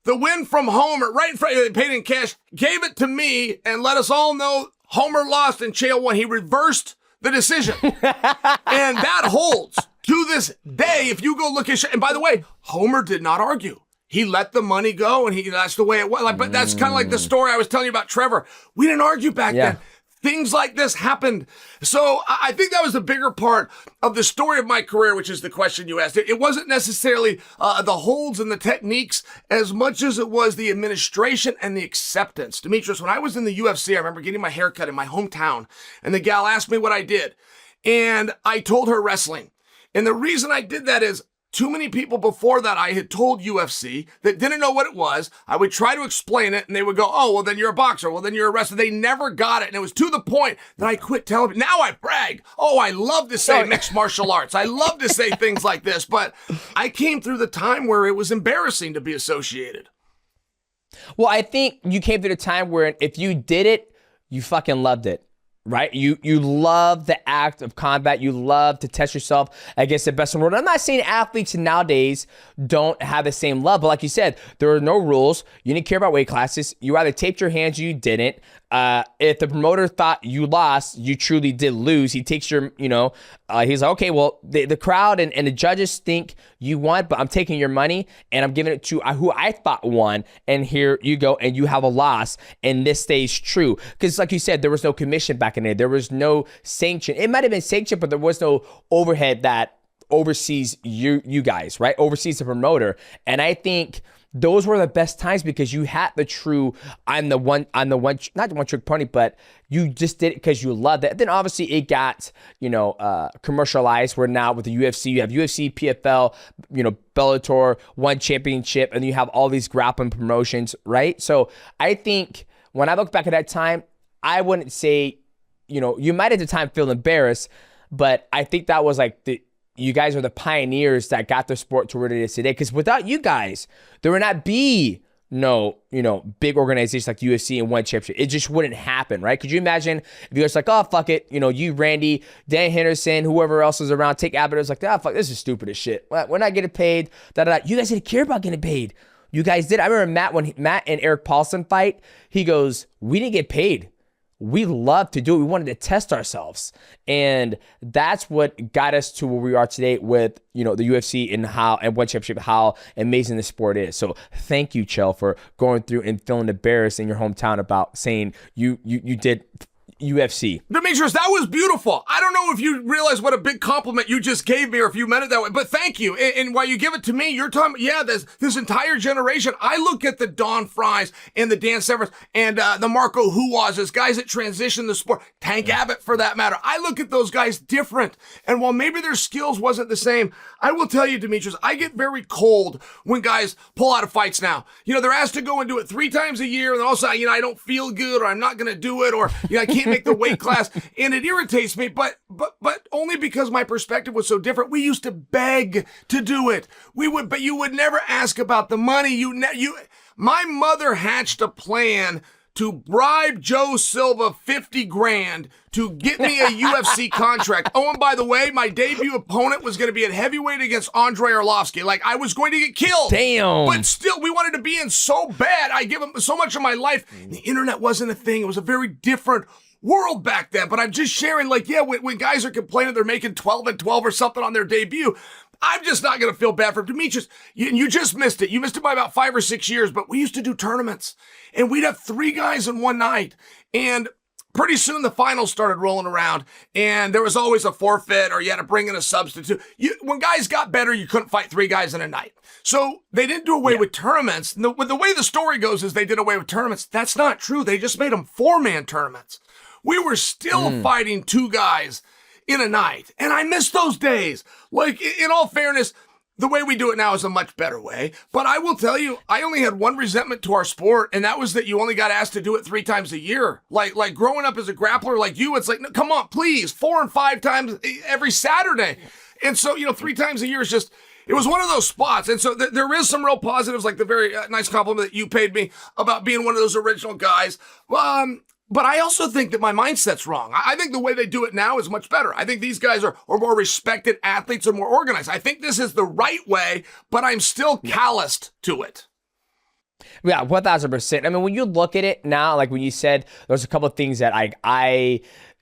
E: the win from Homer right in front, they paid in cash, gave it to me, and let us all know Homer lost and Chael won. He reversed the decision. And that holds to this day. If you go look at, and by the way, Homer did not argue. He let the money go, and that's the way it was. But that's kind of like the story I was telling you about Trevor. We didn't argue back then. Things like this happened. So I think that was the bigger part of the story of my career, which is the question you asked. It wasn't necessarily the holds and the techniques as much as it was the administration and the acceptance. Demetrius, when I was in the UFC, I remember getting my hair cut in my hometown, and the gal asked me what I did. And I told her wrestling. And the reason I did that is too many people before that I had told UFC that didn't know what it was. I would try to explain it, and they would go, oh, well, then you're a boxer. Well, then you're a wrestler. They never got it. And it was to the point that I quit telling them. Now I brag. Oh, I love to say mixed martial arts. I love to say things like this. But I came through the time where it was embarrassing to be associated.
B: Well, I think you came through the time where if you did it, you fucking loved it. right? You love the act of combat. You love to test yourself against the best in the world. I'm not saying athletes nowadays don't have the same love, but like you said, there are no rules. You didn't care about weight classes. You either taped your hands or you didn't. If the promoter thought you lost, you truly did lose. He takes your, he's like, okay, well, the crowd and the judges think you won, but I'm taking your money and I'm giving it to who I thought won. And here you go, and you have a loss, and this stays true. Because like you said, there was no commission back in there. There was no sanction. It might have been sanctioned, but there was no overhead that oversees you guys, right? Oversees the promoter. And I think those were the best times because you had the true, not the one trick pony, but you just did it because you loved it. Then obviously it got, commercialized, where now with the UFC, you have UFC, PFL, Bellator, one championship, and you have all these grappling promotions, right? So I think when I look back at that time, I wouldn't say, you might at the time feel embarrassed, but I think that was like you guys are the pioneers that got the sport to where it is today. Because without you guys, there would not be no, big organizations like UFC and one championship. It just wouldn't happen, right? Could you imagine if you guys like, oh, fuck it, you, Randy, Dan Henderson, whoever else is around, take Abbott, was like, ah, fuck, this is stupid as shit. We're not getting paid. You guys didn't care about getting paid. You guys did. I remember when Matt and Eric Paulson fight, he goes, we didn't get paid. We loved to do it. We wanted to test ourselves. And that's what got us to where we are today with, the UFC and one championship, how amazing the sport is. So thank you, Chell, for going through and feeling embarrassed in your hometown about saying you did UFC.
E: Demetrius, that was beautiful. I don't know if you realize what a big compliment you just gave me or if you meant it that way, but thank you. And while you give it to me, you're talking, this entire generation. I look at the Don Fries and the Dan Severs and the Marco Huazes, guys that transition the sport, Tank Abbott for that matter. I look at those guys different. And while maybe their skills wasn't the same, I will tell you, Demetrius, I get very cold when guys pull out of fights now. They're asked to go and do it 3 times a year, and also, I don't feel good, or I'm not going to do it, or I can't make the weight class, and it irritates me, but only because my perspective was so different. We used to beg to do it. But you would never ask about the money. My mother hatched a plan to bribe Joe Silva $50,000 to get me a UFC contract. Oh, and by the way, my debut opponent was going to be at heavyweight against Andrei Arlovsky. Like, I was going to get killed.
B: Damn.
E: But still, we wanted to be in so bad. I give him so much of my life. The internet wasn't a thing. It was a very different world back then. But I'm just sharing, when guys are complaining they're making 12 and 12 or something on their debut, I'm just not going to feel bad for Demetrius. You just missed it. You missed it by about 5 or 6 years, but we used to do tournaments, and we'd have 3 guys in one night. And pretty soon the finals started rolling around, and there was always a forfeit, or you had to bring in a substitute. When guys got better, you couldn't fight 3 guys in a night. So they didn't do away with tournaments. The way the story goes is they did away with tournaments. That's not true. They just made them 4-man tournaments. We were still fighting 2 guys in a night. And I miss those days. Like, in all fairness, the way we do it now is a much better way. But I will tell you, I only had one resentment to our sport, and that was that you only got asked to do it 3 times a year. Like growing up as a grappler like you, it's like, no, come on, please, 4 and 5 times every Saturday. And so, 3 times a year is just, it was one of those spots. And so there is some real positives, like the very nice compliment that you paid me about being one of those original guys. But I also think that my mindset's wrong. I think the way they do it now is much better. I think these guys are more respected athletes and more organized. I think this is the right way, but I'm still calloused to it.
B: Yeah, 1,000%. I mean, when you look at it now, like when you said, there's a couple of things that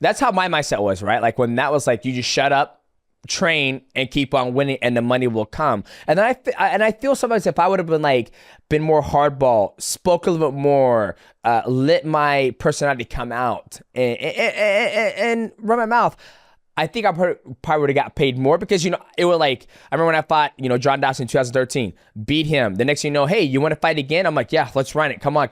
B: that's how my mindset was, right? Like when that was like, you just shut up, train, and keep on winning, and the money will come. And then I feel sometimes if I would have been more hardball, spoke a little bit more, let my personality come out and run my mouth, I think I probably would have got paid more because, it was like, I remember when I fought, John Dawson in 2013, beat him. The next thing you know, hey, you want to fight again? I'm like, yeah, let's run it. Come on.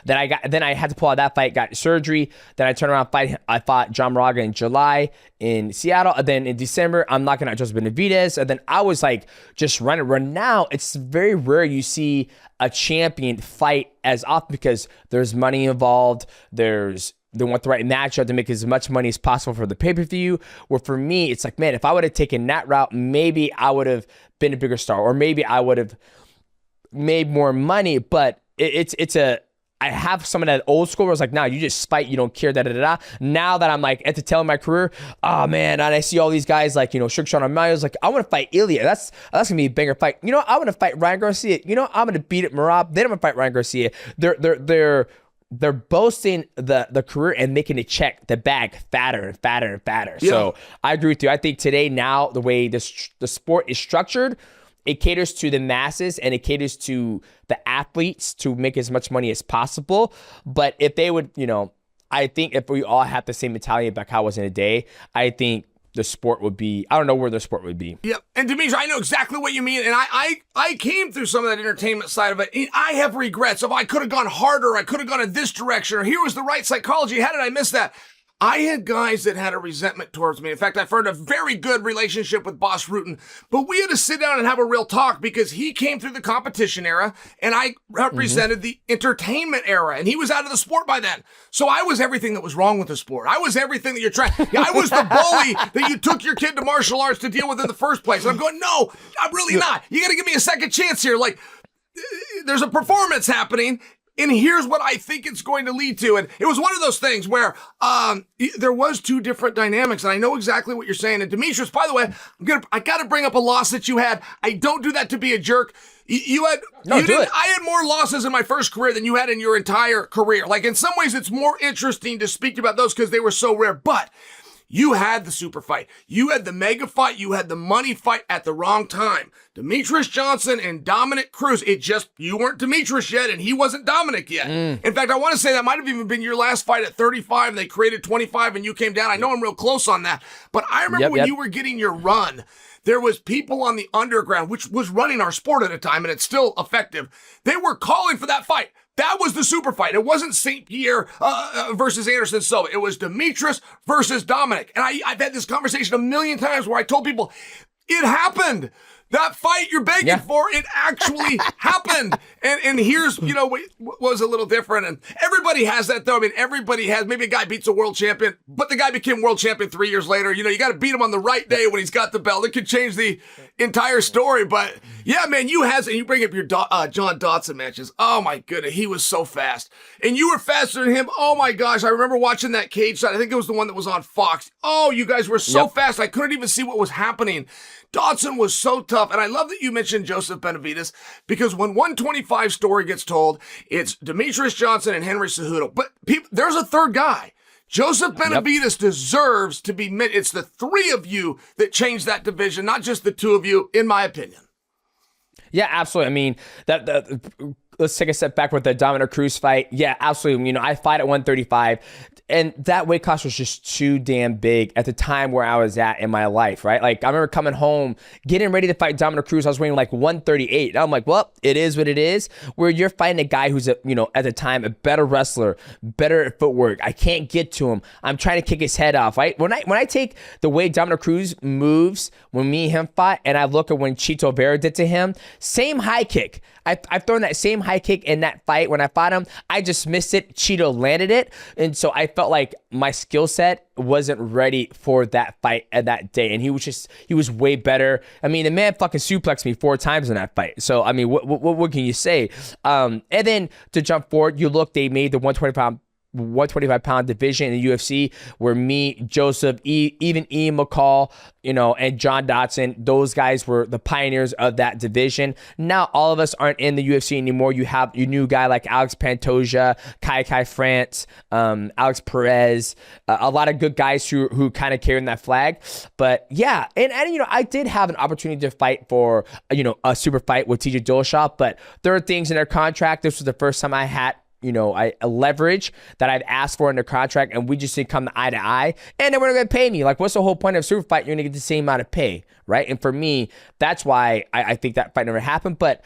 B: Then I had to pull out that fight, got surgery. Then I turned around, I fought John Moraga in July in Seattle. And then in December, I'm knocking out Joseph Benavidez. And then I was like, just run. Now it's very rare you see a champion fight as often because there's money involved. They want the right matchup to make as much money as possible for the pay-per-view. Where for me, it's like, man, if I would have taken that route, maybe I would have been a bigger star, or maybe I would have made more money. But I have some of that old school where I was like, nah, you just spite, you don't care, da da da. Now that I'm like at the tail of my career, oh man, and I see all these guys like, Sugar Sean O'Malley's like, I want to fight Ilya. That's gonna be a banger fight. I want to fight Ryan Garcia. I'm gonna beat it Marab. Then I'm gonna fight Ryan Garcia. They're boasting the career and making the bag fatter and fatter and fatter. Yeah. So I agree with you. I think today, now, the way the sport is structured, it caters to the masses and it caters to the athletes to make as much money as possible. But if they would, I think if we all had the same mentality about how it was in a day, I think the sport would be, I don't know where the sport would be.
E: Yep. And Demetrius, I know exactly what you mean. And I came through some of that entertainment side of it. And I have regrets of I could have gone harder. I could have gone in this direction, or here was the right psychology. How did I miss that? I had guys that had a resentment towards me. In fact, I formed a very good relationship with Boss Rutan, but we had to sit down and have a real talk because he came through the competition era and I represented the entertainment era, and he was out of the sport by then. So I was everything that was wrong with the sport. I was everything that you're trying. I was the bully that you took your kid to martial arts to deal with in the first place. And I'm going, no, I'm really not. You got to give me a second chance here. Like, there's a performance happening. And here's what I think it's going to lead to. And it was one of those things where there was two different dynamics. And I know exactly what you're saying. And Demetrius, by the way, I got to bring up a loss that you had. I don't do that to be a jerk. I had more losses in my first career than you had in your entire career. Like, in some ways, it's more interesting to speak about those because they were so rare. But you had the super fight. You had the mega fight. You had the money fight at the wrong time. Demetrius Johnson and Dominic Cruz. You weren't Demetrius yet, and he wasn't Dominic yet. In fact, I want to say that might have even been your last fight at 35, and they created 25, and you came down. I know I'm real close on that. But I remember when you were getting your run, there was people on the underground, which was running our sport at a time, and it's still effective. They were calling for that fight. That was the super fight. It wasn't St. Pierre versus Anderson Silva. It was Demetrius versus Dominic. And I've had this conversation a million times where I told people, it happened. That fight you're begging for, it actually happened. And here's, what was a little different. And everybody has that, though. I mean, everybody has. Maybe a guy beats a world champion, but the guy became world champion 3 years later. You got to beat him on the right day when he's got the belt. It could change the entire story. But yeah, man, and you bring up your John Dodson matches. Oh my goodness, he was so fast. And you were faster than him. Oh my gosh, I remember watching that cage shot. I think it was the one that was on Fox. Oh, you guys were so fast. I couldn't even see what was happening. Dodson was so tough. And I love that you mentioned Joseph Benavidez, because when 125 story gets told, it's Demetrius Johnson and Henry Cejudo. But there's a third guy. Joseph Benavidez deserves to be met. It's the three of you that changed that division, not just the two of you, in my opinion.
B: Yeah, absolutely. I mean, let's take a step back with the Dominic Cruz fight. Yeah, absolutely. I fight at 135, and that weight class was just too damn big at the time where I was at in my life, right? Like, I remember coming home, getting ready to fight Dominic Cruz. I was weighing like 138. And I'm like, well, it is what it is. Where you're fighting a guy who's, at the time, a better wrestler, better at footwork. I can't get to him. I'm trying to kick his head off, right? When I take the way Dominic Cruz moves when me and him fought, and I look at when Chito Vera did to him, same high kick. I've thrown that same high kick in that fight when I fought him. I just missed it. Cheeto landed it. And so I felt like my skill set wasn't ready for that fight at that day. And he was way better. I mean, the man fucking suplexed me 4 times in that fight. So, I mean, what can you say? And then to jump forward, they made the 125-pound division in the UFC, where me, Joseph, even Ian McCall, and John Dodson, those guys were the pioneers of that division. Now all of us aren't in the UFC anymore. You have your new guy like Alex Pantoja, Kai France, Alex Perez, a lot of good guys who kind of carrying that flag. But yeah, and I did have an opportunity to fight for a super fight with TJ Dillashaw, but there are things in their contract. This was the first time I had a leverage that I've asked for in the contract, and we just didn't come eye to eye, and they weren't going to pay me. Like, what's the whole point of a super fight? You're going to get the same amount of pay, right? And for me, that's why I think that fight never happened. But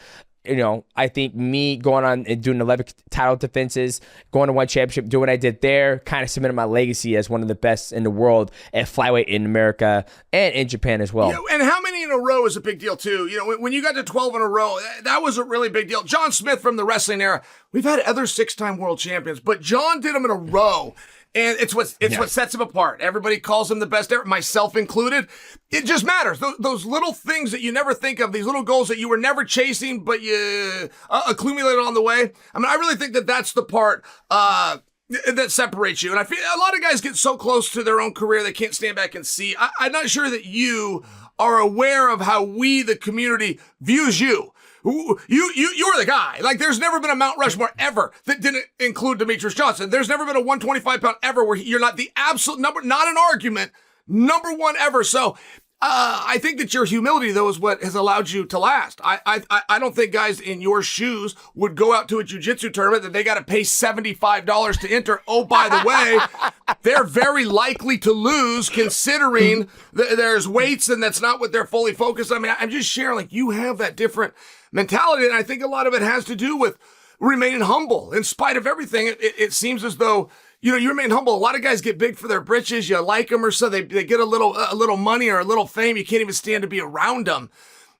B: I think me going on and doing 11 title defenses, going to one championship, doing what I did there, kind of cemented my legacy as one of the best in the world at flyweight in America and in Japan as well.
E: And how many in a row is a big deal too? When you got to 12 in a row, that was a really big deal. John Smith from the wrestling era, we've had other 6-time world champions, but John did them in a row. And it's what sets him apart. Everybody calls him the best ever, myself included. It just matters. Those little things that you never think of, these little goals that you were never chasing, but you accumulated on the way. I mean, I really think that that's the part that separates you. And I feel a lot of guys get so close to their own career they can't stand back and see. I'm not sure that you are aware of how we, the community, views you. You're the guy. Like, there's never been a Mount Rushmore ever that didn't include Demetrius Johnson. There's never been a 125-pound ever where you're not the absolute number, not an argument, number one ever. So I think that your humility, though, is what has allowed you to last. I don't think guys in your shoes would go out to a jiu-jitsu tournament that they got to pay $75 to enter. Oh, by the way, they're very likely to lose considering there's weights and that's not what they're fully focused on. I mean, I'm just sharing, like, you have that different mentality, and I think a lot of it has to do with remaining humble. In spite of everything, it seems as though, you know, you remain humble. A lot of guys get big for their britches. You like them or so. They get a little money or a little fame. You can't even stand to be around them.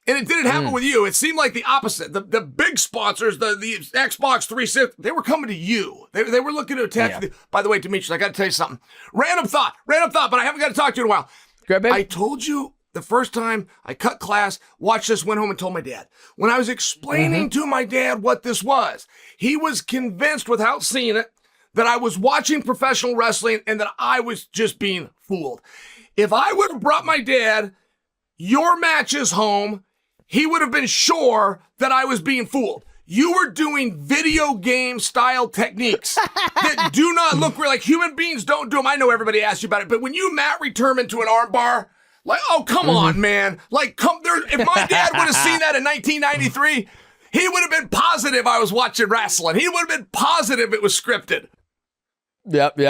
E: And it didn't happen with you. It seemed like the opposite. The big sponsors, the Xbox 360, they were coming to you. They were looking to attack you. By the way, Demetrius, I got to tell you something. Random thought, but I haven't got to talk to you in a while.
B: Go ahead,
E: I told you the first time I cut class, watched this, went home and told my dad. When I was explaining to my dad what this was, he was convinced without seeing it that I was watching professional wrestling and that I was just being fooled. If I would have brought my dad your matches home, he would have been sure that I was being fooled. You were doing video game style techniques that do not look real. Like, human beings don't do them. I know everybody asked you about it, but when you mat return into an arm bar, like, oh, come on, man. Like, if my dad would have seen that in 1993, he would have been positive I was watching wrestling. He would have been positive it was scripted.
B: Yep. He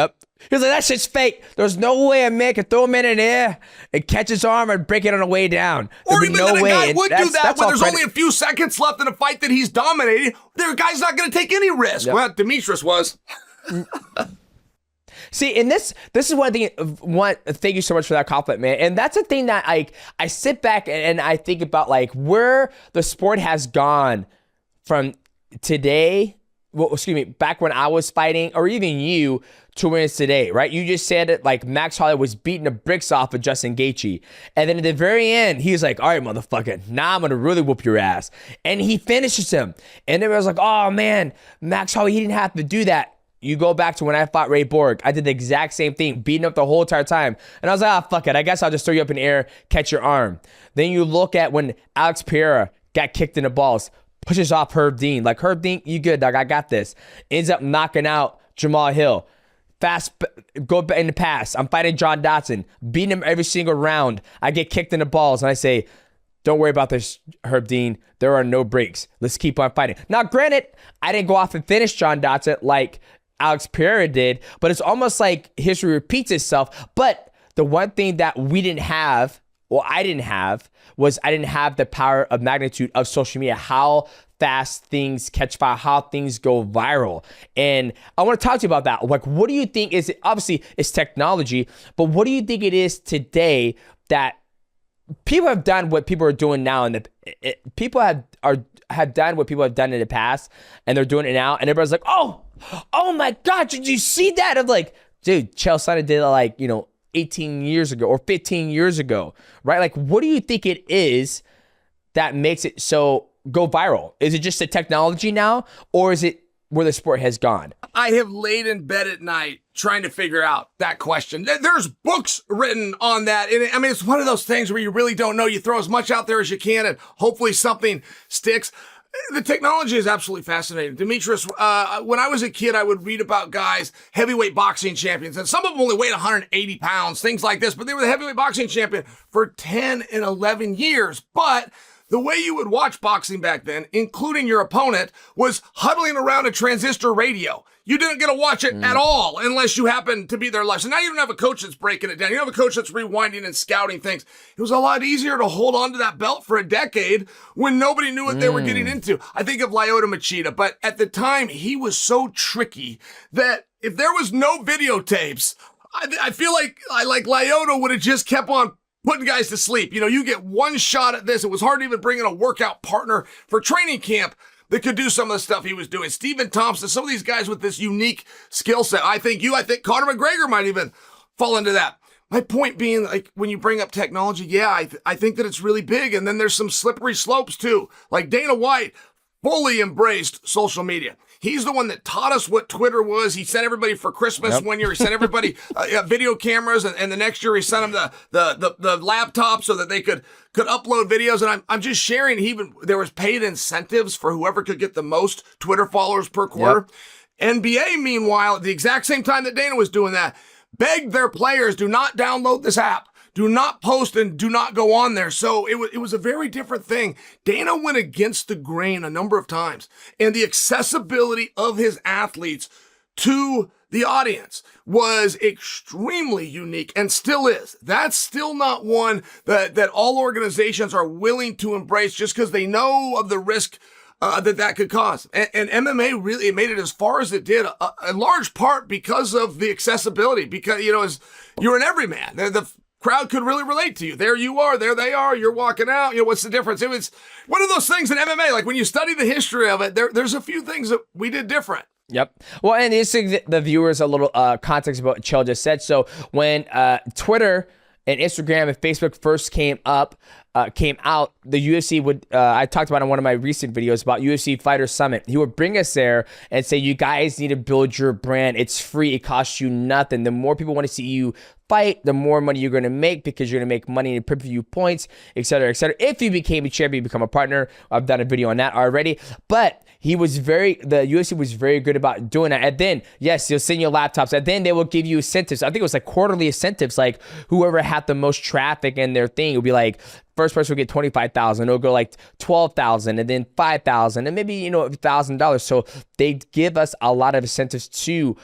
B: was like, that shit's fake. There's no way a man can throw him in the air and catch his arm and break it on the way down.
E: Or even that a guy would do that when there's
B: credit.
E: only a few seconds left in a fight that he's dominating. The guy's not going to take any risk. Yep. Well, Demetrius was.
B: See, and this is one thing. Thank you so much for that compliment, man. And that's a thing that I sit back and I think about, like, where the sport has gone from today. Well, excuse me, back when I was fighting, or even you, to when it's today, right? You just said it, like, Max Holloway was beating the bricks off of Justin Gaethje, and then at the very end, he was like, "All right, motherfucker, now I'm gonna really whoop your ass," and he finishes him. And then I was like, "Oh man, Max Holloway, he didn't have to do that." You go back to when I fought Ray Borg. I did the exact same thing, beating up the whole entire time. And I was like, fuck it. I guess I'll just throw you up in the air, catch your arm. Then you look at when Alex Pereira got kicked in the balls, pushes off Herb Dean. Like, Herb Dean, you good, dog. I got this. Ends up knocking out Jamal Hill. Go in the pass. I'm fighting John Dotson, beating him every single round. I get kicked in the balls, and I say, don't worry about this, Herb Dean. There are no breaks. Let's keep on fighting. Now, granted, I didn't go off and finish John Dotson like Alex Pereira did, but it's almost like history repeats itself. But the one thing that we didn't have, well, I didn't have the power of magnitude of social media, how fast things catch fire, how things go viral. And I want to talk to you about that. Like, what do you think is it? Obviously, it's technology, but what do you think it is today that people have done what people are doing now, and people have done what people have done in the past, and they're doing it now, and everybody's like, oh my God, did you see that? I'm like, dude, Chael Sonnen did it, like, 18 years ago or 15 years ago, right? Like, what do you think it is that makes it so go viral? Is it just the technology now, or is it where the sport has gone?
E: I have laid in bed at night trying to figure out that question. There's books written on that. And I mean, it's one of those things where you really don't know. You throw as much out there as you can and hopefully something sticks. The technology is absolutely fascinating. Demetrius, when I was a kid, I would read about guys, heavyweight boxing champions, and some of them only weighed 180 pounds, things like this, but they were the heavyweight boxing champion for 10 and 11 years. But the way you would watch boxing back then, including your opponent, was huddling around a transistor radio. You didn't get to watch it at all unless you happened to be there live. So now you don't have a coach that's breaking it down. You don't have a coach that's rewinding and scouting things. It was a lot easier to hold on to that belt for a decade when nobody knew what they were getting into. I think of Lyoto Machida, but at the time, he was so tricky that if there was no videotapes, I feel like Lyoto would have just kept on putting guys to sleep. You get one shot at this. It was hard to even bring in a workout partner for training camp. that could do some of the stuff he was doing. Stephen Thompson, some of these guys with this unique skill set. I think Conor McGregor might even fall into that. My point being, like, when you bring up technology, yeah, I think that it's really big. And then there's some slippery slopes too. Like Dana White fully embraced social media. He's the one that taught us what Twitter was. He sent everybody for Christmas one year. He sent everybody video cameras, and the next year he sent them the laptop so that they could upload videos. And I'm just sharing. There was paid incentives for whoever could get the most Twitter followers per quarter. NBA, meanwhile, at the exact same time that Dana was doing that, begged their players, do not download this app. Do not post and do not go on there. So it was a very different thing. Dana went against the grain a number of times. And the accessibility of his athletes to the audience was extremely unique and still is. That's still not one that all organizations are willing to embrace just because they know of the risk that could cause. And MMA really made it as far as it did, a large part because of the accessibility. Because, as you're an everyman. The crowd could really relate to you. There you are, there they are, you're walking out. What's the difference? It was one of those things in MMA, like when you study the history of it, there's a few things that we did different.
B: Yep. Well, and this gives the viewers a little context about what Chell just said. So when Twitter and Instagram and Facebook first came out, the UFC would, I talked about in one of my recent videos about UFC Fighter Summit. He would bring us there and say, you guys need to build your brand. It's free. It costs you nothing. The more people want to see you fight, the more money you're going to make because you're going to make money in pay-per-view points, et cetera, et cetera. If you became a champion, you become a partner. I've done a video on that already. But the UFC was very good about doing that. And then, yes, they'll send you laptops. And then they will give you incentives. I think it was like quarterly incentives. Like whoever had the most traffic in their thing, it would be like, first person will get $25,000. It'll go like $12,000 and then $5,000 and maybe, $1,000. So they give us a lot of incentives to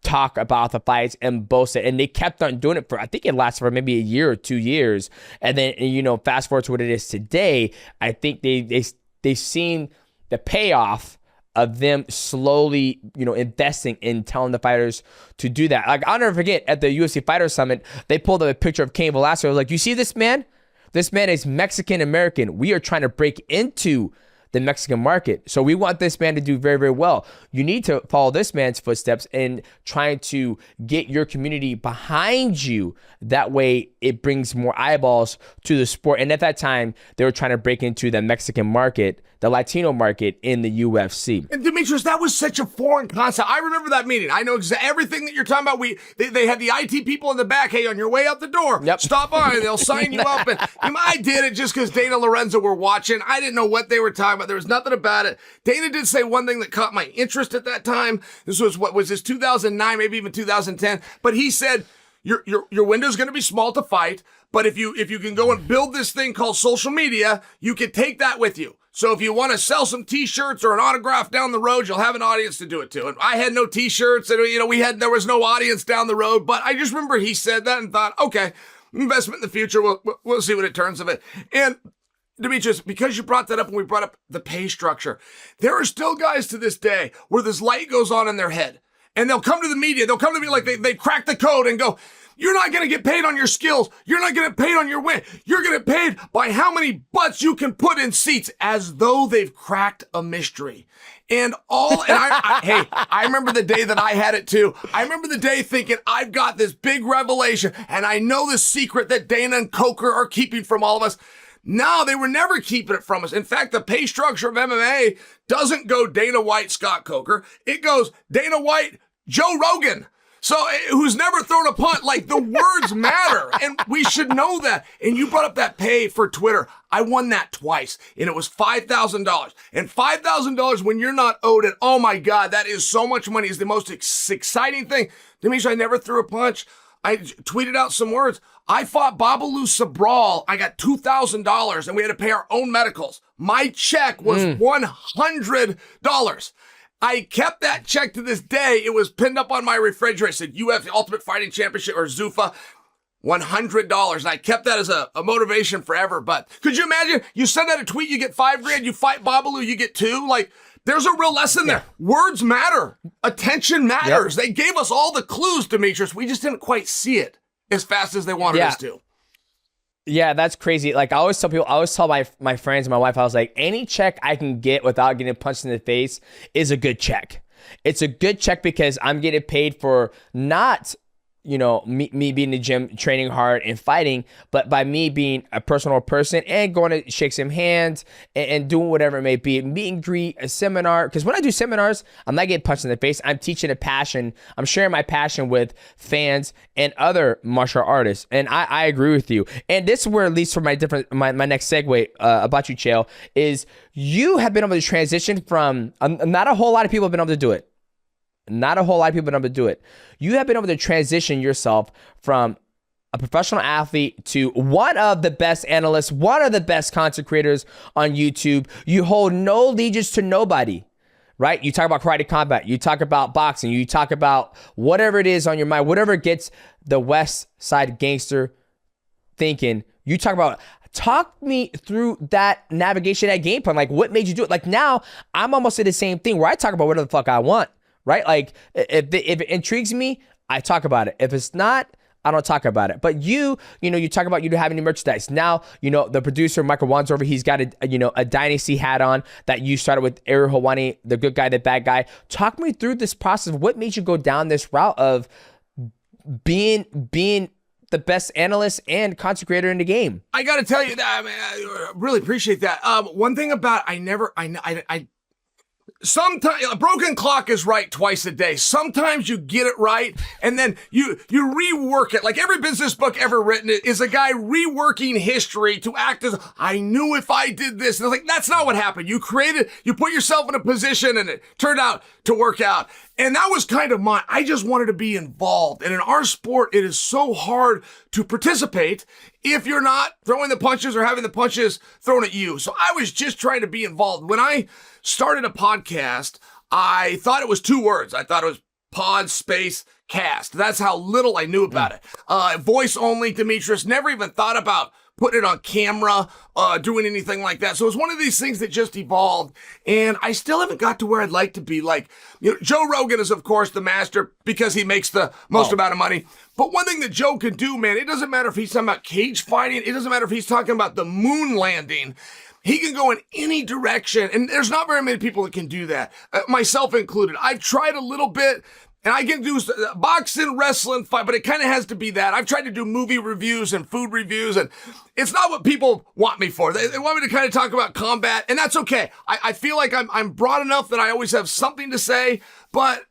B: talk about the fights and boast it. And they kept on doing it I think it lasted for maybe a year or 2 years. And then, fast forward to what it is today, I think they've seen the payoff of them slowly, investing in telling the fighters to do that. Like, I'll never forget at the UFC Fighter Summit, they pulled up a picture of Cain Velasquez. I was like, you see this man? This man is Mexican-American. We are trying to break into the Mexican market. So we want this man to do very, very well. You need to follow this man's footsteps and trying to get your community behind you. That way it brings more eyeballs to the sport. And at that time, they were trying to break into the Mexican market, the Latino market in the UFC.
E: And Demetrius, that was such a foreign concept. I remember that meeting. I know everything that you're talking about. They had the IT people in the back. Hey, on your way out the door, stop by. They'll sign you up. And I did it just because Dana Lorenzo were watching. I didn't know what they were talking about. There was nothing about it. Dana did say one thing that caught my interest at that time. This was 2009, maybe even 2010. But he said, your window's going to be small to fight. But if you can go and build this thing called social media, you can take that with you. So if you want to sell some t-shirts or an autograph down the road, you'll have an audience to do it to. And I had no t-shirts and, there was no audience down the road, but I just remember he said that and thought, okay, investment in the future. We'll see what it turns of it. And Demetrius, because you brought that up and we brought up the pay structure, there are still guys to this day where this light goes on in their head and they'll come to the media. They'll come to me like they crack the code and go, you're not going to get paid on your skills. You're not going to get paid on your win. You're going to get paid by how many butts you can put in seats, as though they've cracked a mystery. I remember the day that I had it too. I remember the day thinking, I've got this big revelation and I know the secret that Dana and Coker are keeping from all of us. No, they were never keeping it from us. In fact, the pay structure of MMA doesn't go Dana White, Scott Coker. It goes Dana White, Joe Rogan. So, who's never thrown a punt. Like, the words matter, and we should know that. And you brought up that pay for Twitter. I won that twice, and it was $5,000. And $5,000 when you're not owed it, oh my God, that is so much money. It's the most exciting thing. Demetrius, I never threw a punch. I tweeted out some words. I fought Babalu Sabral. I got $2,000, and we had to pay our own medicals. My check was $100. I kept that check to this day. It was pinned up on my refrigerator. It said UFC Ultimate Fighting Championship or Zuffa, $100. And I kept that as a motivation forever. But could you imagine? You send out a tweet, you get $5,000. You fight Babalu, you get $2,000. Like, there's a real lesson there. Words matter. Attention matters. They gave us all the clues, Demetrius. We just didn't quite see it as fast as they wanted us to.
B: Yeah, that's crazy. Like I always tell people, I always tell my friends and my wife, I was like, any check I can get without getting punched in the face is a good check. It's a good check because I'm getting paid for not, me being in the gym, training hard and fighting, but by me being a personal person and going to shake some hands and doing whatever it may be, meet and greet, a seminar. Because when I do seminars, I'm not getting punched in the face. I'm teaching a passion. I'm sharing my passion with fans and other martial artists. And I agree with you. And this is where it leads for my next segue about you, Chael, is you have been able to transition from, not a whole lot of people have been able to do it. Not a whole lot of people have been able to do it. You have been able to transition yourself from a professional athlete to one of the best analysts, one of the best content creators on YouTube. You hold no allegiance to nobody, right? You talk about karate combat. You talk about boxing. You talk about whatever it is on your mind, whatever gets the West Side gangster thinking. You talk about. Talk me through that navigation, that game plan. Like, what made you do it? Like, now I'm almost at the same thing where I talk about whatever the fuck I want. Right? Like if it intrigues me, I talk about it. If it's not, I don't talk about it. But you talk about you having the merchandise. Now, the producer, Michael Wandsworth, he's got a Dynasty hat on that you started with Ariel Helwani, the good guy, the bad guy. Talk me through this process. What made you go down this route of being the best analyst and content creator in the game?
E: I got to tell you that, man, I really appreciate that. One thing about sometimes a broken clock is right twice a day. Sometimes you get it right and then you rework it. Like every business book ever written is a guy reworking history to act as, I knew if I did this. And I was like, that's not what happened. You put yourself in a position and it turned out to work out. And that was kind of I just wanted to be involved. And in our sport, it is so hard to participate if you're not throwing the punches or having the punches thrown at you. So I was just trying to be involved. When I started a podcast, I thought it was 2 words. I thought it was pod space cast. That's how little I knew about it. Voice only, Demetrius, never even thought about putting it on camera, doing anything like that. So it was one of these things that just evolved, and I still haven't got to where I'd like to be. Like, Joe Rogan is, of course, the master because he makes the most amount of money. But one thing that Joe can do, man, it doesn't matter if he's talking about cage fighting. It doesn't matter if he's talking about the moon landing. He can go in any direction, and there's not very many people that can do that, myself included. I've tried a little bit, and I can do boxing, wrestling, fight, but it kind of has to be that. I've tried to do movie reviews and food reviews, and it's not what people want me for. They want me to kind of talk about combat, and that's okay. I feel like I'm broad enough that I always have something to say, but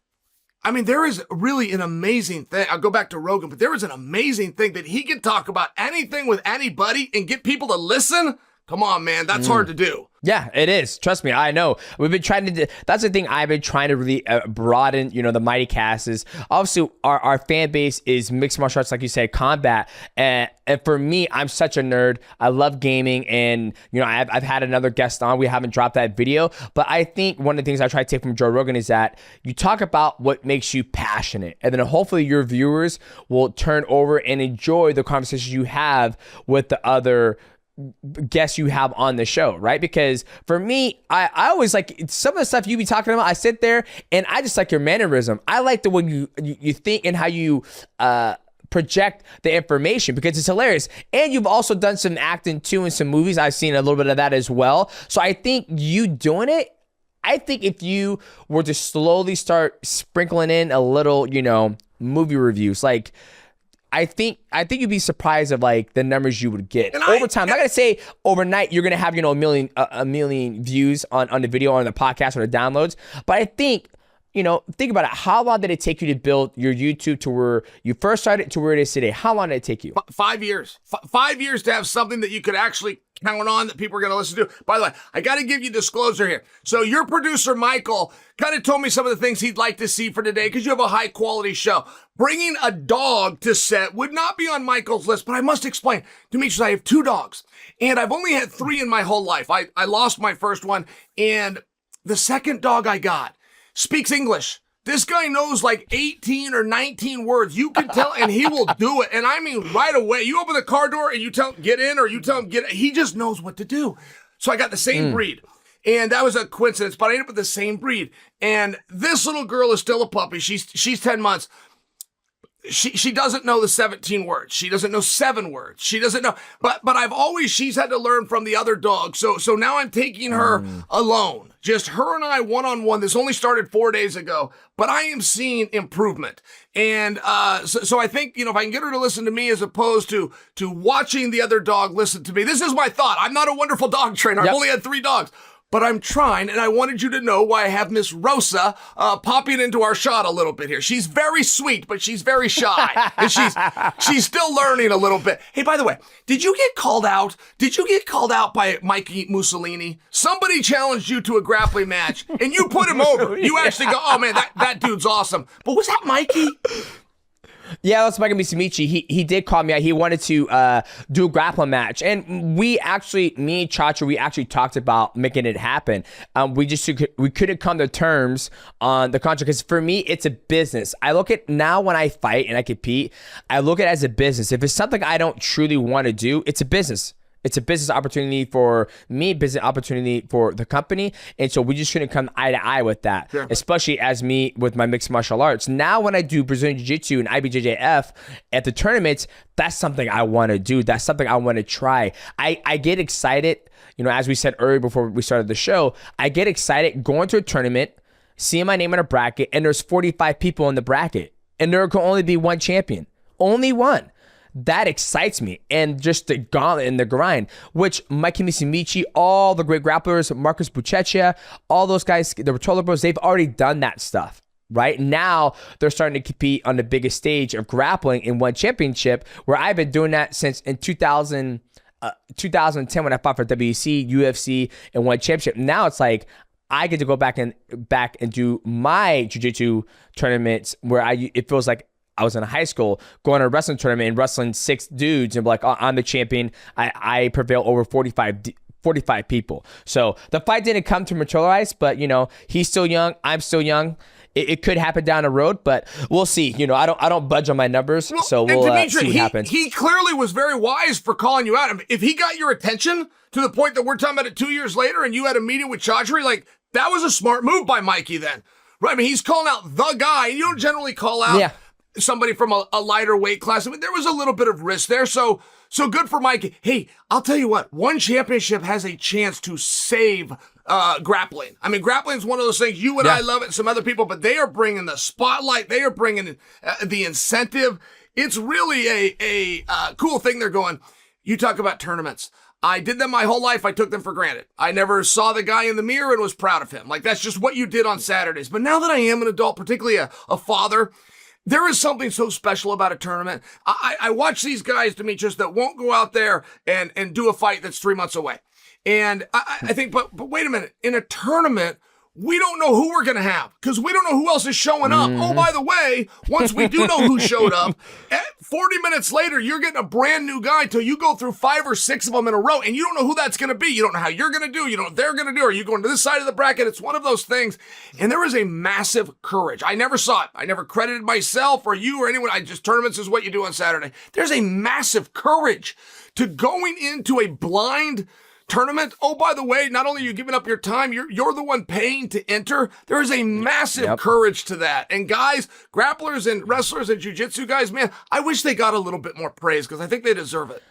E: I mean, there is really an amazing thing. I'll go back to Rogan, but there is an amazing thing that he can talk about anything with anybody and get people to listen. Come on, man. That's hard to do.
B: Yeah, it is. Trust me, I know. We've been trying to do, that's the thing I've been trying to really broaden, the MIGHTYcast is obviously our fan base is mixed martial arts, like you said, combat. And for me, I'm such a nerd. I love gaming, and I've had another guest on. We haven't dropped that video, but I think one of the things I try to take from Joe Rogan is that you talk about what makes you passionate, and then hopefully your viewers will turn over and enjoy the conversations you have with the other guests you have on the show, right? Because for me, I always like some of the stuff you be talking about. I sit there and I just like your mannerism. I like the way you think and how you project the information, because it's hilarious. And you've also done some acting too in some movies. I've seen a little bit of that as well. So I think you doing it, I think if you were to slowly start sprinkling in a little, movie reviews, like I think you'd be surprised of like the numbers you would get over time. I'm not gonna say overnight you're gonna have a million views on the video or on the podcast or the downloads, but I think think about it. How long did it take you to build your YouTube to where you first started to where it is today? How long did it take you?
E: 5 years. 5 years to have something that you could actually count on that people are going to listen to. By the way, I got to give you disclosure here. So your producer, Michael, kind of told me some of the things he'd like to see for today because you have a high quality show. Bringing a dog to set would not be on Michael's list, but I must explain. Demetrius, I have 2 dogs, and I've only had 3 in my whole life. I lost my first one, and the second dog I got speaks English. This guy knows like 18 or 19 words. You can tell, and he will do it. And I mean, right away, you open the car door and you tell him get in, or you tell him get in. He just knows what to do. So I got the same breed. And that was a coincidence, but I ended up with the same breed. And this little girl is still a puppy. She's 10 months. she doesn't know the 17 words. She doesn't know 7 words. She doesn't know, but she's had to learn from the other dog. So now I'm taking her alone, just her and I one-on-one. This only started 4 days ago, but I am seeing improvement. And, so I think, if I can get her to listen to me as opposed to watching the other dog listen to me, this is my thought. I'm not a wonderful dog trainer. I've only had 3 dogs. But I'm trying, and I wanted you to know why I have Miss Rosa popping into our shot a little bit here. She's very sweet, but she's very shy, and she's still learning a little bit. Hey, by the way, did you get called out? Did you get called out by Mikey Mussolini? Somebody challenged you to a grappling match, and you put him over. You actually go, oh man, that dude's awesome. But was that Mikey?
B: Yeah, that's Mike Misimichi. He did call me out. He wanted to do a grappling match. And me and Chacha, we actually talked about making it happen. We couldn't come to terms on the contract because for me, it's a business. I look at now when I fight and I compete, I look at it as a business. If it's something I don't truly want to do, it's a business. It's a business opportunity for me, business opportunity for the company. And so we just shouldn't come eye to eye with that, especially as me with my mixed martial arts. Now, when I do Brazilian Jiu-Jitsu and IBJJF at the tournaments, that's something I want to do. That's something I want to try. I get excited, as we said earlier before we started the show, I get excited going to a tournament, seeing my name in a bracket, and there's 45 people in the bracket, and there can only be one champion. Only one. That excites me, and just the gauntlet and the grind, which Mikey Misimichi, all the great grapplers, Marcus Buchecha, all those guys, the Rotolo Bros, they've already done that stuff. Right now, they're starting to compete on the biggest stage of grappling in one championship, where I've been doing that since in 2010 when I fought for WEC, UFC, and one championship. Now it's like I get to go back and do my jiu-jitsu tournaments where it feels like I was in high school going to a wrestling tournament and wrestling 6 dudes and be like, oh, I'm the champion. I prevail over 45 people. So the fight didn't come to materialize, but he's still young. I'm still young. It could happen down the road, but we'll see. I don't budge on my numbers, so we'll see what happens.
E: He clearly was very wise for calling you out. If he got your attention to the point that we're talking about it 2 years later and you had a meeting with Chaudhry, like that was a smart move by Mikey then. Right? I mean, he's calling out the guy. You don't generally call out somebody from a lighter weight class. I mean, there was a little bit of risk there. So good for Mikey. Hey, I'll tell you what, one championship has a chance to save grappling. I mean, grappling is one of those things you and I love it, some other people, but they are bringing the spotlight. They are bringing the incentive. It's really a cool thing they're going. You talk about tournaments. I did them my whole life. I took them for granted. I never saw the guy in the mirror and was proud of him. Like, that's just what you did on Saturdays. But now that I am an adult, particularly a father, there is something so special about a tournament. I watch these guys, Demetrius, that won't go out there and do a fight that's 3 months away. And I think, but wait a minute, in a tournament, we don't know who we're going to have because we don't know who else is showing up. Oh, by the way, once we do know who showed up, 40 minutes later, you're getting a brand new guy till you go through 5 or 6 of them in a row, and you don't know who that's going to be. You don't know how you're going to do. You don't know what they're going to do. Are you going to this side of the bracket? It's one of those things. And there is a massive courage. I never saw it. I never credited myself or you or anyone. Tournaments is what you do on Saturday. There's a massive courage to going into a blind tournament. Oh, by the way, not only are you giving up your time, you're the one paying to enter. There is a massive courage to that. And guys, grapplers and wrestlers and jiu-jitsu guys, man, I wish they got a little bit more praise because I think they deserve it.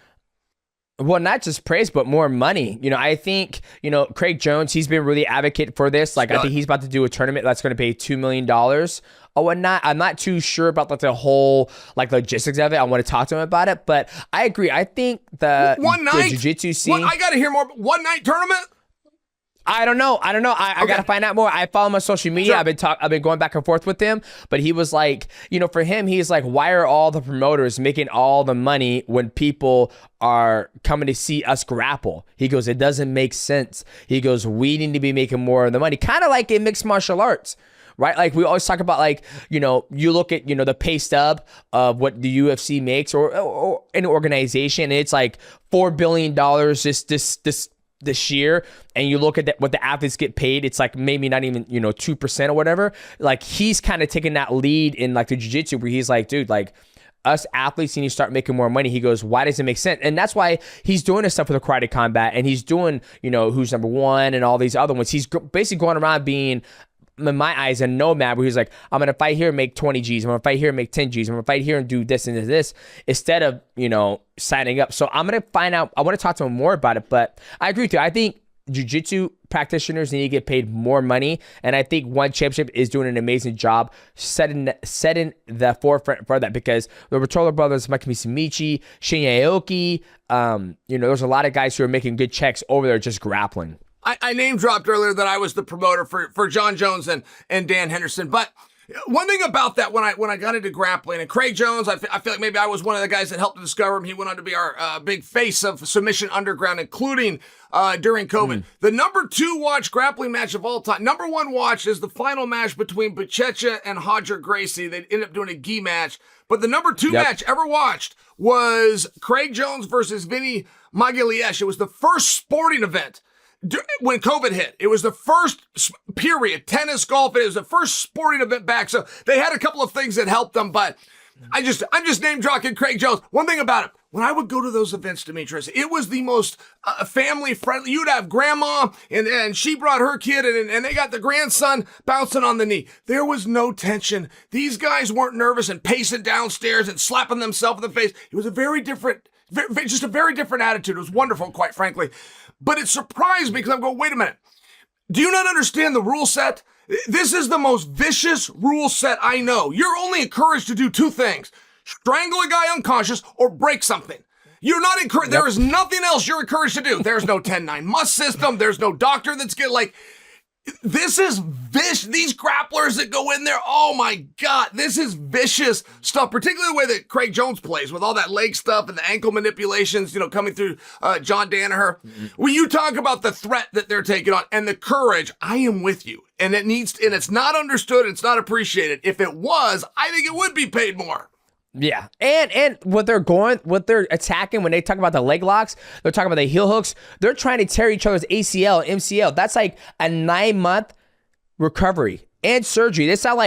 B: Well, not just praise, but more money. I think, Craig Jones, he's been really advocate for this. Like, I think he's about to do a tournament that's going to pay $2 million. Oh, and I'm not too sure about the whole logistics of it. I want to talk to him about it, but I agree. I think the jiu-jitsu scene.
E: I got to hear more. One night tournament?
B: I don't know. I got to find out more. I follow him on social media.
E: Sure.
B: I've been going back and forth with him, but he was like, for him, he's like, why are all the promoters making all the money when people are coming to see us grapple? He goes, it doesn't make sense. He goes, we need to be making more of the money. Kind of like in mixed martial arts. Right? Like we always talk about you look at, the pay stub of what the UFC makes or an organization, and it's like $4 billion this year, and you look at what the athletes get paid, it's like maybe not even 2% or whatever. Like he's kind of taking that lead in the jiu-jitsu where he's like, dude, like us athletes need to start making more money. He goes, why does it make sense? And that's why he's doing this stuff with the Karate Combat, and he's doing who's number one and all these other ones. He's basically going around being in my eyes, a nomad where he's like, I'm going to fight here and make 20 G's. I'm going to fight here and make 10 G's. I'm going to fight here and do this and this instead of, signing up. So I'm going to find out. I want to talk to him more about it, but I agree with you. I think jiu-jitsu practitioners need to get paid more money, and I think One Championship is doing an amazing job setting the forefront for that, because the Rotolo brothers, Makami Michi, Shinya Aoki, there's a lot of guys who are making good checks over there just grappling.
E: I name dropped earlier that I was the promoter for John Jones and Dan Henderson, but one thing about that, when I got into grappling, and Craig Jones, I feel like maybe I was one of the guys that helped to discover him. He went on to be our big face of Submission Underground, including during COVID. The number 2 watch grappling match of all time. Number 1 watch is the final match between Buchecha and Hodger Gracie. They ended up doing a gi match. But the number 2 match ever watched was Craig Jones versus Vinny Magalhaes. It was the first sporting event when COVID hit. It was the first period, tennis, golf. It was the first sporting event back. So they had a couple of things that helped them, but I'm just name dropping Craig Jones. One thing about him, when I would go to those events, Demetrius, it was the most family friendly. You'd have grandma and she brought her kid and they got the grandson bouncing on the knee. There was no tension. These guys weren't nervous and pacing downstairs and slapping themselves in the face. It was a very different attitude. It was wonderful, quite frankly. But it surprised me because I'm going, wait a minute. Do you not understand the rule set? This is the most vicious rule set I know. You're only encouraged to do 2 things: strangle a guy unconscious or break something. You're not encouraged. There is nothing else you're encouraged to do. There's no 10-9 must system. There's no doctor that's getting this is vicious. These grapplers that go in there, oh my God, this is vicious stuff, particularly the way that Craig Jones plays with all that leg stuff and the ankle manipulations, coming through John Danaher. When you talk about the threat that they're taking on and the courage, I am with you. And it's not understood. It's not appreciated. If it was, I think it would be paid more.
B: Yeah, and what they're attacking when they talk about the leg locks, they're talking about the heel hooks. They're trying to tear each other's ACL, MCL. That's like a 9-month recovery and surgery. It's not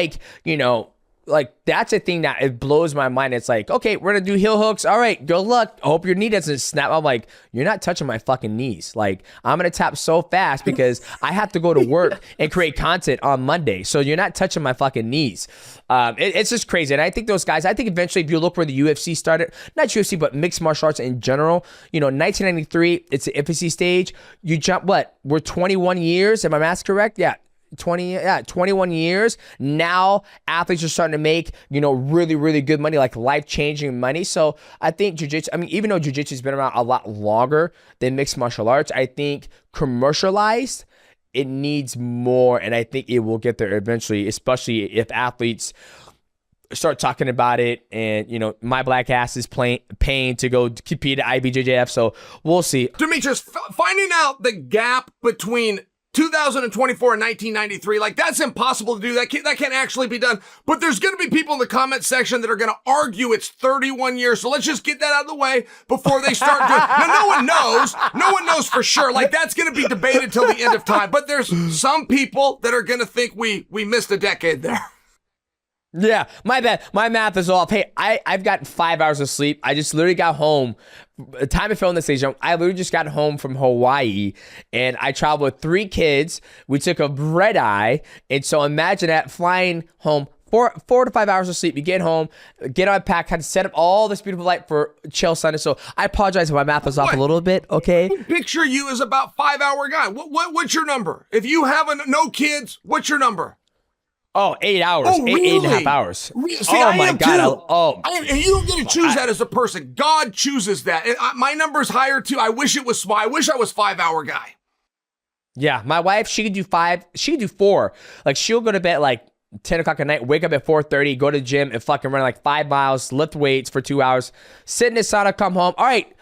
B: like, that's a thing that it blows my mind. It's like, okay, we're gonna do heel hooks. All right, good luck. I hope your knee doesn't snap. I'm like, you're not touching my fucking knees. Like, I'm gonna tap so fast because I have to go to work and create content on Monday. So you're not touching my fucking knees. It's just crazy. And I think those guys, I think eventually if you look where the UFC started, not UFC, but mixed martial arts in general, 1993, it's the infancy stage. You jump, we're 21 years. Am my math correct? Yeah. 21 years. Now athletes are starting to make, really, really good money, like life-changing money. So I think jiu-jitsu, even though jiu-jitsu has been around a lot longer than mixed martial arts, I think commercialized, it needs more. And I think it will get there eventually, especially if athletes start talking about it. And, my black ass is paying to go compete at IBJJF. So we'll see.
E: Demetrius, finding out the gap between 2024 and 1993, that's impossible to do. That can't actually be done. But there's going to be people in the comment section that are going to argue it's 31 years. So let's just get that out of the way before they start doing. Now, no one knows. No one knows for sure. That's going to be debated till the end of time. But there's some people that are going to think we missed a decade there.
B: Yeah, my bad. My math is off. Hey, I've gotten 5 hours of sleep. I just literally got home. The time of filming this stage, I literally just got home from Hawaii, and I traveled with 3 kids. We took a red eye, and so imagine that, flying home. 4 to 5 hours of sleep. You get home, get on pack, had to set up all this beautiful light for chill Sunday. So I apologize if my math was off a little bit. Okay.
E: Picture you as about 5-hour guy. What's your number? If you have no kids, what's your number?
B: Oh, 8 hours.
E: Oh, really?
B: 8.5 hours.
E: See,
B: oh
E: I
B: my
E: am
B: God.
E: Too. And you don't get to choose that as a person. God chooses that. My number's higher too. I wish it was small. I wish I was 5-hour guy.
B: Yeah, my wife, she could do 5. She could do 4. She'll go to bed 10 o'clock at night, wake up at 4:30, go to the gym and fucking run 5 miles, lift weights for 2 hours, sit in the sauna, come home. All right,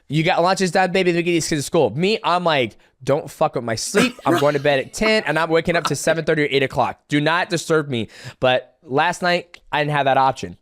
B: you got lunches done, baby. Let me get these kids to school. Me, I'm like, don't fuck with my sleep. I'm going to bed at 10 and I'm waking up to 7:30 or 8 o'clock. Do not disturb me. But last night, I didn't have that option.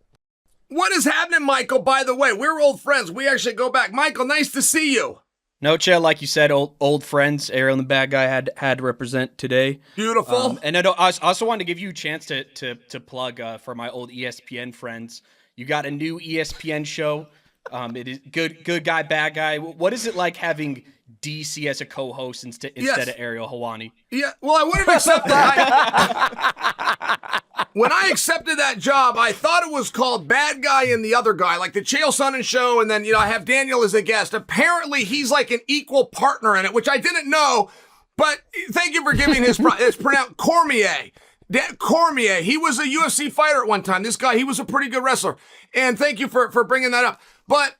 E: What is happening, Michael? By the way, we're old friends. We actually go back. Michael, nice to see you.
F: No, Chill, like you said, old friends. Aaron the bad guy had to represent today.
E: Beautiful.
F: And I also wanted to give you a chance to plug for my old ESPN friends. You got a new ESPN show. It is good guy, bad guy. What is it like having DC as a co-host instead
E: Yes.
F: of Ariel Helwani.
E: Yeah, well, I wouldn't accept that. When I accepted that job, I thought it was called Bad Guy and the Other Guy, like the Chael Sonnen show, and then, I have Daniel as a guest. Apparently, he's like an equal partner in it, which I didn't know, but thank you for giving his it's pronounced Cormier. Cormier, he was a UFC fighter at one time. This guy, he was a pretty good wrestler. And thank you for bringing that up. But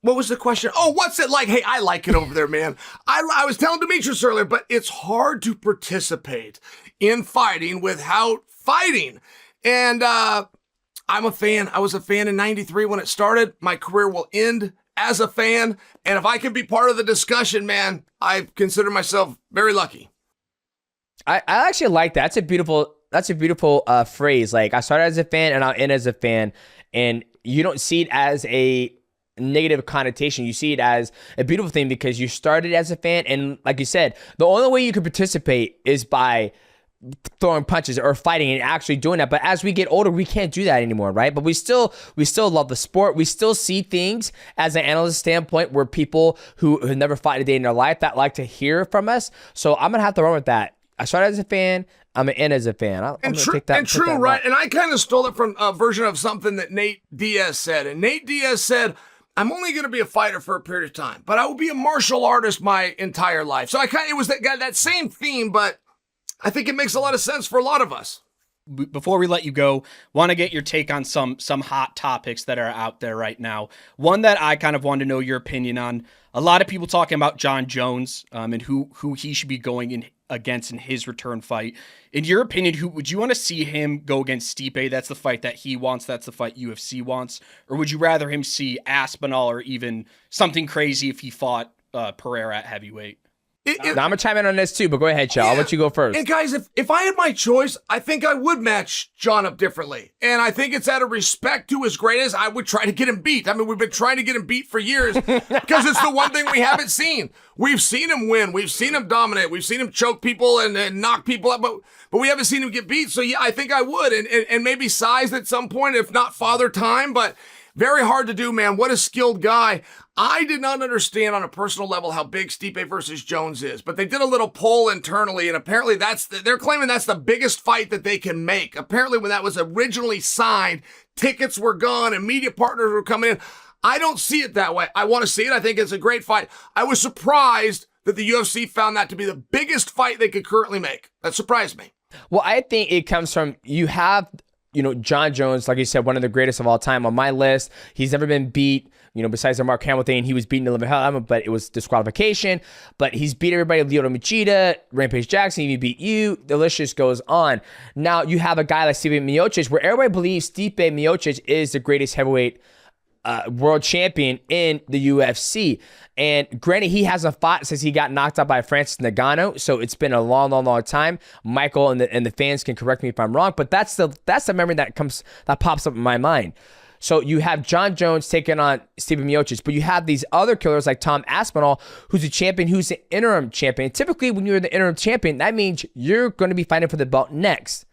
E: what was the question? Oh, what's it like? Hey, I like it over there, man. I was telling Demetrius earlier, but it's hard to participate in fighting without fighting. And I'm a fan. I was a fan in 93 when it started. My career will end as a fan. And if I can be part of the discussion, man, I consider myself very lucky.
B: I actually like that. That's a beautiful phrase. Like, I started as a fan and I'll end as a fan, and you don't see it as a negative connotation. You see it as a beautiful thing because you started as a fan, and like you said, the only way you can participate is by throwing punches or fighting and actually doing that. But as we get older, we can't do that anymore, right? But we still love the sport. We still see things as an analyst standpoint where people who have never fought a day in their life that like to hear from us. So I'm gonna have to run with that. I started as a fan. I'm gonna end as a fan. I'm gonna take that.
E: And true, right? And I kind of stole it from a version of something that Nate Diaz said. And Nate Diaz said, I'm only going to be a fighter for a period of time, but I will be a martial artist my entire life. So it was that same theme, but I think it makes a lot of sense for a lot of us.
F: Before we let you go, want to get your take on some hot topics that are out there right now. One that I kind of want to know your opinion on. A lot of people talking about John Jones and who he should be going in against in his return fight. In your opinion, who would you want to see him go against Stipe? That's the fight that he wants. That's the fight UFC wants. Or would you rather him see Aspinall or even something crazy if he fought Pereira at heavyweight?
B: Now, I'm gonna chime in on this too, but go ahead, Chell. I'll let you go first.
E: And guys, if I had my choice, I think I would match John up differently. And I think it's out of respect to his greatest, I would try to get him beat. I mean, we've been trying to get him beat for years because it's the one thing we haven't seen. We've seen him win. We've seen him dominate. We've seen him choke people and knock people out, but we haven't seen him get beat. So yeah, I think I would. And maybe sized at some point, if not father time, but very hard to do, man. What a skilled guy. I did not understand on a personal level how big Stipe versus Jones is, but they did a little poll internally, and apparently they're claiming that's the biggest fight that they can make. Apparently when that was originally signed, tickets were gone and media partners were coming in. I don't see it that way. I want to see it. I think it's a great fight. I was surprised that the UFC found that to be the biggest fight they could currently make. That surprised me.
B: Well, I think it comes from, you have, John Jones, like you said, one of the greatest of all time on my list. He's never been beat, besides the Mark Hamill thing. He was beaten the living hell out of him, but it was disqualification. But he's beat everybody, Lyoto Machida, Rampage Jackson, he beat you. The list just goes on. Now you have a guy like Stipe Miocic, where everybody believes Stipe Miocic is the greatest heavyweight world champion in the UFC. And granted, he hasn't fought since he got knocked out by Francis Ngannou, so it's been a long time. Michael and the fans can correct me if I'm wrong, but that's the memory that pops up in my mind. So you have John Jones taking on Stipe Miocic, but you have these other killers like Tom Aspinall, who's a champion, who's an interim champion. Typically, when you're the interim champion, that means you're going to be fighting for the belt next,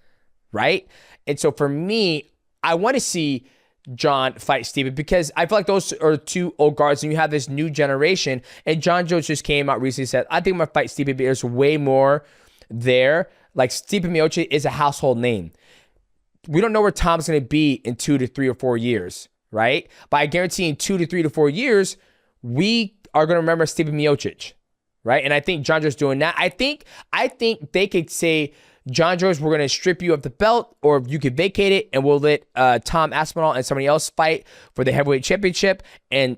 B: right? And so for me, I want to see John fight Stipe because I feel like those are two old guards, and you have this new generation. And John Jones just came out recently and said, I think I'm going to fight Stipe, but there's way more there. Like, Stipe Miocic is a household name. We don't know where Tom's going to be in 2 to 3 or 4 years, right? But I guarantee in 2 to 3 to 4 years, we are going to remember Stipe Miocic, right? And I think John Jones doing that. I think they could say, John Jones, we're going to strip you of the belt, or you could vacate it, and we'll let Tom Aspinall and somebody else fight for the heavyweight championship, and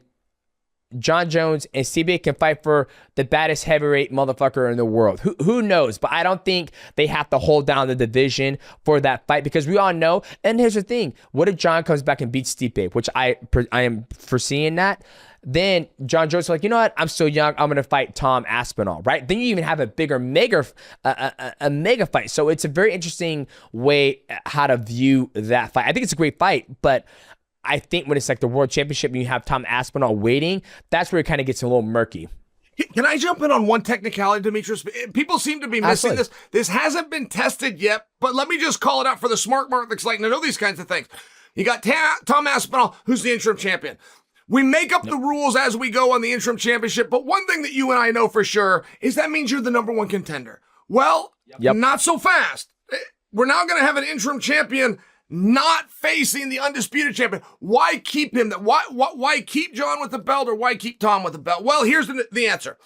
B: John Jones and Stipe can fight for the baddest heavyweight motherfucker in the world. Who knows? But I don't think they have to hold down the division for that fight, because we all know, and here's the thing, what if John comes back and beats Stipe, which I am foreseeing that, then John Jones is like, you know what? I'm still young. I'm going to fight Tom Aspinall, right? Then you even have a bigger, mega fight. So it's a very interesting way how to view that fight. I think it's a great fight, but I think when it's like the world championship and you have Tom Aspinall waiting, that's where it kind of gets a little murky.
E: Can I jump in on one technicality, Demetrius? People seem to be missing this. This hasn't been tested yet, but let me just call it out for the smart mark that's like to know these kinds of things. You got Tom Aspinall, who's the interim champion. We make up the rules as we go on the interim championship, but one thing that you and I know for sure is that means you're the number one contender. Well, not so fast. We're now going to have an interim champion not facing the undisputed champion. Why keep him? Why keep John with the belt, or why keep Tom with the belt? Well, here's the answer.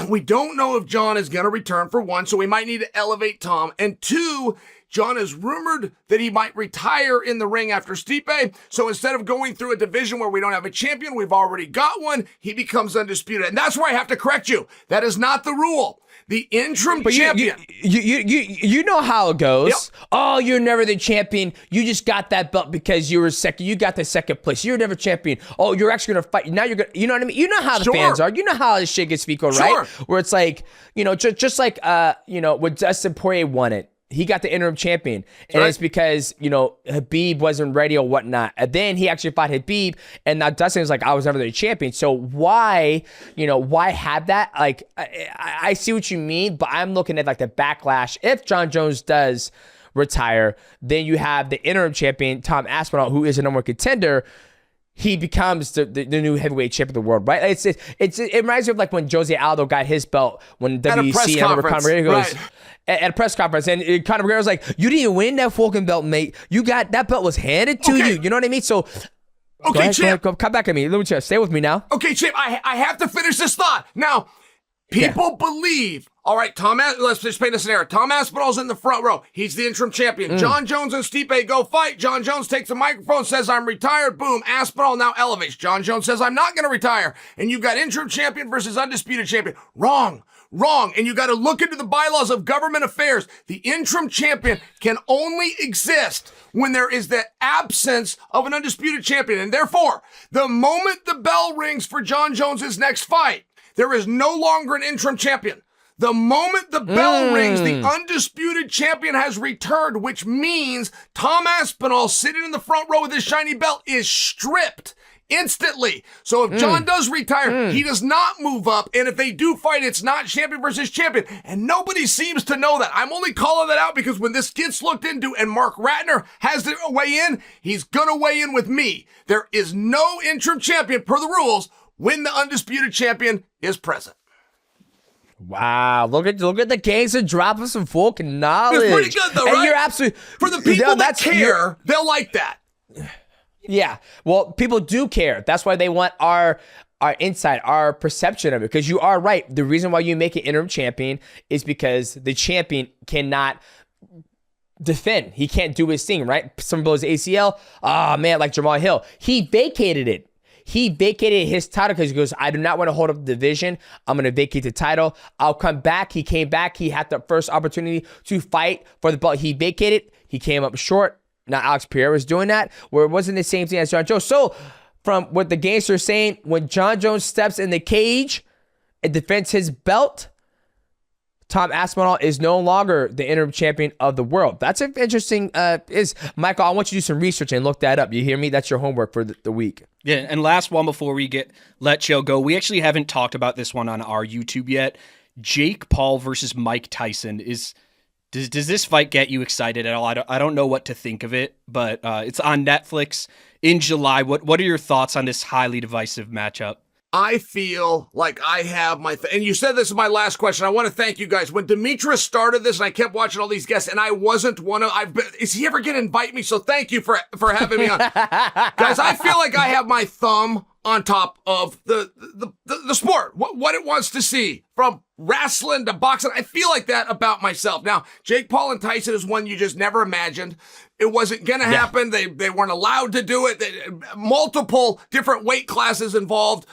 E: We don't know if John is going to return, for one, so we might need to elevate Tom. And two, John is rumored that he might retire in the ring after Stipe. So instead of going through a division where we don't have a champion, we've already got one, he becomes undisputed. And that's where I have to correct you. That is not the rule. The interim champion.
B: You know how it goes.
E: Yep.
B: Oh, you're never the champion. You just got that belt because you were second. You got the second place. You're never champion. Oh, you're actually gonna fight. Now you're gonna. You know what I mean? You know how the fans are. You know how this shit gets fecal, right? Where it's like, just like when Dustin Poirier won it. He got the interim champion, and it's because, Habib wasn't ready or whatnot. And then he actually fought Habib, and now Dustin was like, I was never the champion. So why have that? Like, I see what you mean, but I'm looking at like the backlash. If John Jones does retire, then you have the interim champion, Tom Aspinall, who is a number one contender. He becomes the new heavyweight champion of the world, right? It reminds me of like when Jose Aldo got his belt when WEC and Conor McGregor goes at a press conference, and Conor McGregor was like, "You didn't win that fucking belt, mate. You got that belt was handed to you." You know what I mean? So, Champ, come back at me. Let me just stay with me now.
E: Okay, Champ, I have to finish this thought now. People believe, all right, let's just paint a scenario. Tom Aspinall's in the front row. He's the interim champion. John Jones and Stipe go fight. John Jones takes the microphone, says, I'm retired. Boom. Aspinall now elevates. John Jones says, I'm not going to retire. And you've got interim champion versus undisputed champion. Wrong. And you got to look into the bylaws of government affairs. The interim champion can only exist when there is the absence of an undisputed champion. And therefore, the moment the bell rings for John Jones's next fight, there is no longer an interim champion. The moment the bell rings, the undisputed champion has returned, which means Tom Aspinall sitting in the front row with his shiny belt is stripped instantly. So if John does retire, he does not move up. And if they do fight, it's not champion versus champion. And nobody seems to know that. I'm only calling that out because when this gets looked into and Mark Ratner has to weigh in, he's going to weigh in with me. There is no interim champion per the rules when the undisputed champion is present.
B: Wow, look at the gangster dropping some fucking knowledge.
E: It's pretty good though, right?
B: And you're absolutely
E: for the people that care, they'll like that.
B: Yeah, well, people do care. That's why they want our insight, our perception of it. Because you are right. The reason why you make an interim champion is because the champion cannot defend. He can't do his thing, right? Someone blows ACL. Oh man, like Jamal Hill, he vacated it. He vacated his title because he goes, I do not want to hold up the division. I'm going to vacate the title. I'll come back. He came back. He had the first opportunity to fight for the belt. He vacated. He came up short. Now Alex Pereira was doing that, where it wasn't the same thing as John Jones. So from what the gangster is saying, when John Jones steps in the cage and defends his belt, Tom Aspinall is no longer the interim champion of the world. That's an interesting, Michael, I want you to do some research and look that up. You hear me? That's your homework for the week.
F: Yeah, and last one before we let Joe go. We actually haven't talked about this one on our YouTube yet. Jake Paul versus Mike Tyson. Does this fight get you excited at all? I don't know what to think of it, but it's on Netflix in July. What are your thoughts on this highly divisive matchup?
E: I feel like I have and you said this is my last question. I want to thank you guys. When Demetrius started this and I kept watching all these guests and I wasn't one of, is he ever going to invite me? So thank you for having me on. Guys, I feel like I have my thumb on top of the sport, what it wants to see, from wrestling to boxing. I feel like that about myself. Now, Jake Paul and Tyson is one you just never imagined. It wasn't going to happen. They weren't allowed to do it. Multiple different weight classes involved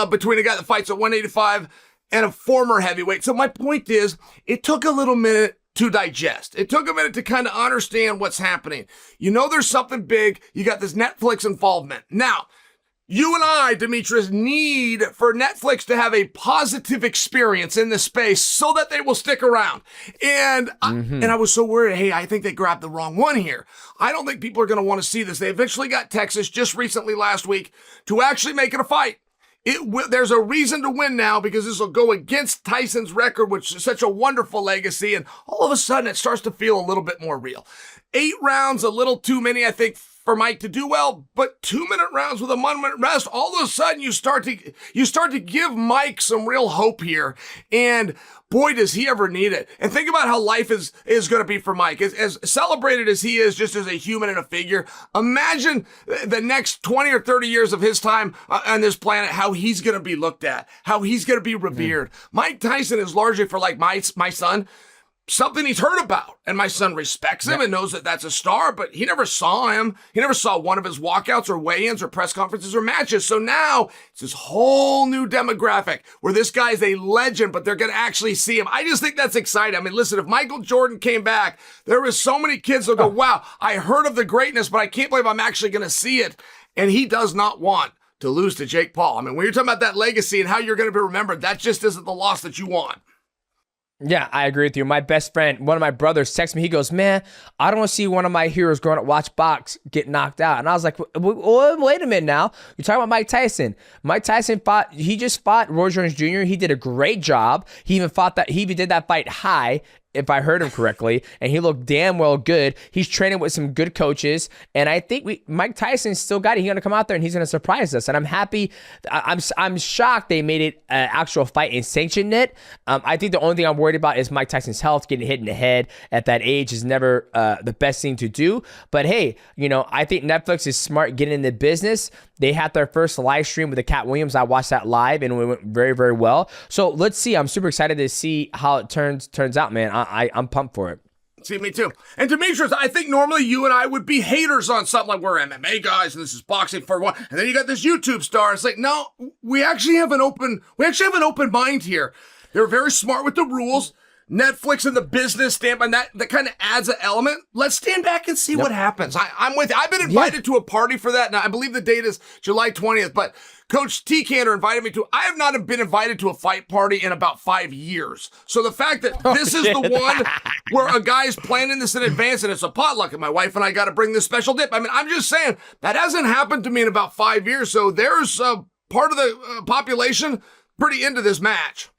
E: between a guy that fights at 185 and a former heavyweight. So my point is, it took a little minute to digest. It took a minute to kind of understand what's happening. There's something big. You got this Netflix involvement. Now, you and I, Demetrius, need for Netflix to have a positive experience in this space so that they will stick around. And I was so worried, hey, I think they grabbed the wrong one here. I don't think people are going to want to see this. They eventually got Texas just recently last week to actually make it a fight. There's a reason to win now because this will go against Tyson's record, which is such a wonderful legacy. And all of a sudden, it starts to feel a little bit more real. 8 rounds, a little too many, I think, for Mike to do well, but 2-minute rounds with a 1-minute rest, all of a sudden you start to give Mike some real hope here. And boy, does he ever need it. And think about how life is going to be for Mike. As celebrated as he is just as a human and a figure, imagine the next 20 or 30 years of his time on this planet, how he's going to be looked at, how he's going to be revered. Mike Tyson is largely for like my son, something he's heard about. And my son respects him and knows that that's a star, but he never saw him. He never saw one of his walkouts or weigh-ins or press conferences or matches. So now it's this whole new demographic where this guy's a legend, but they're going to actually see him. I just think that's exciting. I mean, listen, if Michael Jordan came back, there was so many kids that'll go, wow, I heard of the greatness, but I can't believe I'm actually going to see it. And he does not want to lose to Jake Paul. I mean, when you're talking about that legacy and how you're going to be remembered, that just isn't the loss that you want.
B: Yeah, I agree with you. My best friend, one of my brothers, texted me. He goes, man, I don't want to see one of my heroes growing up watch box get knocked out. And I was like, wait a minute now. You're talking about Mike Tyson. Mike Tyson just fought Roy Jones Jr. He did a great job. He even did that fight high, if I heard him correctly, and he looked damn well good. He's training with some good coaches, and I think Mike Tyson's still got it. He's going to come out there and he's going to surprise us, and I'm happy. I'm shocked they made it an actual fight and sanctioned it. I think the only thing I'm worried about is Mike Tyson's health. Getting hit in the head at that age is never the best thing to do. But hey, I think Netflix is smart getting in the business. They had their first live stream with the Cat Williams. I watched that live, and it went very, very well. So let's see. I'm super excited to see how it turns out, man. I'm pumped for it.
E: See, me too. And Demetrius, I think normally you and I would be haters on something like we're MMA guys and this is boxing for one. And then you got this YouTube star. It's like, no, we actually have an open mind here. They're very smart with the rules. Netflix and the business standpoint, that kind of adds an element. Let's stand back and see what happens. I'm with you. I've been invited to a party for that. Now, I believe the date is July 20th, but Coach T. Cantor invited me to. I have not been invited to a fight party in about 5 years. So the fact that this is the one where a guy's planning this in advance and it's a potluck and my wife and I got to bring this special dip. I mean, I'm just saying that hasn't happened to me in about 5 years. So there's part of the population pretty into this match.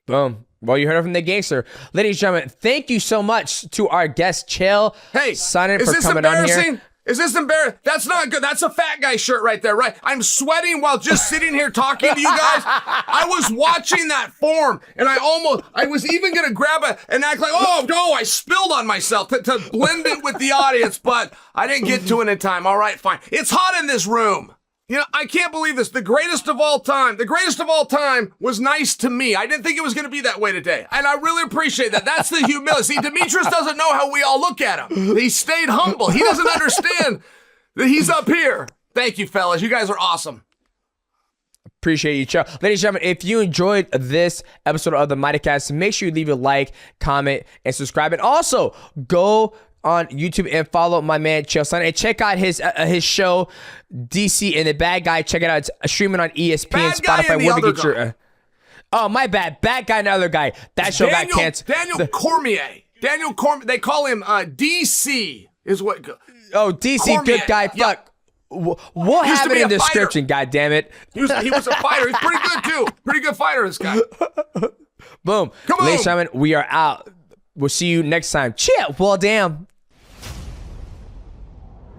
B: Boom. Well, you heard it from the gangster. Ladies and gentlemen, thank you so much to our guest, Chael Sonnen, for coming on here.
E: Is this embarrassing? That's not good. That's a fat guy shirt right there, right? I'm sweating while just sitting here talking to you guys. I was watching that form, and I was even going to grab and act like, oh, no, I spilled on myself to blend it with the audience, but I didn't get to it in time. All right, fine. It's hot in this room. I can't believe this. The greatest of all time was nice to me. I didn't think it was going to be that way today. And I really appreciate that. That's the humility. See, Demetrius doesn't know how we all look at him. He stayed humble. He doesn't understand that he's up here. Thank you, fellas. You guys are awesome.
B: Appreciate you, Chael. Ladies and gentlemen, if you enjoyed this episode of the MIGHTYcast, make sure you leave a like, comment, and subscribe. And also, go on YouTube and follow my man Chael Sonnen and check out his show DC and the Bad Guy. Check it out. It's streaming on ESPN, Spotify. Where we get your oh, my bad. Bad Guy and other guy. That show got canceled.
E: Daniel Cormier. They call him DC is what.
B: Oh, DC Cormier. Good guy. Fuck. We'll have it in the description. God damn it.
E: He was a fighter. He's pretty good too. Pretty good fighter. This guy.
B: Boom. Ladies and gentlemen, we are out. We'll see you next time. Chill. Well, damn.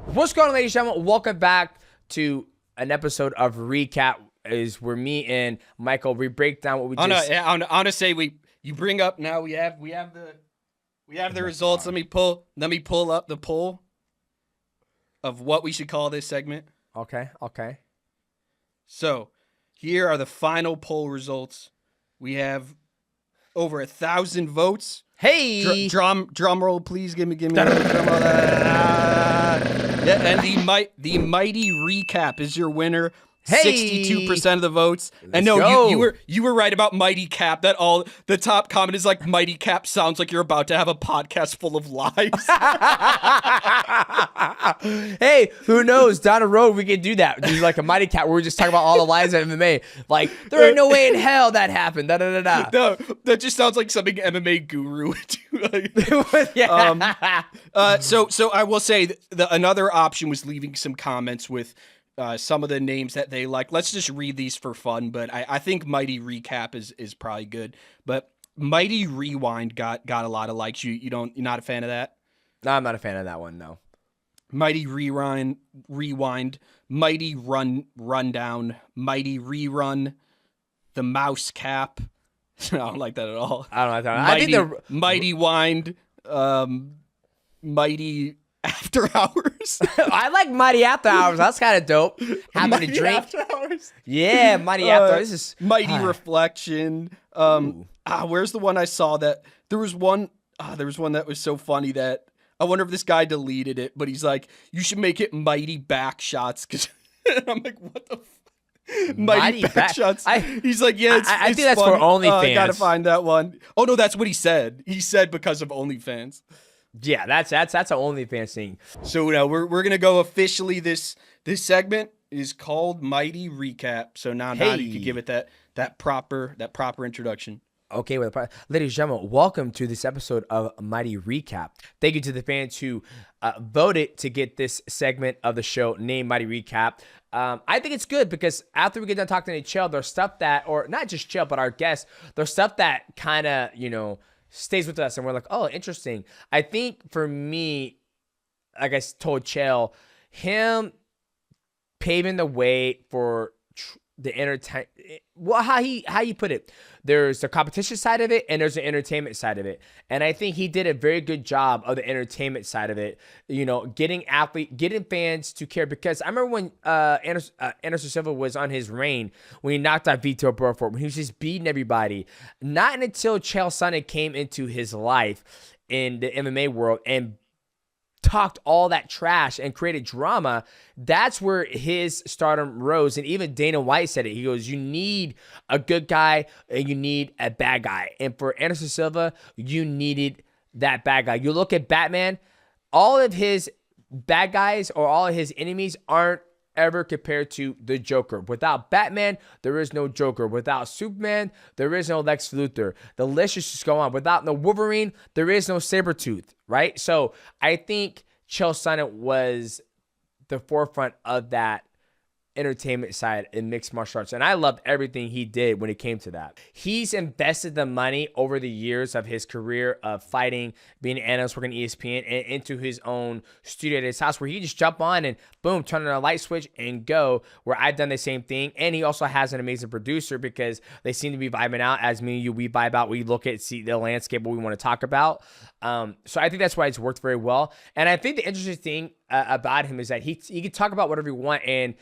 B: What's going on, ladies and gentlemen? Welcome back to an episode of Recap, is where me and Michael, we break down what we just...
F: I want to say you bring up now, we have the results. Let me pull up the poll of what we should call this segment.
B: Okay.
F: So here are the final poll results. We have over 1,000 votes.
B: Hey,
F: drum roll, please. Give me a drum roll. Yeah, and the mighty recap is your winner.
B: Hey.
F: 62% of the votes. And no, you were right about Mighty Cap. That all the top comment is like, Mighty Cap sounds like you're about to have a podcast full of lies.
B: Hey, who knows? Down the road we can do that. Do like a Mighty Cap where we just talk about all the lies of MMA. Like, there ain't no way in hell that happened. Da da da da.
F: No, that just sounds like something MMA guru would do.
B: Yeah.
F: So I will say another option was leaving some comments with some of the names that they like. Let's just read these for fun, but I think Mighty Recap is probably good. But Mighty Rewind got a lot of likes. You're not a fan of that?
B: No, I'm not a fan of that one, no.
F: Mighty Rewind, Mighty Rundown, Mighty Rerun, The Mouse Cap. I don't like that at all.
B: I don't know.
F: Mighty,
B: I think the
F: Mighty Wind, Mighty After Hours.
B: I like Mighty After Hours. That's kind of dope. Having
F: Mighty
B: a drink.
F: After Hours.
B: Yeah, Mighty After Hours. This is
F: Mighty Reflection. Where's the one I saw that there was one that was so funny that I wonder if this guy deleted it, but he's like, you should make it Mighty Back Shots, because I'm like, what the Mighty Back Shots. He's like, yeah,
B: I
F: it's
B: think that's
F: funny.
B: for OnlyFans.
F: I gotta find that one. Oh no, that's what he said. He said because of OnlyFans.
B: Yeah, that's an OnlyFans thing.
F: So now we're gonna go officially. This segment is called Mighty Recap. So now you can give it that proper introduction.
B: Okay, ladies and gentlemen, welcome to this episode of Mighty Recap. Thank you to the fans who voted to get this segment of the show named Mighty Recap. I think it's good because after we get done talking to Chael, there's stuff that, or not just Chael, but our guests, there's stuff that kind of, stays with us and we're like, oh, interesting. I think for me, like I told Chael, him paving the way for the entertainment, well, how you put it, there's the competition side of it and there's the entertainment side of it, and I think he did a very good job of the entertainment side of it, getting fans to care, because I remember when Anderson Silva was on his reign, when he knocked out Vitor Belfort, when he was just beating everybody. Not until Chael Sonnen came into his life in the MMA world and talked all that trash and created drama, that's where his stardom rose. And even Dana White said it. He goes, you need a good guy and you need a bad guy. And for Anderson Silva, you needed that bad guy. You look at Batman, all of his bad guys or all of his enemies aren't ever compared to the Joker. Without Batman, there is no Joker. Without Superman, there is no Lex Luthor. The list just go on. Without no Wolverine, there is no Sabretooth, right? So I think Chael Sonnen was the forefront of that entertainment side in mixed martial arts, and I loved everything he did when it came to that. He's invested the money over the years of his career of fighting, being an analyst, working at ESPN, and into his own studio at his house, where he just jump on and boom, turn on a light switch and go, where I've done the same thing. And he also has an amazing producer, because they seem to be vibing out as me and you, we vibe out, we look at, see the landscape, what we want to talk about. So I think that's why it's worked very well. And I think the interesting thing about him is that he can talk about whatever you want, and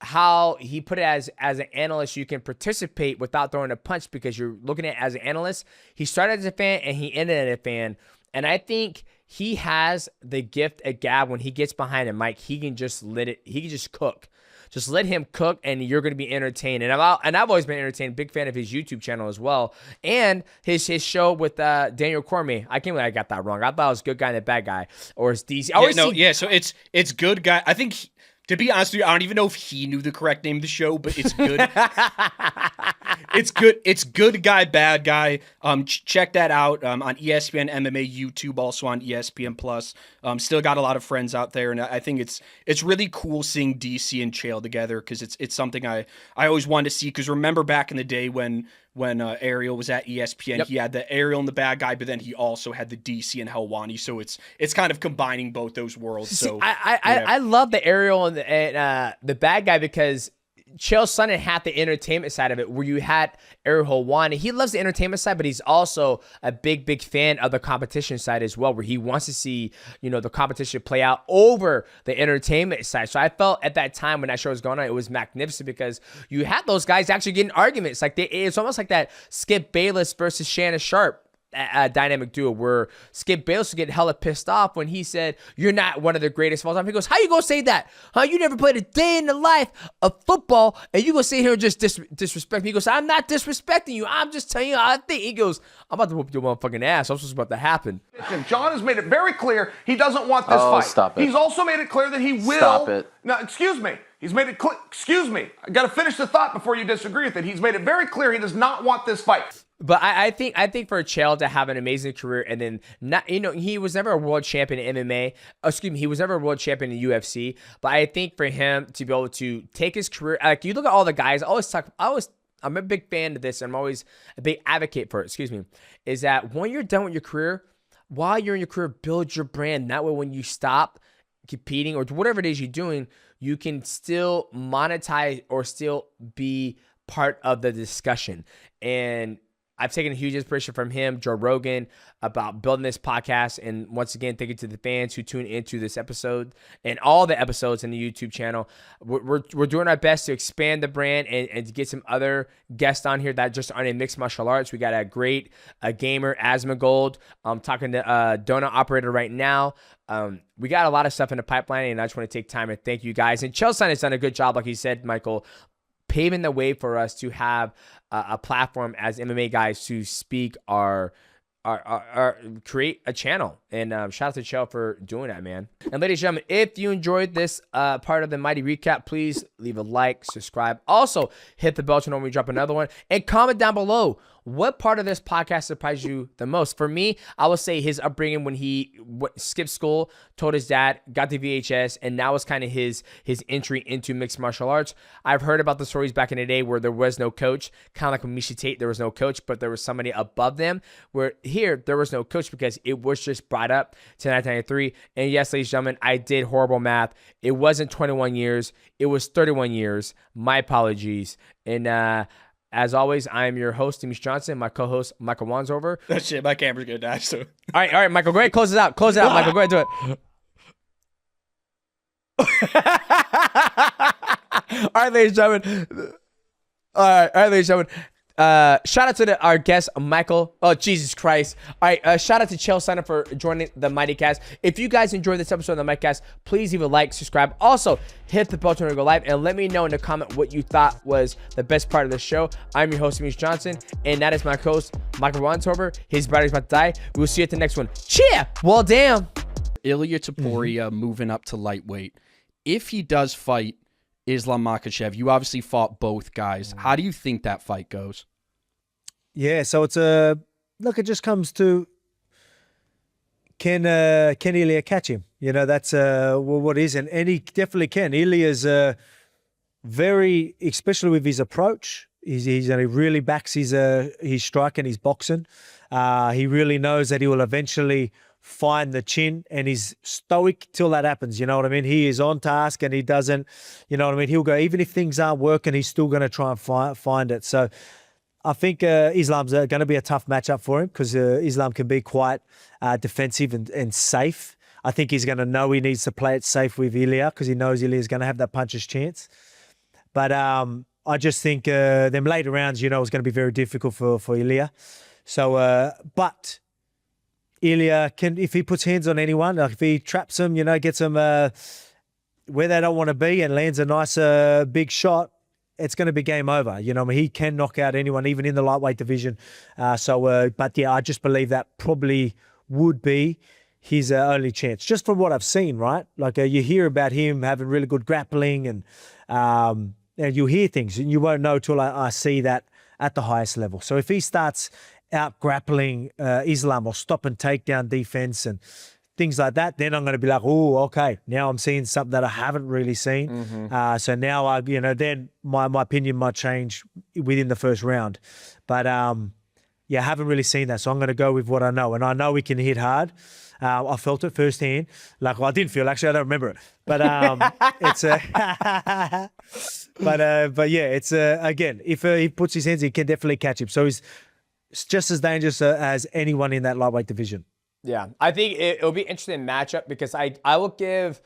B: how he put it as an analyst, you can participate without throwing a punch, because you're looking at it as an analyst. He started as a fan and he ended as a fan. And I think he has the gift of gab. When he gets behind a mic, he can just he can just cook. Just let him cook and you're going to be entertained. And I've always been entertained. Big fan of his YouTube channel as well. And his show with Daniel Cormier. I can't believe I got that wrong. I thought it was good guy and a bad guy. Or it's DC.
F: So it's good guy. I think to be honest with you, I don't even know if he knew the correct name of the show, but it's good. It's good. It's good guy, bad guy. Check that out on ESPN MMA YouTube, also on ESPN Plus. Still got a lot of friends out there, and I think it's really cool seeing DC and Chael together, because it's something I always wanted to see. Because remember back in the day when Ariel was at ESPN, yep, he had the Ariel and the bad guy, but then he also had the DC and Helwani. So it's kind of combining both those worlds. So
B: I love the Ariel and the bad guy, because Chael Sonnen had the entertainment side of it, where you had Ariel Helwani. He loves the entertainment side, but he's also a big fan of the competition side as well, where he wants to see, the competition play out over the entertainment side. So I felt at that time when that show was going on, it was magnificent, because you had those guys actually getting arguments. Like it's almost like that Skip Bayless versus Shannon Sharp dynamic duo, where Skip Bayless would get hella pissed off when he said, you're not one of the greatest of all time. He goes, how you gonna say that? Huh? You never played a day in the life of football, and you gonna sit here and just disrespect me? He goes, I'm not disrespecting you. I'm just telling you how I think. He goes, I'm about to whoop your motherfucking ass. That's what's about to happen.
H: John has made it very clear he doesn't want this fight.
I: Stop it.
H: He's also made it clear that he will.
I: Stop it.
H: No, excuse me. He's made it clear. Excuse me. I got to finish the thought before you disagree with it. He's made it very clear he does not want this fight.
B: But I think for Chael to have an amazing career, and then not, he was never a world champion in MMA. Excuse me, he was never a world champion in UFC. But I think for him to be able to take his career, like you look at all the guys, I'm a big fan of this, and I'm always a big advocate for it. Excuse me, is that when you're done with your career, while you're in your career, build your brand. That way, when you stop, competing or whatever it is you're doing, you can still monetize or still be part of the discussion. And I've taken a huge inspiration from him, Joe Rogan, about building this podcast. And once again, thank you to the fans who tune into this episode and all the episodes in the YouTube channel. We're doing our best to expand the brand and to get some other guests on here that just aren't in mixed martial arts. We got a great gamer, Asmongold. I'm talking to Donut Operator right now. We got a lot of stuff in the pipeline, and I just want to take time and thank you guys. And Chelsea has done a good job, like he said, Michael, paving the way for us to have a platform as MMA guys to speak our create a channel. And shout out to Chell for doing that, man. And ladies and gentlemen, if you enjoyed this part of the Mighty Recap, please leave a like, subscribe. Also, hit the bell to know when we drop another one. And comment down below, what part of this podcast surprised you the most? For me, I would say his upbringing when he skipped school, told his dad, got the VHS, and now is kind of his entry into mixed martial arts. I've heard about the stories back in the day where there was no coach, kind of like with Misha Tate, there was no coach, but there was somebody above them, where here, there was no coach because it was just brought up to 1993. And yes, ladies and gentlemen, I did horrible math. It wasn't 21 years. It was 31 years. My apologies. And as always, I am your host, Demetrius Johnson, my co-host, Michael Wansover.
F: That shit, my camera's gonna die, so.
B: All right, Michael, go ahead, close it out. Close it out, Michael, go ahead, do it. All right, ladies and gentlemen. All right, ladies and gentlemen. Shout out to our guest, Michael. Oh, Jesus Christ. All right, shout out to Chael Sonnen for joining the MIGHTYcast. If you guys enjoyed this episode of the MIGHTYcast, please leave a like, subscribe. Also, hit the bell to go live and let me know in the comment what you thought was the best part of the show. I'm your host, Demetrius Johnson, and that is my co-host, Michael Wansover. His battery's about to die. We'll see you at the next one. Cheer! Well, damn.
D: Ilia Topuria moving up to lightweight. If he does fight Islam Makhachev, you obviously fought both guys. How do you think that fight goes?
I: Yeah, so it's look, it just comes to can Ilia catch him? You know, that's what is, and he definitely can. Ilia's very, especially with his approach. He really backs his strike and his boxing. He really knows that he will eventually find the chin, and he's stoic till that happens. You know what I mean? He is on task, and he doesn't. You know what I mean? He'll go even if things aren't working. He's still going to try and find it. So I think Islam's going to be a tough matchup for him because Islam can be quite defensive and safe. I think he's going to know he needs to play it safe with Ilia because he knows Ilia's going to have that puncher's chance. But I just think them later rounds, is going to be very difficult for Ilia. So, but Ilia can, if he puts hands on anyone, like if he traps them, gets them where they don't want to be and lands a nice big shot, it's going to be game over. He can knock out anyone, even in the lightweight division. But yeah, I just believe that probably would be his only chance, just from what I've seen, right? Like you hear about him having really good grappling and you hear things and you won't know till I see that at the highest level. So if he starts out grappling Islam or stop and takedown defense and things like that, then I'm going to be like, oh, okay, now I'm seeing something that I haven't really seen. Mm-hmm. So now then my opinion might change within the first round. But yeah, I haven't really seen that. So I'm going to go with what I know. And I know he can hit hard. I felt it firsthand. I didn't feel, actually, I don't remember it. But it's but yeah, it's again, if he puts his hands, he can definitely catch him. So he's just as dangerous as anyone in that lightweight division.
B: Yeah, I think it'll be an interesting matchup because I will give,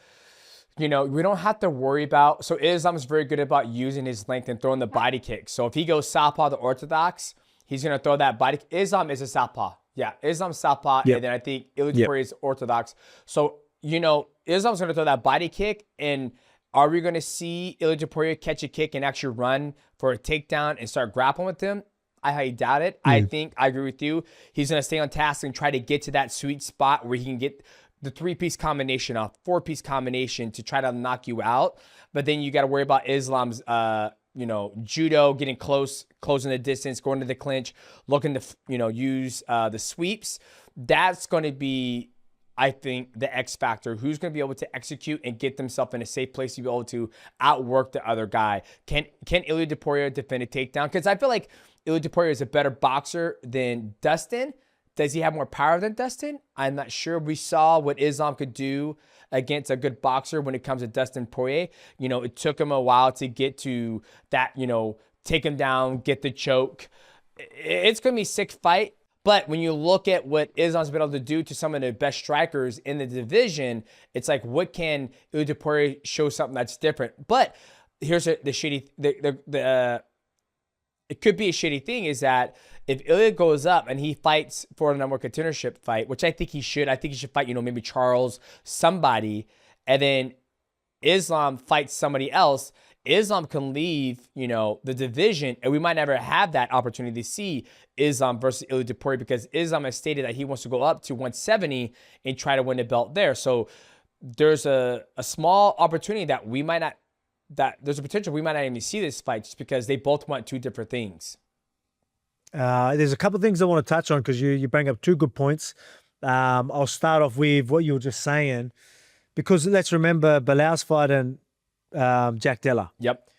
B: we don't have to worry about, so Islam is very good about using his length and throwing the body kick. So if he goes southpaw to orthodox, he's going to throw that body. Islam is a southpaw. Yeah, Islam's southpaw, yep. And then I think Ilia Topuria is orthodox. So, Islam's going to throw that body kick, and are we going to see Ilia Topuria catch a kick and actually run for a takedown and start grappling with him? I highly doubt it. I think I agree with you. He's going to stay on task and try to get to that sweet spot where he can get the 3-piece combination, a 4-piece combination to try to knock you out. But then you got to worry about Islam's, judo, getting close, closing the distance, going to the clinch, looking to, use the sweeps. That's going to be, I think, the X factor. Who's going to be able to execute and get themselves in a safe place to be able to outwork the other guy? Can Ilia Topuria defend a takedown? Because I feel like Ilia Topuria is a better boxer than Dustin. Does he have more power than Dustin? I'm not sure. We saw what Islam could do against a good boxer when it comes to Dustin Poirier. You know, it took him a while to get to that, you know, take him down, get the choke. It's going to be a sick fight. But when you look at what Islam's been able to do to some of the best strikers in the division, it's like, what can Ilia Poirier show something that's different? But here's the shitty, it could be a shitty thing is that if Ilia goes up and he fights for a number one contendership fight, which I think he should fight, you know, maybe Charles, somebody, and then Islam fights somebody else, Islam can leave, you know, the division, and we might never have that opportunity to see Islam versus Ilia Poirier because Islam has stated that he wants to go up to 170 and try to win the belt there. So there's a small opportunity that we might not, that there's a potential we might not even see this fight just because they both want two different things.
I: There's a couple of things I want to touch on because you bring up two good points. I'll start off with what you were just saying because let's remember Bilal's fighting Jack Della.
B: Yep.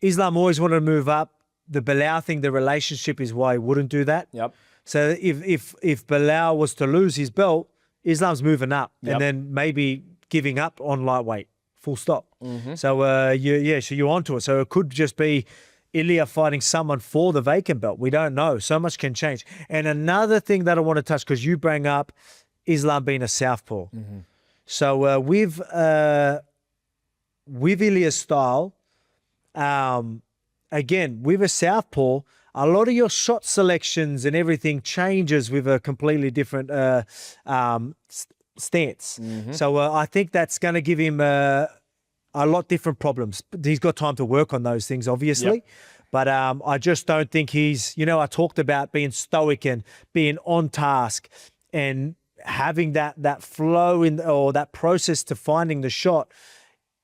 I: Islam always wanted to move up. The Bilal thing, the relationship is why he wouldn't do that.
B: Yep.
I: So if Bilal was to lose his belt, Islam's moving up and then maybe giving up on lightweight. Full stop. So so you're onto it. So it could just be Ilia fighting someone for the vacant belt. We don't know. So much can change. And another thing that I want to touch because you bring up Islam being a southpaw. So with Ilia's style, again, with a southpaw, a lot of your shot selections and everything changes with a completely different stance. So I think that's going to give him a lot different problems. He's got time to work on those things, obviously. But I just don't think he's, you know, I talked about being stoic and being on task and having that flow in or that process to finding the shot.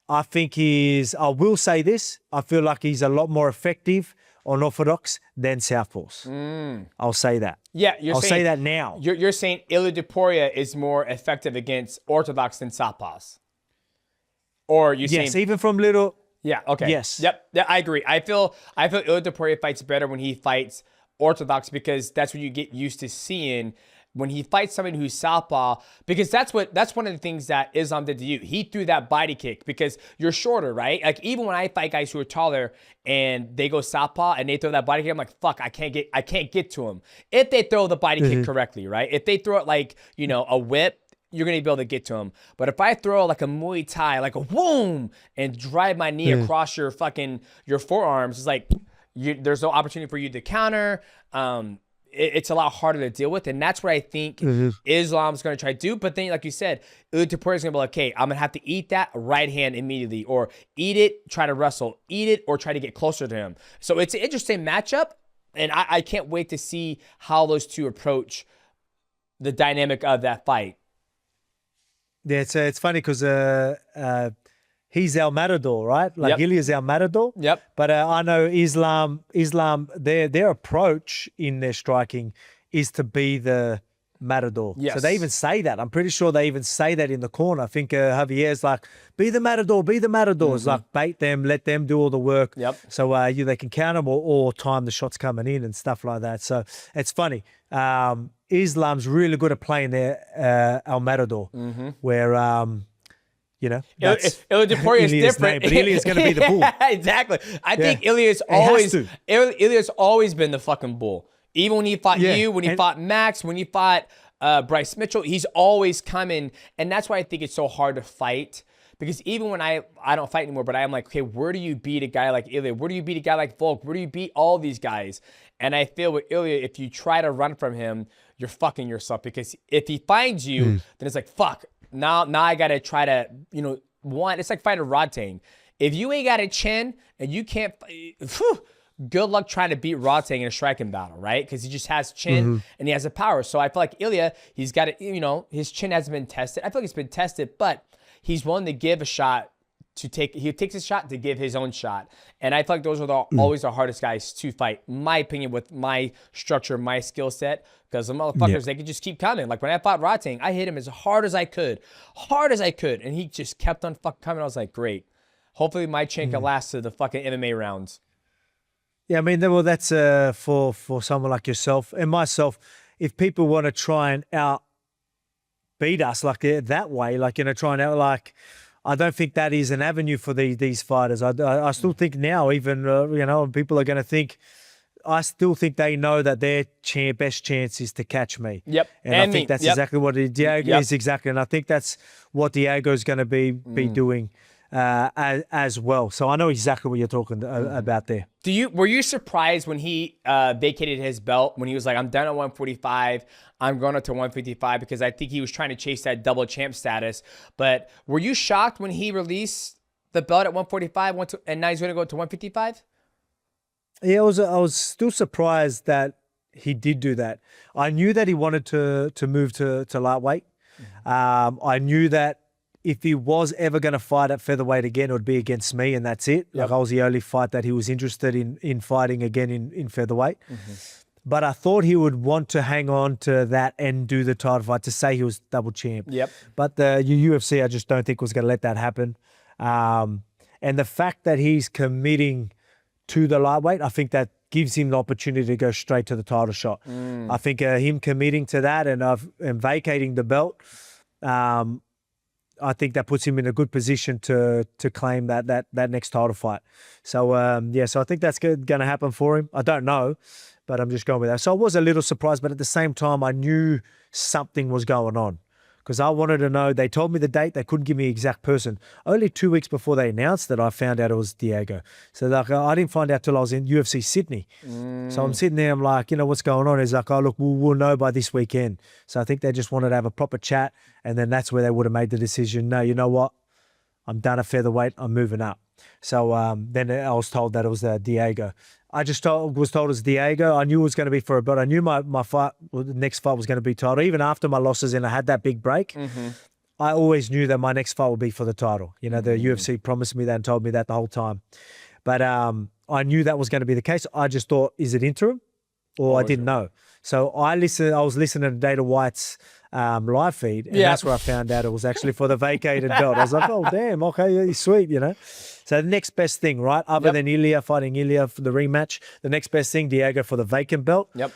I: I think I will say this, I feel like he's a lot more effective on orthodox than southpaws. I'll say that.
B: Yeah,
I: I'll say that now.
B: You're saying Ilia Poirier is more effective against orthodox than southpaws? Or you saying...
I: Yes, even from little...
B: Yeah, okay.
I: Yes.
B: Yep, yeah, I agree. I feel Ilia Poirier fights better when he fights orthodox because that's what you get used to seeing when he fights somebody who's southpaw, because that's one of the things that Islam did to you. He threw that body kick because you're shorter, right? Like even when I fight guys who are taller and they go southpaw and they throw that body kick, I'm like, fuck, I can't get to him. If they throw the body kick correctly, right? If they throw it like, you know, a whip, you're going to be able to get to him. But if I throw like a Muay Thai, like a boom, and drive my knee across your forearms, it's like there's no opportunity for you to counter. It's a lot harder to deal with. And that's what I think Islam's going to try to do. But then, like you said, Ilia Poirier is going to be like, okay, I'm going to have to eat that right hand immediately, or eat it, try to wrestle, eat it, or try to get closer to him. So it's an interesting matchup. And I can't wait to see how those two approach the dynamic of that fight.
I: Yeah, it's funny because he's our matador, right? Like Ilia's our matador.
B: Yep.
I: But I know Islam, their approach in their striking is to be the matador.
B: Yes.
I: So they even say that. I'm pretty sure they even say that in the corner. I think Javier's like, be the matador, be the matador. It's like bait them, let them do all the work.
B: Yep.
I: So they can counter or time the shots coming in and stuff like that. So it's funny. Islam's really good at playing their El Matador, where you know,
B: Ilia Poirier is different.
I: Name, but Ilia's going to be the bull.
B: Exactly. I think Ilia's always been the fucking bull. Even when he fought you, when he fought Max, when he fought Bryce Mitchell, he's always coming, and that's why I think it's so hard to fight. Because even when I don't fight anymore, but I'm like, okay, where do you beat a guy like Ilia? Where do you beat a guy like Volk? Where do you beat all these guys? And I feel with Ilia, if you try to run from him, you're fucking yourself. Because if he finds you, then it's like, fuck, now I got to try to, you know, it's like fighting Rodtang. If you ain't got a chin and you can't, good luck trying to beat Rodtang in a striking battle, right? Because he just has chin and he has the power. So I feel like Ilia, he's got it, you know, his chin hasn't been tested. I feel like it's been tested, but he's willing to give a shot he takes a shot to give his own shot. And I feel like those are always the hardest guys to fight, in my opinion, with my structure, my skill set, because the motherfuckers, they could just keep coming. Like when I fought Rodtang, I hit him as hard as I could, and he just kept on fucking coming. I was like, great. Hopefully my chin can last to the fucking MMA rounds.
I: Yeah, I mean, well, that's for someone like yourself and myself. If people want to try and beat us like that way, like, trying out, like, I don't think that is an avenue for these fighters. I still think now, even, people are going to think, I still think they know that their best chance is to catch me.
B: Yep.
I: And I think that's exactly what Diego is exactly. And I think that's what Diego is going to be doing as well. So I know exactly what you're talking about there.
B: Were you surprised when he vacated his belt, when he was like, I'm done at 145, I'm going up to 155, because I think he was trying to chase that double champ status. But were you shocked when he released the belt at 145 and now he's going to go to 155?
I: Yeah, I was still surprised that he did do that. I knew that he wanted to move to lightweight. I knew that if he was ever going to fight at featherweight again, it would be against me, and that's it. Like, I was the only fight that he was interested in fighting again in featherweight. But I thought he would want to hang on to that and do the title fight to say he was double champ.
B: Yep.
I: But the UFC, I just don't think was going to let that happen. And the fact that he's committing to the lightweight, I think that gives him the opportunity to go straight to the title shot. I think him committing to that and vacating the belt, I think that puts him in a good position to claim that next title fight. So, so I think that's going to happen for him. I don't know, but I'm just going with that. So I was a little surprised, but at the same time, I knew something was going on because I wanted to know. They told me the date. They couldn't give me the exact person. Only 2 weeks before they announced it, I found out it was Diego. So like, I didn't find out till I was in UFC Sydney. So I'm sitting there, I'm like, what's going on? He's like, oh, look, we'll know by this weekend. So I think they just wanted to have a proper chat, and then that's where they would have made the decision. No, you know what? I'm done at featherweight. I'm moving up. So then I was told that it was Diego. I just was told it was Diego. I knew it was going to be for a belt. I knew my fight, the next fight was going to be title. Even after my losses and I had that big break, I always knew that my next fight would be for the title. The UFC promised me that and told me that the whole time. But I knew that was going to be the case. I just thought, is it interim? Or I didn't know. So I was listening to Dana White's live feed, and that's where I found out it was actually for the vacated belt. I was like, oh, damn, okay, sweet, So the next best thing, right, other than Ilya, fighting Ilya for the rematch, the next best thing, Diego for the vacant belt.
B: Yep.